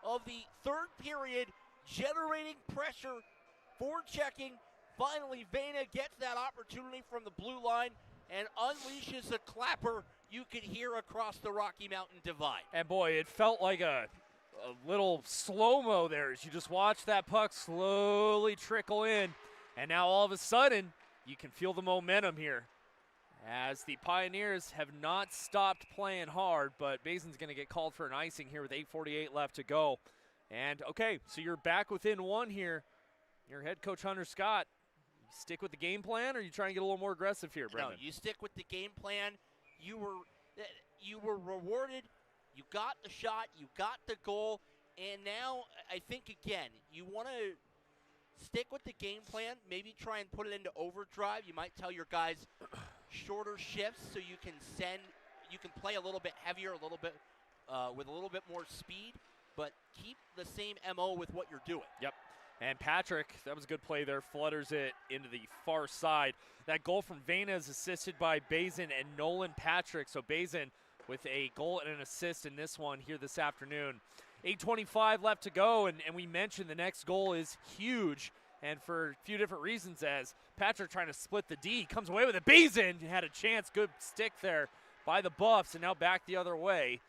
of the third period, generating pressure, forechecking, finally Vena gets that opportunity from the blue line and unleashes a clapper you could hear across the Rocky Mountain Divide. And boy, it felt like a little slow-mo there as you just watch that puck slowly trickle in. And now all of a sudden, you can feel the momentum here, as the Pioneers have not stopped playing hard, but Basin's going to get called for an icing here with 8:48 left to go. And, okay, so you're back within one here. Your head coach, Hunter Scott, you stick with the game plan, or you try and get a little more aggressive here, Brendan? No, you stick with the game plan. You were rewarded. You got the shot. You got the goal. And now I think, again, you want to stick with the game plan, maybe try and put it into overdrive. You might tell your guys shorter shifts so you can play a little bit heavier, a little bit with a little bit more speed, but keep the same MO with what you're doing. Yep. And Patrick, that was a good play there, flutters it into the far side. That goal from Vena is assisted by Bazin and Nolan Patrick. So Bazin with a goal and an assist in this one here this afternoon. 8:25 left to go, and we mentioned the next goal is huge, and for a few different reasons, as Patrick trying to split the D, comes away with it. Bazin had a chance, good stick there by the Buffs, and now back the other way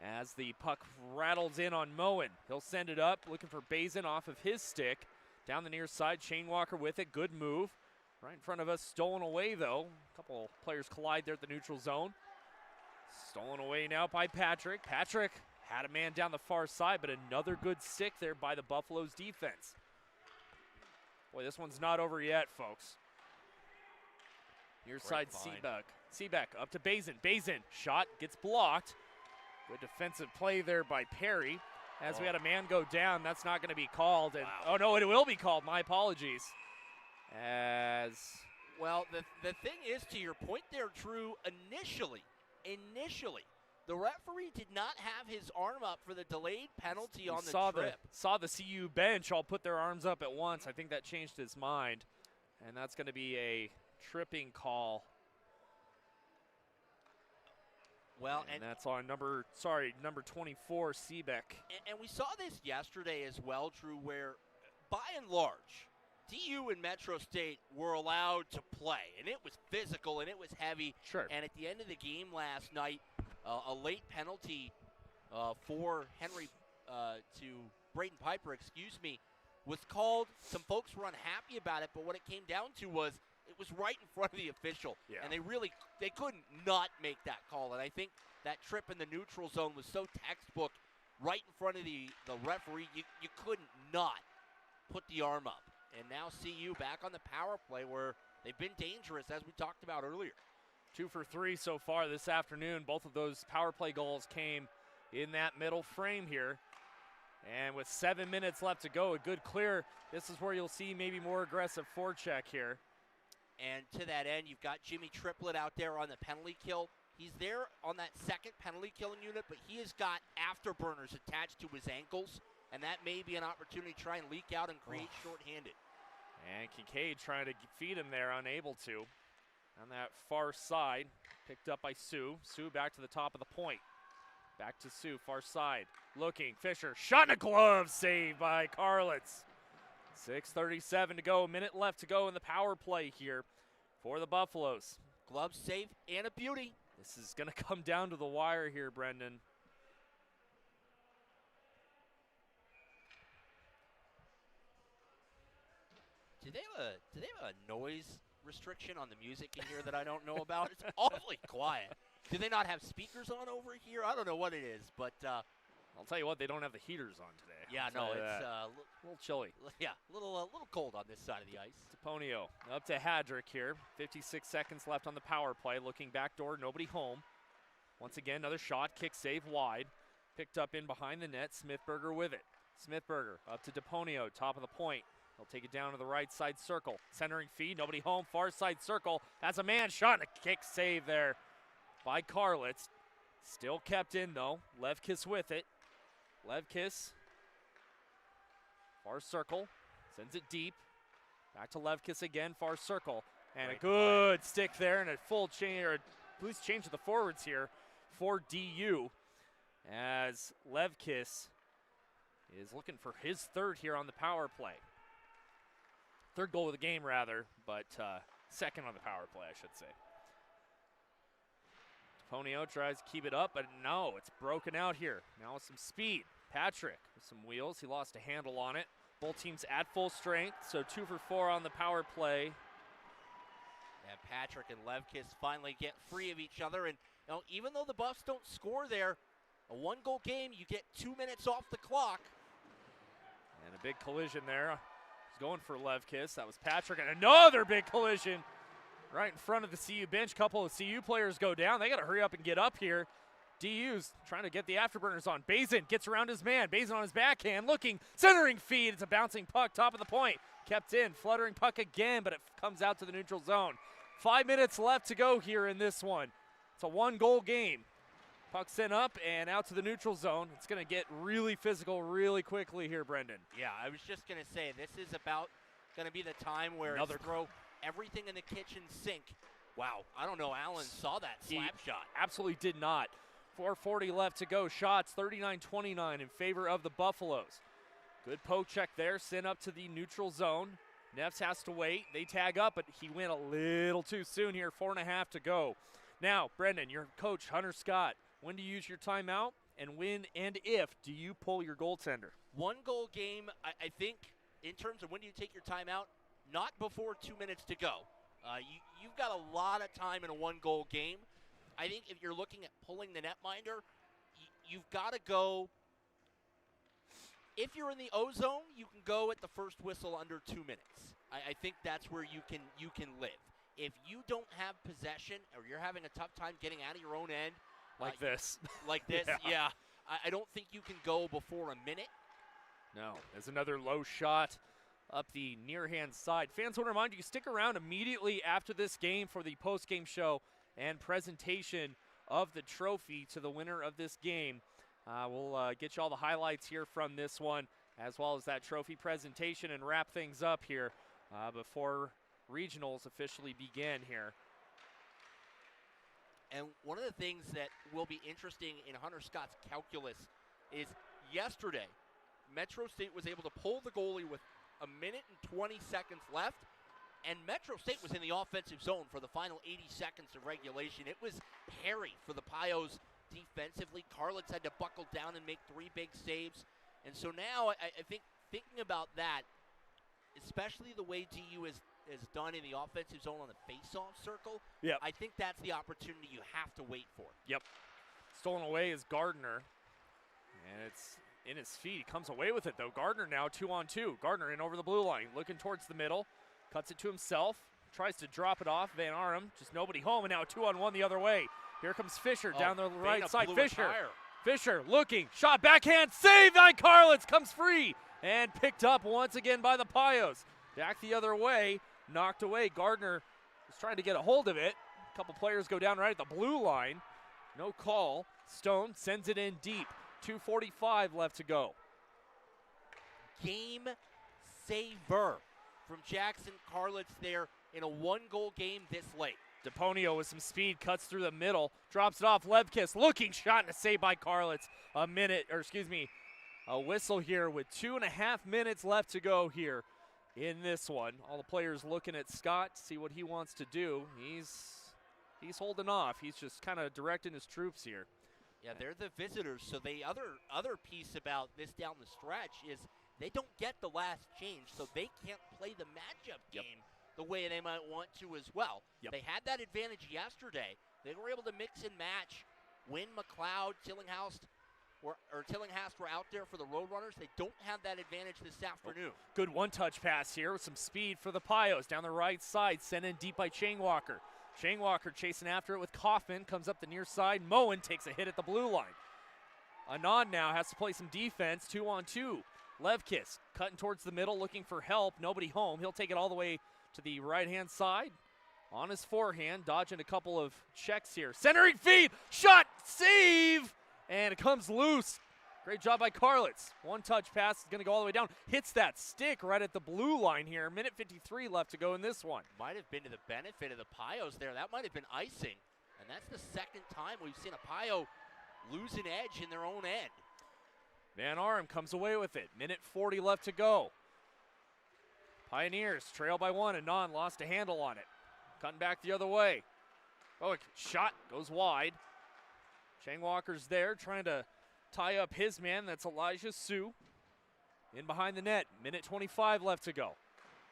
as the puck rattles in on Moen. He'll send it up, looking for Bazin off of his stick. Down the near side, Shane Walker with it, good move. Right in front of us, stolen away though. A couple players collide there at the neutral zone. Stolen away now by Patrick. Patrick had a man down the far side, but another good stick there by the Buffaloes defense. Boy, this one's not over yet, folks. Near side, Seebeck up to Bazin. Bazin, shot, gets blocked. Good defensive play there by Perry. As we had a man go down, that's not going to be called. And oh, no, it will be called. My apologies. Well, the thing is, to your point there, Drew, initially, the referee did not have his arm up for the delayed penalty on the trip. Saw the CU bench all put their arms up at once. I think that changed his mind. And that's going to be a tripping call. Well, and that's on number 24, Seebeck. And we saw this yesterday as well, Drew, where by and large, DU and Metro State were allowed to play, and it was physical and it was heavy. Sure. And at the end of the game last night, a late penalty for Henry to Braden Piper, was called. Some folks were unhappy about it, but what it came down to was it was right in front of the official, and they couldn't not make that call. And I think that trip in the neutral zone was so textbook, right in front of the referee, you couldn't not put the arm up. And now CU back on the power play where they've been dangerous, as we talked about earlier. 2 for 3 so far this afternoon. Both of those power play goals came in that middle frame here. And with 7 minutes left to go, a good clear. This is where you'll see maybe more aggressive forecheck here. And to that end, you've got Jimmy Triplett out there on the penalty kill. He's there on that second penalty killing unit, but he has got afterburners attached to his ankles, and that may be an opportunity to try and leak out and create shorthanded. And Kincaid trying to feed him there, unable to. On that far side, picked up by Sue. Sue back to the top of the point. Back to Sue, far side. Looking, Fisher, shot in a glove, saved by Carlitz. 6:37 to go, a minute left to go in the power play here for the Buffaloes. Glove save and a beauty. This is going to come down to the wire here, Brendan. Do they have a noise restriction on the music in here that I don't know about? It's awfully quiet. Do they not have speakers on over here? I don't know what it is, but I'll tell you what, they don't have the heaters on today. Yeah, no, it's a little chilly. Yeah, a little cold on this side of the ice. Deponio up to Hadrick here. 56 seconds left on the power play. Looking back door, nobody home. Once again, another shot, kick save wide. Picked up in behind the net. Smithberger with it. Smithberger up to Deponio, top of the point. He'll take it down to the right side circle. Centering feed, nobody home, far side circle. That's a man shot and a kick save there by Carlitz. Still kept in though. Levkis with it. Levkis, far circle, sends it deep. Back to Levkis again, far circle. And Great a good stick there, and a full change, or a loose change of the forwards here for DU, as Levkis is looking for his third here on the power play. Third goal of the game, rather, but second on the power play, I should say. Deponio tries to keep it up, but no, it's broken out here. Now with some speed. Patrick with some wheels. He lost a handle on it. Both teams at full strength, so 2 for 4 on the power play. And Patrick and Levkis finally get free of each other. And even though the Buffs don't score there, a 1-goal game, you get 2 minutes off the clock. And a big collision there. He's going for Levkis. That was Patrick, and another big collision right in front of the CU bench. Couple of CU players go down. They got to hurry up and get up here. DU's trying to get the afterburners on. Bazin gets around his man. Bazin on his backhand, looking, centering feed. It's a bouncing puck, top of the point. Kept in, fluttering puck again, but it comes out to the neutral zone. 5 minutes left to go here in this one. It's a 1-goal game. Puck sent up and out to the neutral zone. It's going to get really physical really quickly here, Brendan. Yeah, I was just going to say, this is about going to be the time where it's throw everything in the kitchen sink. Wow, I don't know, Allen saw that slap shot. Absolutely did not. 4:40 left to go. Shots 39-29 in favor of the Buffaloes. Good poke check there, sent up to the neutral zone. Neffs has to wait. They tag up, but he went a little too soon here. 4.5 to go. Now, Brendan, your coach, Hunter Scott, when do you use your timeout, and when and if do you pull your goaltender? 1-goal game, I think, in terms of when do you take your timeout, not before 2 minutes to go. You've got a lot of time in a 1-goal game. I think if you're looking at pulling the netminder, you've got to go. If you're in the O zone, you can go at the first whistle under 2 minutes. I think that's where you can live. If you don't have possession or you're having a tough time getting out of your own end, like this, yeah, I don't think you can go before a minute. No, there's another low shot up the near-hand side. Fans want to remind you, stick around immediately after this game for the post-game show and presentation of the trophy to the winner of this game. We'll get you all the highlights here from this one, as well as that trophy presentation, and wrap things up here before regionals officially begin here. And one of the things that will be interesting in Hunter Scott's calculus is yesterday, Metro State was able to pull the goalie with 1 minute and 20 seconds left, and Metro State was in the offensive zone for the final 80 seconds of regulation. It was hairy for the Pios defensively. Carlitz had to buckle down and make 3 big saves. And so now I think thinking about that, especially the way DU is done in the offensive zone on the face-off circle, I think that's the opportunity you have to wait for. Yep. Stolen away is Gardner, and it's in his feet. He comes away with it, though. Gardner now 2-on-2. Gardner in over the blue line, looking towards the middle, cuts it to himself, tries to drop it off. Van Arum, just nobody home, and now 2-on-1 the other way. Here comes Fisher down the right side. Fisher looking, shot backhand, save by Carlitz, comes free, and picked up once again by the Pios. Back the other way, knocked away. Gardner was trying to get a hold of it. A couple players go down right at the blue line. No call. Stone sends it in deep. 2:45 left to go. Game saver from Jackson Carlitz there in a 1-goal game this late. Deponio with some speed, cuts through the middle, drops it off. Levkis looking shot, and a save by Carlitz. A whistle here with 2.5 minutes left to go here in this one. All the players looking at Scott, see what he wants to do. He's holding off. He's just kind of directing his troops here. Yeah, they're the visitors, so the other piece about this down the stretch is they don't get the last change, so they can't play the matchup game the way they might want to as well. They had that advantage yesterday. They were able to mix and match when McLeod, Tillinghast were out there for the Roadrunners. They don't have that advantage this afternoon. Good one-touch pass here with some speed for the Pios. Down the right side, sent in deep by Changwalker. Changwalker chasing after it with Kaufman, comes up the near side. Moen takes a hit at the blue line. Anand now has to play some defense, 2-on-2. Levkis cutting towards the middle, looking for help. Nobody home. He'll take it all the way to the right-hand side. On his forehand, dodging a couple of checks here. Centering feed, shot, save, and it comes loose. Great job by Carlitz. One touch pass is going to go all the way down. Hits that stick right at the blue line here. Minute 53 left to go in this one. Might have been to the benefit of the Pios there. That might have been icing. And that's the second time we've seen a Pio lose an edge in their own end. Van Arm comes away with it. Minute 40 left to go. Pioneers trail by one, and Non lost a handle on it. Cutting back the other way. Oh, a shot goes wide. Chang Walker's there trying to tie up his man. That's Elijah Sue. In behind the net. Minute 25 left to go.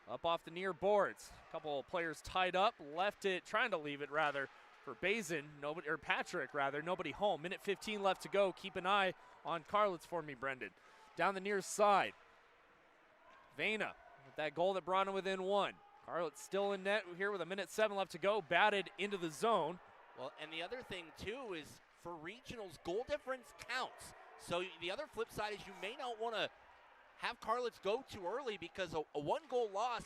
Up off the near boards. A couple of players tied up. Left it, trying to leave it rather, for Bazin. Nobody, or Patrick rather. Nobody home. Minute 15 left to go. Keep an eye on Carlitz for me, Brendan. Down the near side. Vena with that goal that brought him within one. Carlitz still in net here with a minute 7 left to go. Batted into the zone. Well, and the other thing, too, is for regionals, goal difference counts. So the other flip side is you may not want to have Carlitz go too early because a one-goal loss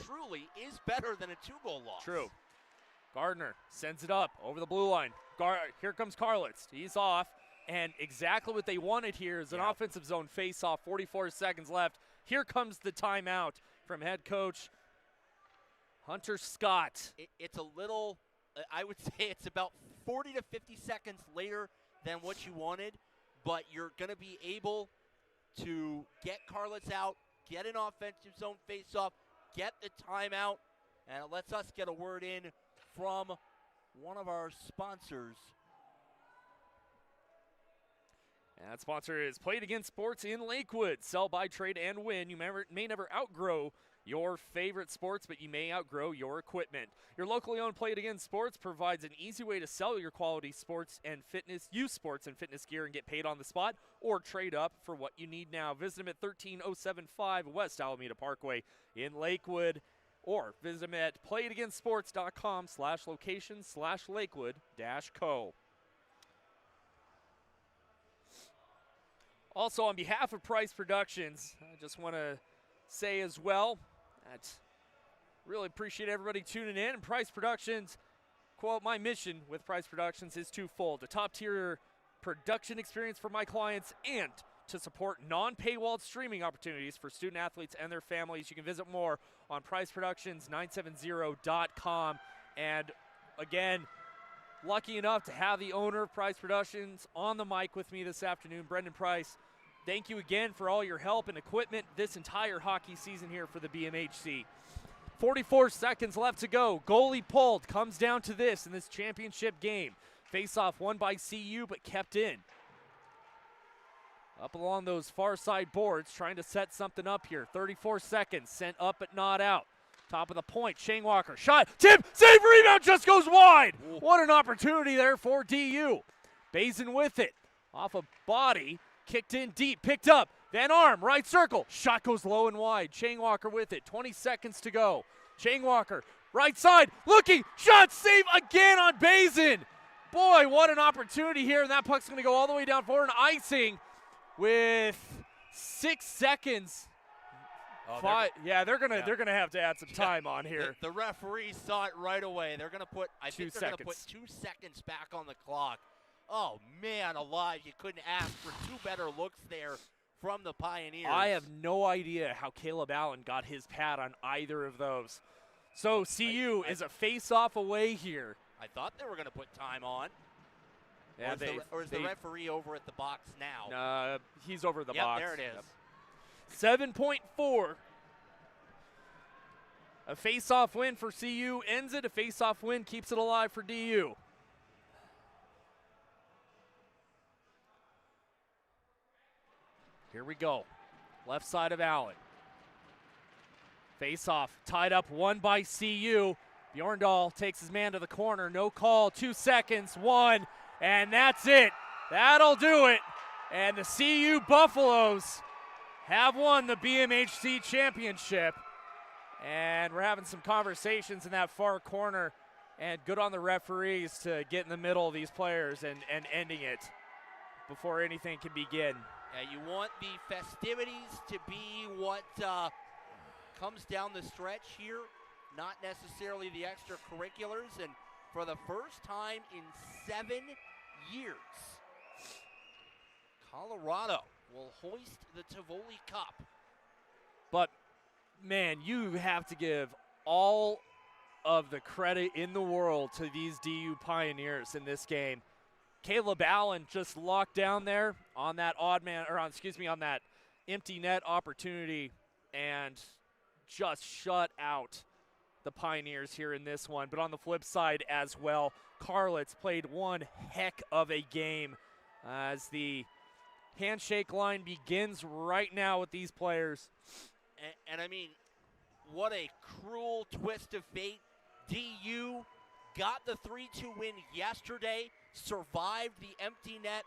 truly is better than a two-goal loss. True. Gardner sends it up over the blue line. Here comes Carlitz. He's off. And exactly what they wanted here is an offensive zone face-off. 44 seconds left. Here comes the timeout from head coach Hunter Scott. It's a little, I would say it's about 40 to 50 seconds later than what you wanted, but you're going to be able to get Carlitz out, get an offensive zone face-off, get the timeout, and it lets us get a word in from one of our sponsors. And that sponsor is Played Again Sports in Lakewood. Sell, buy, trade, and win. You may never outgrow your favorite sports, but you may outgrow your equipment. Your locally owned Played Again Sports provides an easy way to sell your quality sports and fitness, use sports and fitness gear and get paid on the spot or trade up for what you need now. Visit them at 13075 West Alameda Parkway in Lakewood, or visit them at playedagainsports.com/location/Lakewood-co. Also, on behalf of Price Productions, I just want to say as well that really appreciate everybody tuning in. And Price Productions, quote, my mission with Price Productions is twofold: a top-tier production experience for my clients and to support non-paywalled streaming opportunities for student athletes and their families. You can visit more on priceproductions970.com. And again, lucky enough to have the owner of Price Productions on the mic with me this afternoon, Brendan Price. Thank you again for all your help and equipment this entire hockey season here for the BMHC. 44 seconds left to go. Goalie pulled. Comes down to this in this championship game. Face-off won by CU but kept in. Up along those far side boards, trying to set something up here. 34 seconds, sent up but not out. Top of the point, Shane Walker, shot, tip, save, rebound, just goes wide. Ooh. What an opportunity there for DU. Bazin with it, off a body, kicked in deep, picked up. Van Arm, right circle, shot goes low and wide. Shane Walker with it, 20 seconds to go. Shane Walker, right side, looking, shot, save again on Bazin. Boy, what an opportunity here, and that puck's gonna go all the way down for an icing with 6 seconds. They're gonna have to add some time on here. The referee saw it right away. They're gonna put, I think they're gonna put 2 seconds back on the clock. Oh man, alive! You couldn't ask for two better looks there from the Pioneers. I have no idea how Caleb Allen got his pad on either of those. So CU is a face-off away here. I thought they were gonna put time on. Yeah, or is the referee over at the box now? He's over the box. There it is. Yep. 7.4. A face-off win for CU ends it. A face-off win keeps it alive for DU. Here we go. Left side of Allen. Face-off, tied up, won by CU. Bjorndal takes his man to the corner. No call, 2 seconds, 1. And that's it. That'll do it. And the CU Buffaloes have won the BMHC championship. And we're having some conversations in that far corner. And good on the referees to get in the middle of these players and ending it before anything can begin. Yeah, you want the festivities to be what comes down the stretch here, not necessarily the extracurriculars. And for the first time in 7 years, Colorado will hoist the Tivoli Cup. But, man, you have to give all of the credit in the world to these DU Pioneers in this game. Caleb Allen just locked down there on that on that empty net opportunity and just shut out the Pioneers here in this one. But on the flip side as well, Carlitz played one heck of a game as the handshake line begins right now with these players. And I mean, what a cruel twist of fate. DU got the 3-2 win yesterday, survived the empty net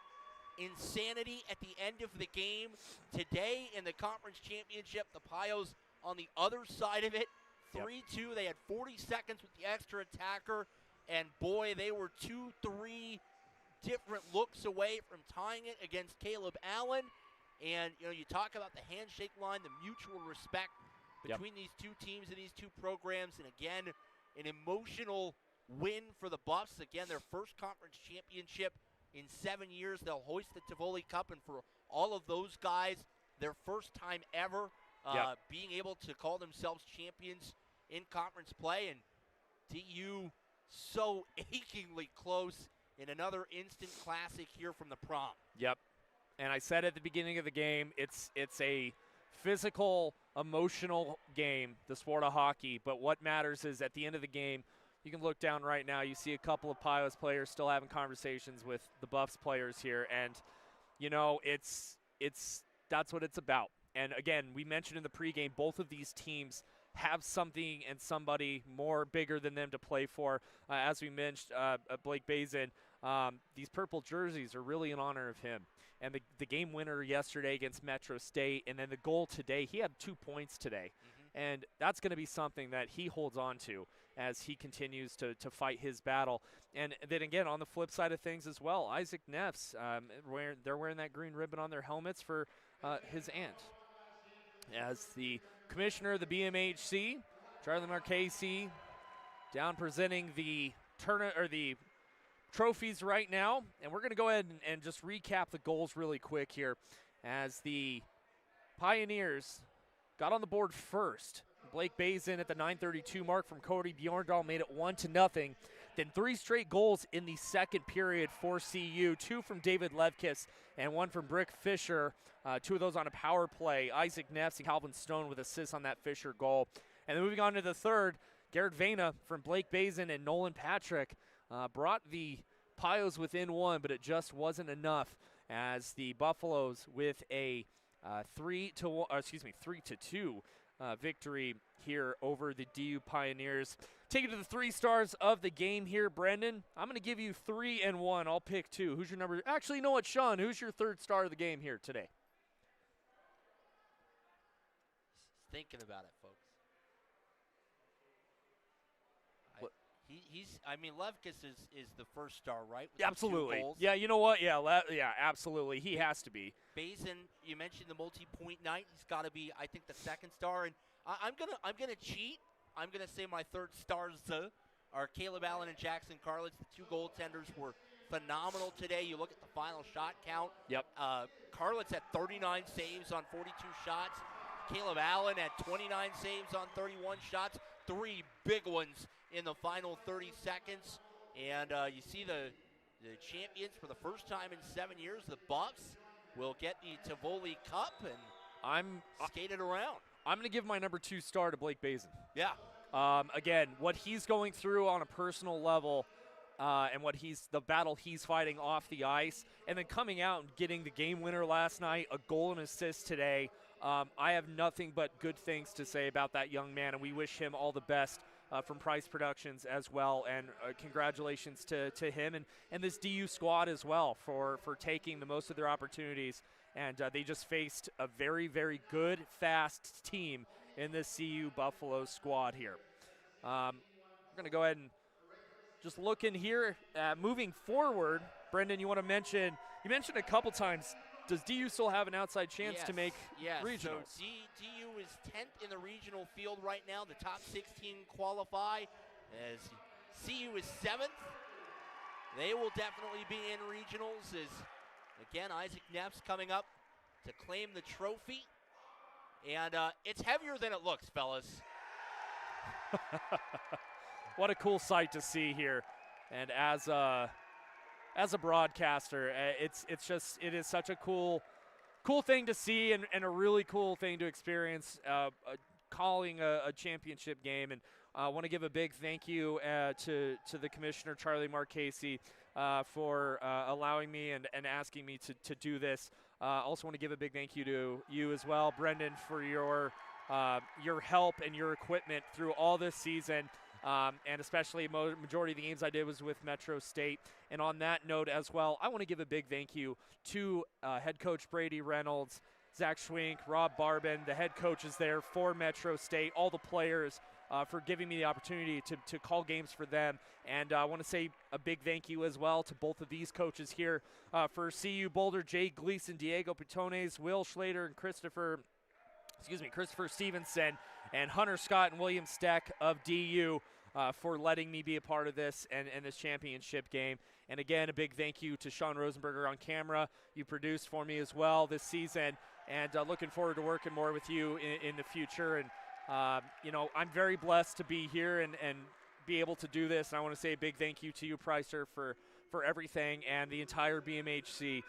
insanity at the end of the game. Today in the conference championship, the Pios on the other side of it, 3-2. They had 40 seconds with the extra attacker, and boy, they were 2-3 different looks away from tying it against Caleb Allen. And, you know, you talk about the handshake line, the mutual respect between these two teams and these two programs, and again, an emotional win for the Buffs. Again, their first conference championship in 7 years. They'll hoist the Tivoli Cup, and for all of those guys, their first time ever being able to call themselves champions in conference play. And DU so achingly close in another instant classic here from the prom. Yep. And I said at the beginning of the game, it's a physical, emotional game, the sport of hockey. But what matters is at the end of the game, you can look down right now. You see a couple of Pios players still having conversations with the Buffs players here. And, you know, that's what it's about. And, again, we mentioned in the pregame, both of these teams have something and somebody more bigger than them to play for. As we mentioned, Blake Bazin, these purple jerseys are really in honor of him. And the game winner yesterday against Metro State, and then the goal today, he had 2 points today. And that's going to be something that he holds on to as he continues to fight his battle. And then again, on the flip side of things as well, Isaac Neffs, they're wearing that green ribbon on their helmets for his aunt. As the commissioner of the BMHC, Charlie Marchese, down presenting the trophies right now. And we're going to go ahead and just recap the goals really quick here as the Pioneers got on the board first. Blake Bazin at the 9:32 mark from Cody Bjorndal made it 1-0. Then 3 straight goals in the second period for CU. 2 from David Levkis and 1 from Brick Fisher. 2 of those on a power play. Isaac Neffs and Calvin Stone with assists on that Fisher goal. And then moving on to the third, Garrett Vena from Blake Bazin and Nolan Patrick brought the Pios within 1, but it just wasn't enough as the Buffaloes with a 3-2 victory here over the DU Pioneers. Take it to the 3 stars of the game here, Brendan. I'm going to give you 3 and 1. I'll pick 2. Who's your number? Actually, you know what, Sean? Who's your 3rd star of the game here today? Thinking about it, folks. Levkis is the 1st star, right? With Absolutely. The 2 goals. Yeah, you know what? Yeah, absolutely. He has to be. Bazin, you mentioned the multi-point night. He's got to be, I think, the 2nd star. And I'm gonna cheat. I'm gonna say my 3rd stars are Caleb Allen and Jackson Carlitz. The 2 goaltenders were phenomenal today. You look at the final shot count. Yep. Carlitz had 39 saves on 42 shots. Caleb Allen had 29 saves on 31 shots. 3 big ones in the final 30 seconds. And you see the champions for the first time in 7 years, the Buffs, will get the Tivoli Cup and skated around. I'm going to give my number 2 star to Blake Bazin. Yeah. Again, what he's going through on a personal level and the battle he's fighting off the ice, and then coming out and getting the game winner last night, a goal and assist today. I have nothing but good things to say about that young man, and we wish him all the best from Price Productions as well. And congratulations to him and this DU squad as well for taking the most of their opportunities. And they just faced a very, very good, fast team in this CU Buffalo squad here. We're going to go ahead and just look in here. Moving forward, Brendan, you mentioned a couple times, does DU still have an outside chance to make regionals? So DU is 10th in the regional field right now. The top 16 qualify. As CU is 7th. They will definitely be in regionals. As Again, Isaac Neps coming up to claim the trophy. And it's heavier than it looks, fellas. What a cool sight to see here. And as a broadcaster, it is such a cool thing to see and a really cool thing to experience, calling a championship game. And I want to give a big thank you to the commissioner, Charlie Marchese, for allowing me and asking me to do this. Also want to give a big thank you to you as well, Brendan, for your help and your equipment through all this season. And especially majority of the games I did was with Metro State. And on that note as well, I want to give a big thank you to head coach Brady Reynolds, Zach Schwink, Rob Barbin, the head coaches there for Metro State, all the players for giving me the opportunity to call games for them. And I want to say a big thank you as well to both of these coaches here for CU Boulder, Jay Gleason, Diego Pitones, Will Schlater, and Christopher Stevenson, and Hunter Scott and William Steck of DU for letting me be a part of this and this championship game. And again, a big thank you to Sean Rosenberger on camera. You produced for me as well this season, and looking forward to working more with you in the future. And I'm very blessed to be here and be able to do this. And I want to say a big thank you to you, Pricer, for everything, and the entire BMHC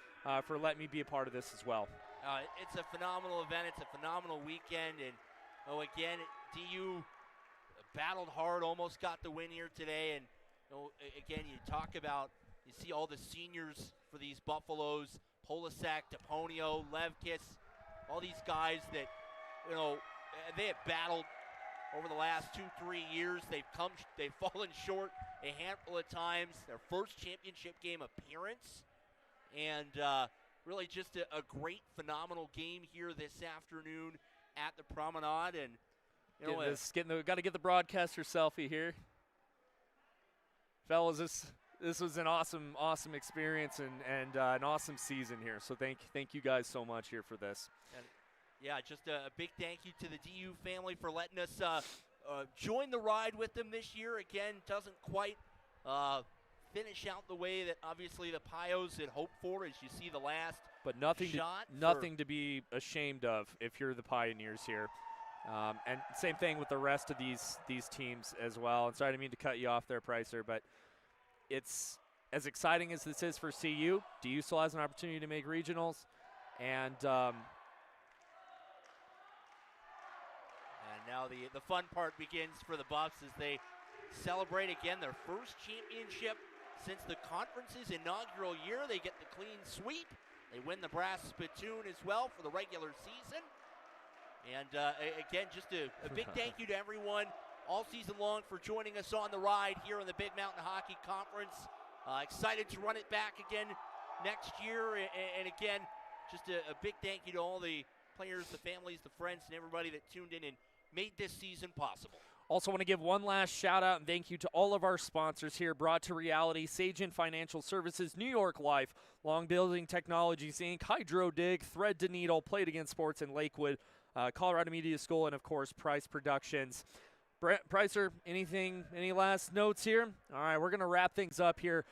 for letting me be a part of this as well. It's a phenomenal event. It's a phenomenal weekend. And, again, DU battled hard, almost got the win here today. And, again, you see all the seniors for these Buffaloes, Polasek, DePonio, Levkis, all these guys that, they have battled over the last 2-3 years. They've fallen short a handful of times. Their first championship game appearance. And, really just a great, phenomenal game here this afternoon at the Promenade. And got to get the broadcaster selfie here, fellas. This was an awesome experience and an awesome season here. So thank you guys so much here for this. And yeah, just a big thank you to the DU family for letting us join the ride with them this year. Again, doesn't quite finish out the way that obviously the Pios had hoped for, as you see the last but nothing shot to be ashamed of if you're the Pioneers here. And same thing with the rest of these teams as well. And sorry, I didn't mean to cut you off there, Pricer, but it's as exciting as this is for CU. DU still has an opportunity to make regionals, and now the fun part begins for the Buffs as they celebrate again their first championship since the conference's inaugural year. They get the clean sweep. They win the brass spittoon as well for the regular season. And again, just a big thank you to everyone all season long for joining us on the ride here in the Big Mountain Hockey Conference. Excited to run it back again next year. And again, just a big thank you to all the players, the families, the friends, and everybody that tuned in and made this season possible. Also want to give one last shout out and thank you to all of our sponsors here, brought to reality: Sagen Financial Services, New York Life, Long Building Technologies Inc., Hydro Dig, Thread to Needle, Play It Again Sports in Lakewood, Colorado Media School, and of course Price Productions. Pricer, any last notes here? All right, we're going to wrap things up here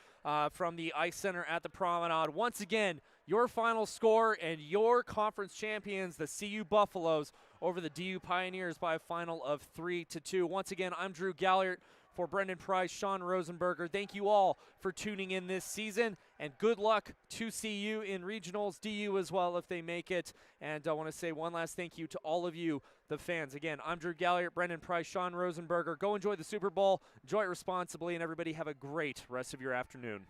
from the Ice Center at the Promenade. Once again, your final score and your conference champions, the CU Buffaloes, over the DU Pioneers by a final of 3-2. Once again, I'm Drew Galliard for Brendan Price, Sean Rosenberger. Thank you all for tuning in this season, and good luck to CU in regionals, DU as well if they make it. And I want to say one last thank you to all of you, the fans. Again, I'm Drew Galliard, Brendan Price, Sean Rosenberger. Go enjoy the Super Bowl, enjoy it responsibly, and everybody have a great rest of your afternoon.